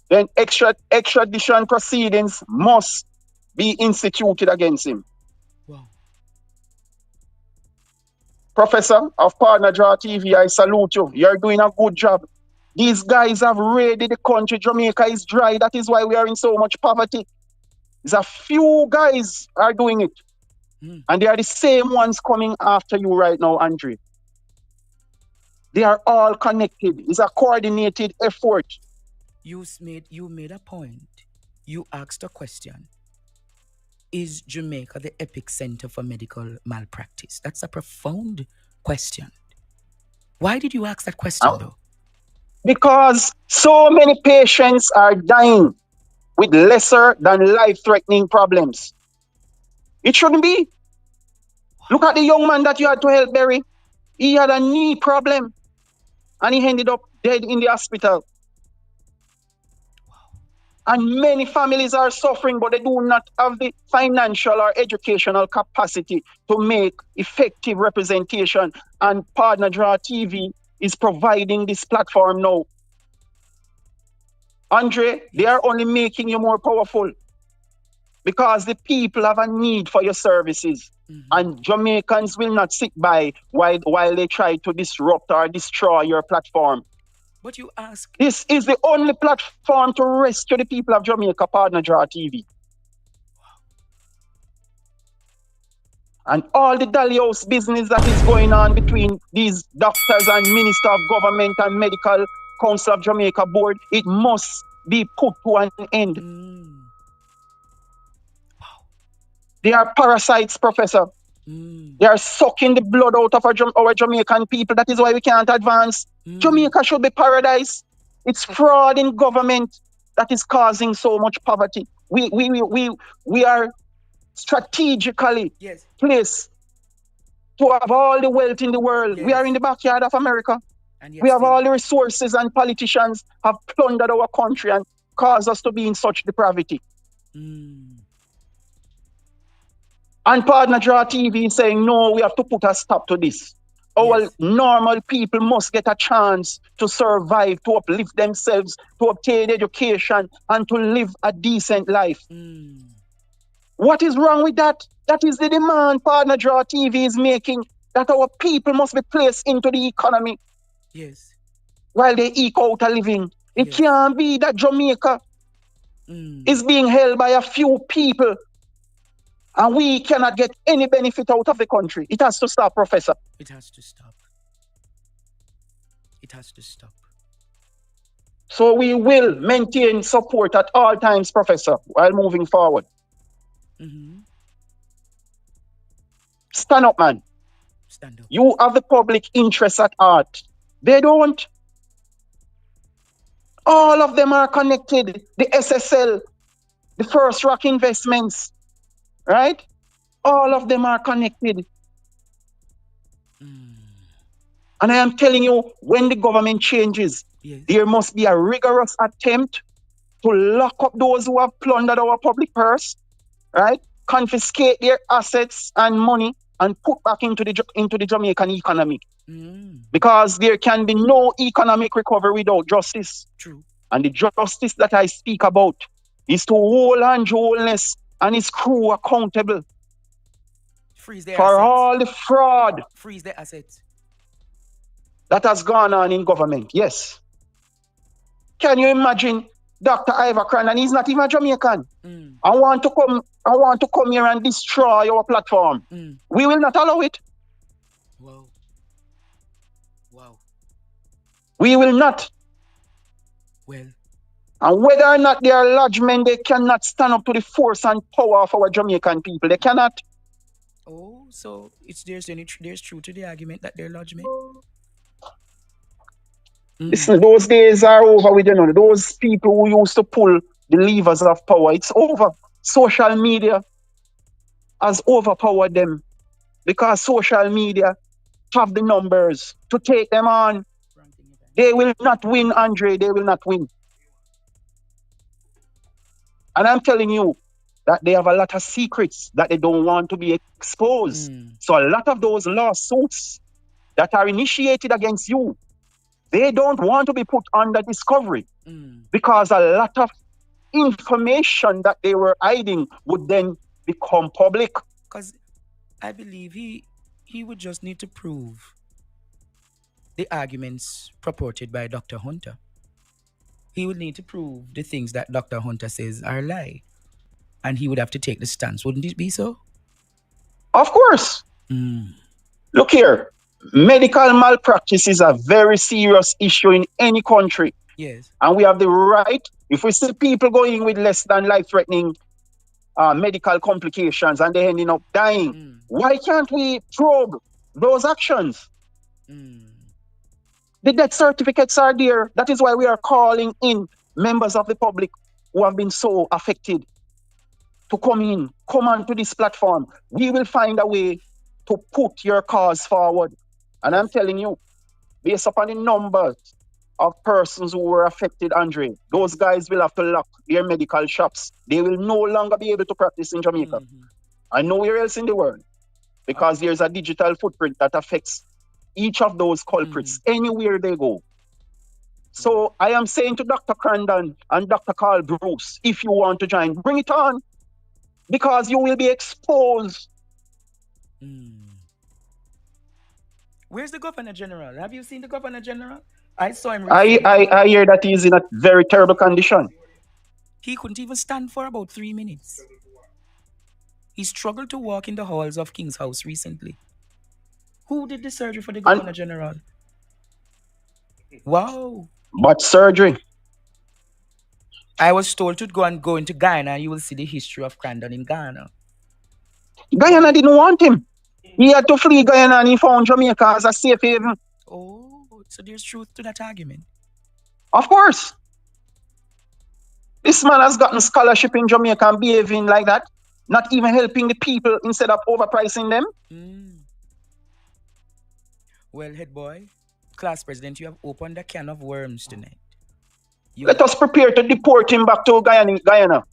then extradition proceedings must be instituted against him. Wow. Professor of Partner Draw TV, I salute you. You're doing a good job. These guys have raided the country. Jamaica is dry. That is why we are in so much poverty. There's a few guys are doing it. And they are the same ones coming after you right now, Andre. They are all connected. It's a coordinated effort. You made a point. You asked a question. Is Jamaica the epicenter for medical malpractice? That's a profound question. Why did you ask that question, though? Because so many patients are dying with lesser than life-threatening problems. It shouldn't be. Look at the young man that you had to help, Barry. He had a knee problem and he ended up dead in the hospital. And many families are suffering, but they do not have the financial or educational capacity to make effective representation. And Partner Draw TV is providing this platform now. Andre, they are only making you more powerful because the people have a need for your services. And Jamaicans will not sit by while they try to disrupt or destroy your platform. But you ask. This is the only platform to rescue the people of Jamaica, Partner Draw TV. And all the Dalios business that is going on between these doctors and Minister of Government and Medical Council of Jamaica Board, it must be put to an end. They are parasites, Professor. They are sucking the blood out of our Jamaican people. That is why we can't advance. Jamaica should be paradise. It's fraud in government that is causing so much poverty. We are strategically placed to have all the wealth in the world. We are in the backyard of America. We have all the resources, and politicians have plundered our country and caused us to be in such depravity. And Partner Draw TV is saying, no, we have to put a stop to this. Our normal people must get a chance to survive, to uplift themselves, to obtain education, and to live a decent life. What is wrong with that? That is the demand Partner Draw TV is making, that our people must be placed into the economy. While they eke out a living. It can't be that Jamaica is being held by a few people and we cannot get any benefit out of the country. It has to stop, Professor. It has to stop. It has to stop. So we will maintain support at all times, Professor, while moving forward. Stand up, man. Stand up. You have the public interest at heart. They don't. All of them are connected. The SSL, the First Rock Investments, right? All of them are connected. And I am telling you, when the government changes, there must be a rigorous attempt to lock up those who have plundered our public purse, right? Confiscate their assets and money and put back into the Jamaican economy. Because there can be no economic recovery without justice. True. And the justice that I speak about is to hold Andrew Holness and his crew accountable Freeze their for assets. all the fraud Freeze their assets. that has gone on in government. Yes. Can you imagine Dr. Ivor Crandon? He's not even a Jamaican. I want to come here and destroy our platform. We will not allow it. Wow. Wow. We will not. Well. And whether or not they are lodgemen, they cannot stand up to the force and power of our Jamaican people. They cannot. Oh, so there's truth to the argument that they're lodgemen. Listen, those days are over with, you know. Those people who used to pull the levers of power, it's over. Social media has overpowered them because social media have the numbers to take them on. They will not win, Andre. They will not win. And I'm telling you that they have a lot of secrets that they don't want to be exposed. So a lot of those lawsuits that are initiated against you, they don't want to be put under discovery because a lot of information that they were hiding would then become public. Because I believe he would just need to prove the arguments purported by Dr. Hunter. He would need to prove the things that Dr. Hunter says are a lie. And he would have to take the stance. Wouldn't it be so? Of course. Look here. Medical malpractice is a very serious issue in any country. Yes. And we have the right, if we see people going with less than life-threatening medical complications and they ending up dying, why can't we probe those actions? The death certificates are there. That is why we are calling in members of the public who have been so affected to come onto this platform. We will find a way to put your cause forward. And I'm telling you, based upon the numbers of persons who were affected, Andre, those guys will have to lock their medical shops. They will no longer be able to practice in Jamaica and nowhere else in the world because there's a digital footprint that affects each of those culprits anywhere they go. So I am saying to Dr. Crandon and Dr. Carl Bruce, if you want to join, bring it on because you will be exposed. Where's the Governor General? Have you seen the Governor General? I saw him. I hear that he's in a very terrible condition. He couldn't even stand for about 3 minutes. He struggled to walk in the halls of King's House recently. Who did the surgery for the Governor General? Wow. But surgery? I was told to go into Ghana and you will see the history of Crandon in Ghana. Guyana didn't want him. He had to flee Guyana and he found Jamaica as a safe haven. Oh, so there's truth to that argument. Of course. This man has gotten scholarship in Jamaica and behaving like that, not even helping the people instead of overpricing them. Well, head boy, class president, you have opened a can of worms tonight. Let us prepare to deport him back to Guyana.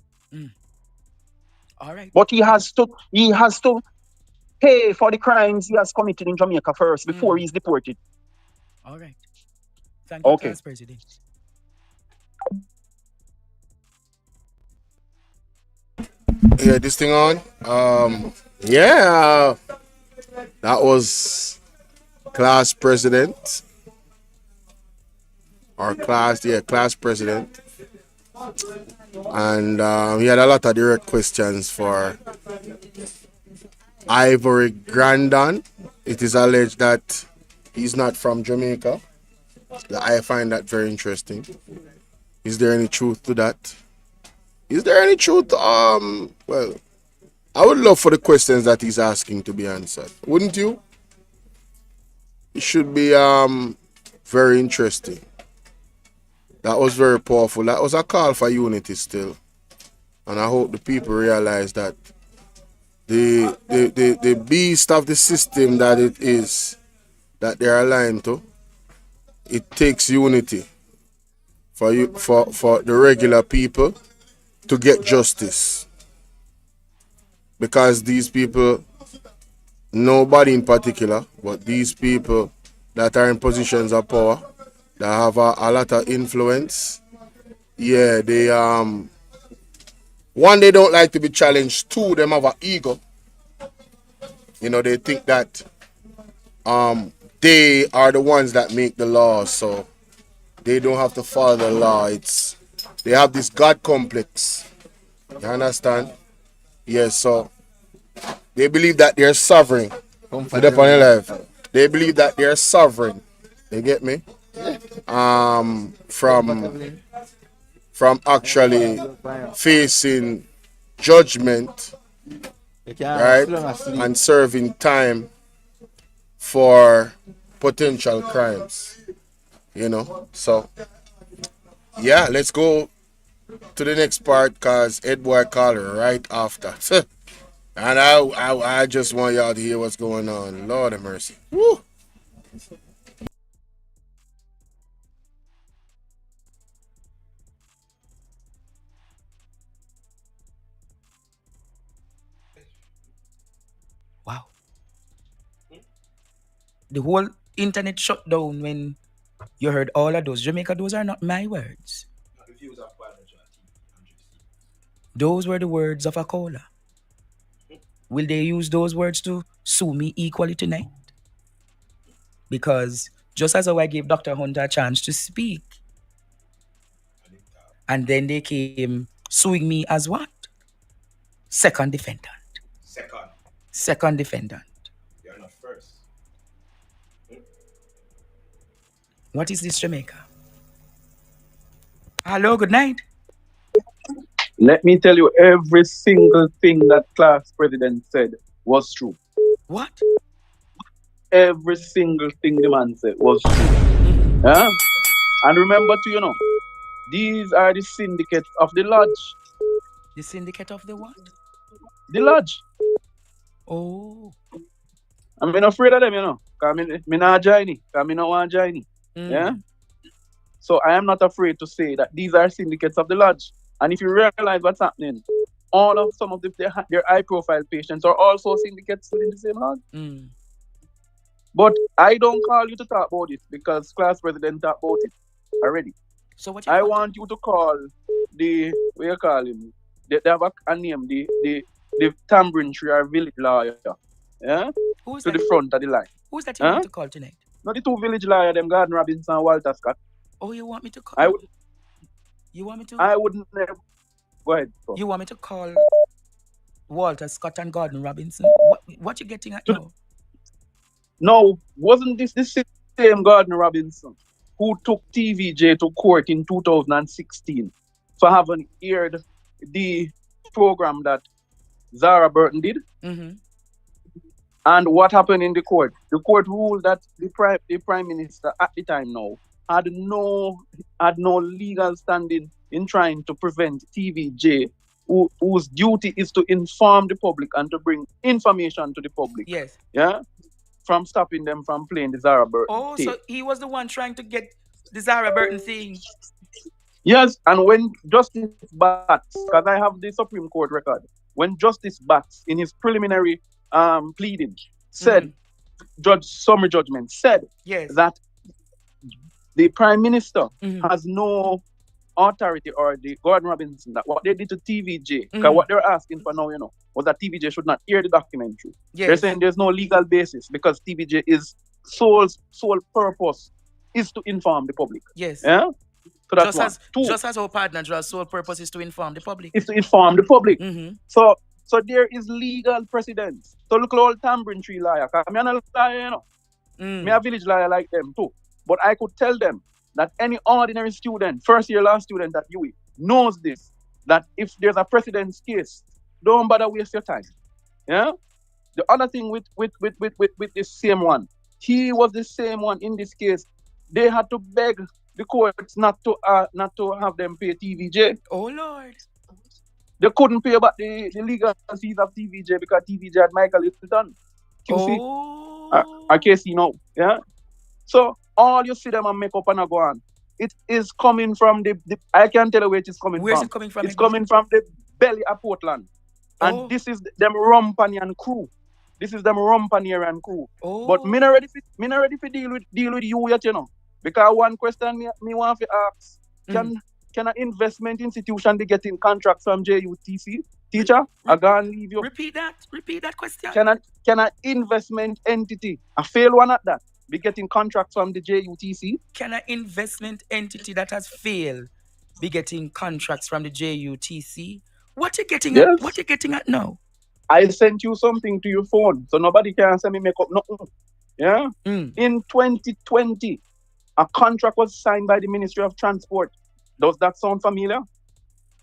All right. But he has to pay for the crimes he has committed in Jamaica first before he's deported. All right. Thank you, class president. Yeah, this thing on. Yeah, that was class president or class president, and he had a lot of direct questions for Ivory Grandon. It is alleged that he's not from Jamaica. I find that very interesting. Is there any truth to that? Is there any truth? Well, I would love for the questions that he's asking to be answered. Wouldn't you? It should be very interesting. That was very powerful. That was a call for unity still. And I hope the people realize that the beast of the system that it is, that they're aligned to, it takes unity for the regular people to get justice. Because these people nobody in particular, but these people that are in positions of power, that have a lot of influence, yeah, they one, they don't like to be challenged. Two, them have an ego. You know, they think that they are the ones that make the law, so they don't have to follow the law. They have this God complex. You understand? Yes, so they believe that they're sovereign. To the point of life. They believe that they're sovereign. You get me? From actually facing judgment, right? And serving time for potential crimes. You know? So yeah, let's go to the next part because Edward Collar right after. And I just want y'all to hear what's going on. Lord have mercy. Woo. Wow. The whole internet shut down when you heard all of those. Jamaica, those are not my words. Those were the words of a caller. Will they use those words to sue me equally tonight? Because just as how I gave Dr. Hunter a chance to speak, and then they came suing me as what? Second defendant. Second defendant. You're not first. What is this, Jamaica? Hello, good night. Let me tell you, every single thing that class president said was true. What? Every single thing the man said was true. Yeah? And remember too, you know, these are the syndicates of the lodge. The syndicate of the what? The lodge. Oh. I'm not afraid of them, you know. Because I'm not joining. Because I don't want to join. Yeah? So I am not afraid to say that these are syndicates of the lodge. And if you realize what's happening, some of their high-profile patients are also syndicates within the same lodge. But I don't call you to talk about it because class president talked about it already. So what I want you to call the, what you call him? They have a name, the Tambourine Tree or village lawyer. Yeah? Who's to that? The front of the line. Who's that you want to call tonight? No, the two village lawyers, them Gordon Robinson and Walter Scott. Oh, you want me to call? You want me to? I wouldn't never. Go ahead. Go. You want me to call Walter Scott and Gordon Robinson? What you getting at now? No, wasn't this the same Gordon Robinson who took TVJ to court in 2016 for having aired the program that Zara Burton did? And what happened in the court? The court ruled that the prime minister at the time now had no legal standing in trying to prevent TVJ, whose duty is to inform the public and to bring information to the public. Yes. Yeah. From stopping them from playing the Zara Burton. Oh, tape. so he was the one trying to get the Zara Burton thing. Yes, and when Justice Batts, because I have the Supreme Court record, when Justice Batts in his preliminary pleading said, summary judgment said that the Prime Minister has no authority, or the Gordon Robinson, that what they did to TVJ, because what they're asking for now, you know, was that TVJ should not air the documentary. They're saying there's no legal basis because TVJ is sole purpose is to inform the public. Yes. Yeah. So that's just as our partner Joe's sole purpose is to inform the public. Is to inform the public. So there is legal precedence. So look at all Tambourine Tree lawyer. I'm not a lawyer, you know. Me a village lawyer like them too. But I could tell them that any ordinary student, first year law student at UWI, knows this, that if there's a precedence case, don't bother waste your time. Yeah? The other thing with this same one, he was the same one in this case. They had to beg the courts not to have them pay TVJ. Oh Lord. They couldn't pay back the legal fees of TVJ because TVJ had Michael Littleton. QC. Or KC now. Yeah? So all you see them and make up and go on. It is coming from the I can't tell you where it is coming from. Where's it coming from? It's coming from the belly of Portland. And this is them Rumpanian crew. This is them Rumpanier and crew. Oh. But me not ready to deal with you yet, you know. Because one question me want to ask, can an investment institution be getting contracts from JUTC? Teacher, I gonna leave you. Repeat that question. Can an investment entity, a failed one at that, be getting contracts from the JUTC? Can an investment entity that has failed be getting contracts from the JUTC? What you getting Yes. at? What you getting at now? I sent you something to your phone, so nobody can say me make up nothing. Yeah? In 2020, a contract was signed by the Ministry of Transport. Does that sound familiar?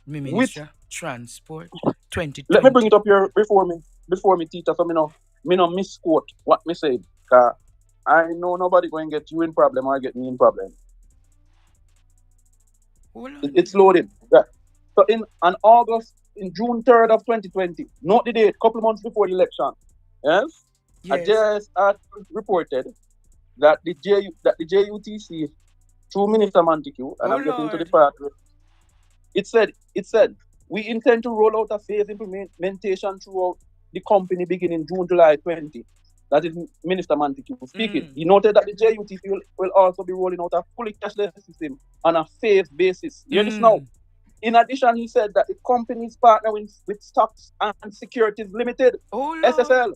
Ministry of Transport 2020. Let me bring it up here before me teacher, so me no misquote what me said. Cause I know nobody going to get you in problem or get me in problem. It's loaded. Yeah. So in June 3rd of 2020, note the date, couple months before the election. Yes? A JS reported that the JUTC, through Minister Montague, and I'm getting to the part where it said, we intend to roll out a phased implementation throughout the company beginning June, July 20. That is Minister Montague speaking. He noted that the JUTC will also be rolling out a fully cashless system on a phased basis. Hear this now. In addition, he said that the company's partnering with Stocks and Securities Limited, SSL,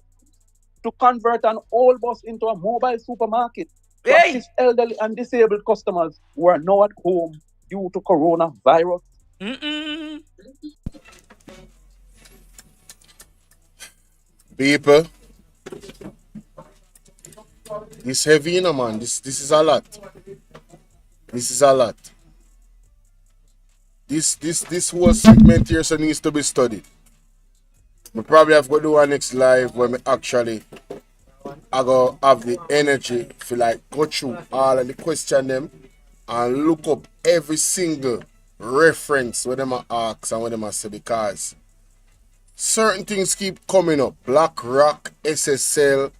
to convert an old bus into a mobile supermarket to assist elderly and disabled customers who are now at home due to coronavirus. People, this heavy, you know, man. This is a lot. This is a lot. This whole segment here so needs to be studied. We probably have to do our next live where we actually I go have the energy to like go through all of the question them and look up every single reference where them are ask and where them are say, because certain things keep coming up. BlackRock, SSL,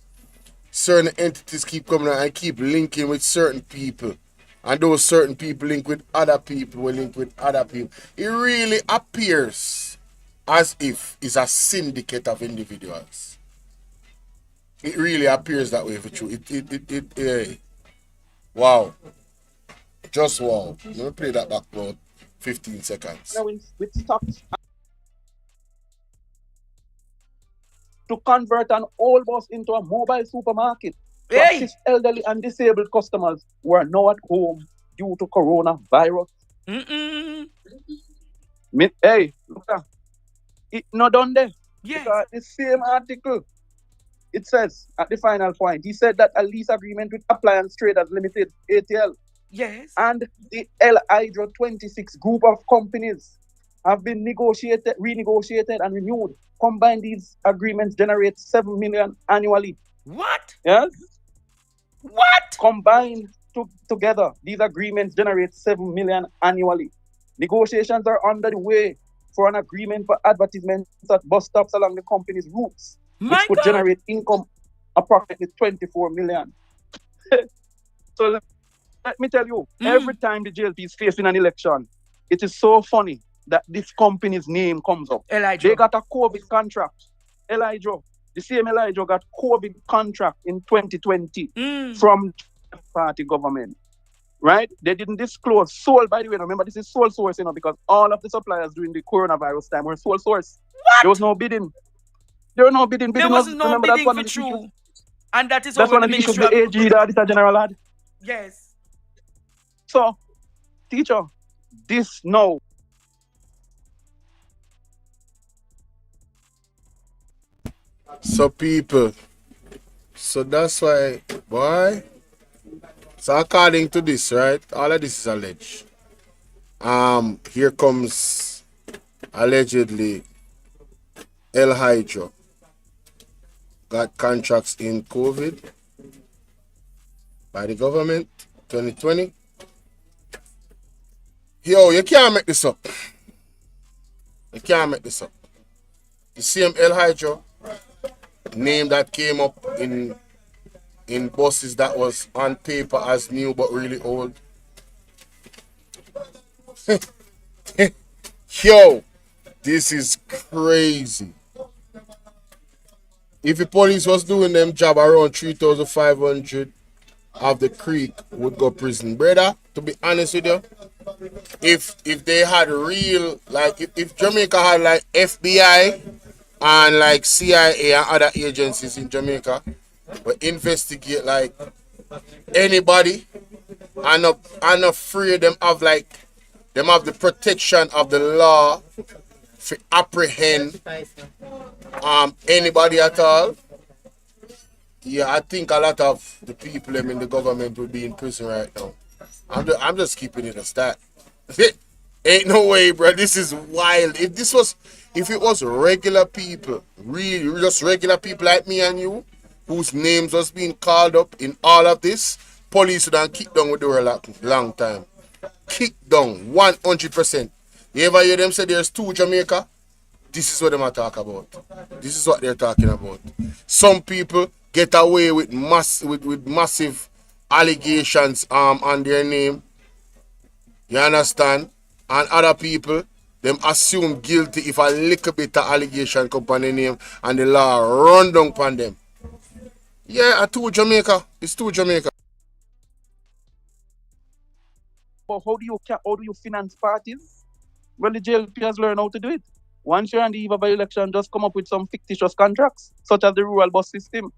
certain entities keep coming up and keep linking with certain people. And those certain people link with other people, will link with other people. It really appears as if it's a syndicate of individuals. It really appears that way for true. Wow. Just wow. Let me play that back for 15 seconds. Now with Stocks to convert an old bus into a mobile supermarket to assist elderly and disabled customers who are now at home due to coronavirus. Hey, look at it. Not done there. Yes. Because the same article, it says at the final point, he said that a lease agreement with Appliance Traders Limited, ATL, and the El Hydro 26 group of companies have been renegotiated and renewed. Combined, these agreements generate 7 million annually. What? Yes. What? Combined together, these agreements generate 7 million annually. Negotiations are under the way for an agreement for advertisements at bus stops along the company's routes, which could generate income approximately 24 million. So let me tell you, every time the JLP is facing an election, it is so funny that this company's name comes up. They got a COVID contract. The same Elijah got COVID contract in 2020 from the party government. Right? They didn't disclose. Sole, by the way, remember this is sole source, you know, because all of the suppliers during the coronavirus time were sole source. What? There was no bidding. There was no bidding. There was no bidding for true. And that is that's one of the issues the AG, the Auditor General had. Yes. So, teacher, this now. So people, so that's why, boy. So according to this, right, all of this is alleged. Here comes allegedly El Hydro got contracts in COVID by the government 2020. Yo, you can't make this up. You can't make this up. The same El Hydro name that came up in buses that was on paper as new but really old. Yo, this is crazy. if the police was doing them job, around 3,500 of the creek would go prison. Brother, to be honest with you, if they had real, like, if Jamaica had like FBI and like CIA and other agencies in Jamaica will investigate like anybody and not afraid them of like them have the protection of the law to apprehend anybody at all. Yeah, I think a lot of the people in the government would be in prison right now. I'm just keeping it as that. Ain't no way, bro. This is wild. If it was regular people, really just regular people like me and you, whose names was being called up in all of this, police would have kicked down with the door a long time. Kicked down 100%. You ever hear them say there's two Jamaica? This is what them talk about. This is what they're talking about. Some people get away with massive allegations on their name. You understand? And other people, them assume guilty if a little bit of allegation come on their name and the law run down upon them. Yeah, I two Jamaica. It's two Jamaica. But how do you finance parties? Well, the JLP has learned how to do it. Once you're on the eve of an election, just come up with some fictitious contracts, such as the rural bus system.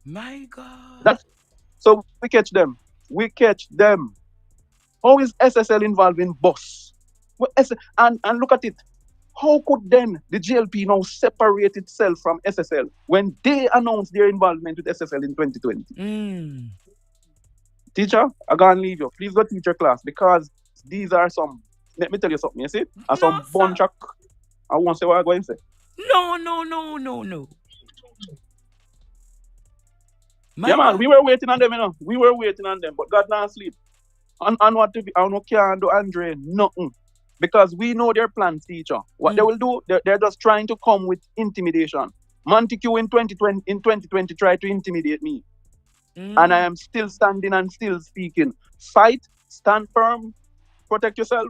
My God. So we catch them. How is SSL involved in bus? And look at it. How could then the JLP now separate itself from SSL when they announced their involvement with SSL in 2020? Teacher, I'm going to leave you. Please go teach your class because these are some, let me tell you something, you see? Some bunch of, I won't say what I'm going to say. No. Yeah, man, we were waiting on them, you know. We were waiting on them, but God not sleep. And what to be, I can't do Andre nothing. Because we know their plans, teacher. What they will do, they're just trying to come with intimidation. Montague in 2020 tried to intimidate me. And I am still standing and still speaking. Fight, stand firm, protect yourself,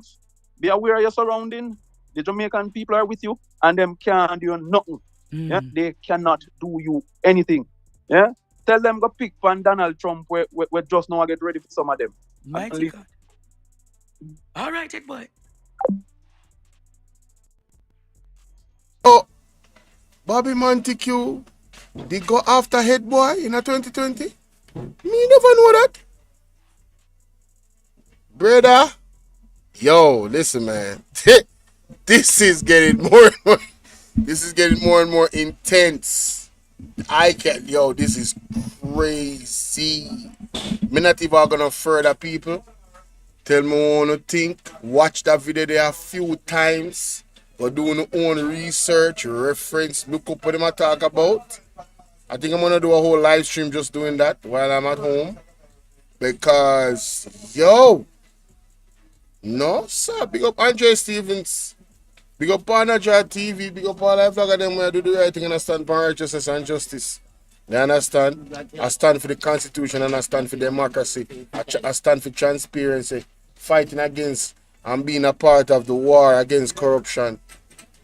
be aware of your surrounding. The Jamaican people are with you, and them can't do nothing. Yeah? They cannot do you anything. Yeah? Tell them go pick on Donald Trump where just now I get ready for some of them. Mighty God. All right, it boy. Oh, Bobby Montague, they go after head boy in a 2020? Me never know that. Brother, yo, listen, man. This is getting more and more intense. This is crazy. Me not even gonna further people. Tell me what you think. Watch that video there a few times. Go do your own research, reference, look up what them talk about. I think I'm gonna do a whole live stream just doing that while I'm at home. Because, no, sir. Big up Andre Stevens. Big up Panaja TV. Big up all life of them where do the right thing and I stand for righteousness and justice. You understand? I stand for the Constitution and I stand for democracy. I stand for transparency. Fighting against and being a part of the war against corruption.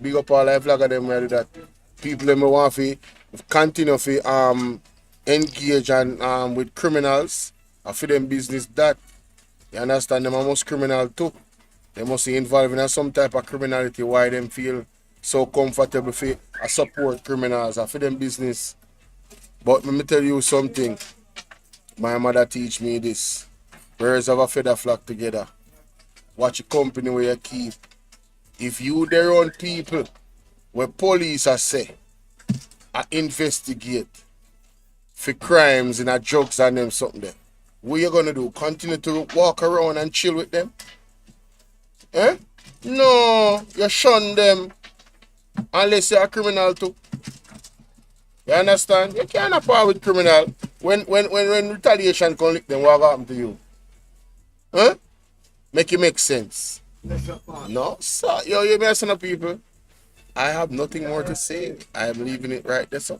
Big up all life of them where do that. People that want to continue to engage and with criminals. I feel them business that. You understand? Them are most criminal too. They must be involved in some type of criminality why them feel so comfortable for support criminals. I feel them business. But let me tell you something. My mother teach me this. Birds of a feather flock together. Watch your company where you keep. If you their own people, where police are say, I investigate for crimes and drugs and them something there. What you gonna do? Continue to walk around and chill with them? Eh? No, you shun them unless you're a criminal too. You understand? You can't apart with criminal. When retaliation can lick them, what happen to you? Huh? Make it make sense. No, sir. Yo, you messing up people. I have nothing more to say. I am leaving it right there, sir.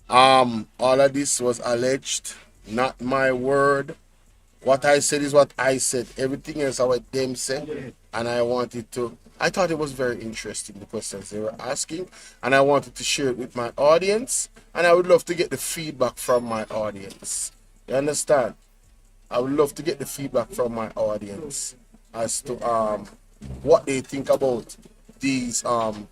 All of this was alleged, not my word. What I said is what I said. Everything else I what them said. and I thought it was very interesting, the questions they were asking, and I wanted to share it with my audience, and I would love to get the feedback from my audience. You understand? I would love to get the feedback from my audience as to what they think about these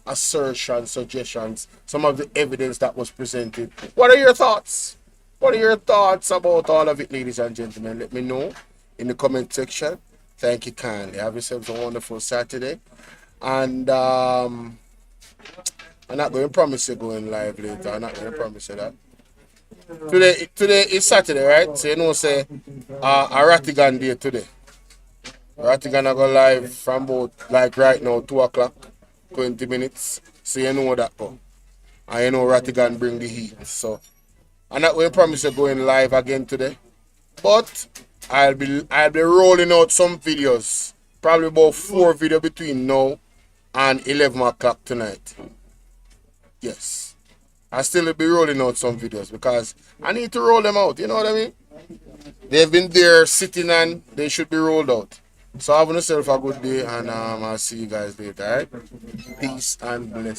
assertions, suggestions, some of the evidence that was presented. What are your thoughts? What are your thoughts about all of it, ladies and gentlemen? Let me know in the comment section. Thank you kindly. Have yourselves a wonderful Saturday. And I'm not going to promise you going live later. I'm not going to promise you that. Today is Saturday, right? So you know, say a Rattigan day today. Rattigan I go live from about like right now 2 o'clock, 20 minutes. So you know that go. And you know Rattigan bring the heat. So I'm not going to promise you going live again today. But I'll be rolling out some videos. Probably about 4 videos between now and 11 o'clock tonight. Yes. I still be rolling out some videos because I need to roll them out. You know what I mean? They've been there sitting and they should be rolled out. So have yourself a good day and I'll see you guys later. All right? Peace and blessings.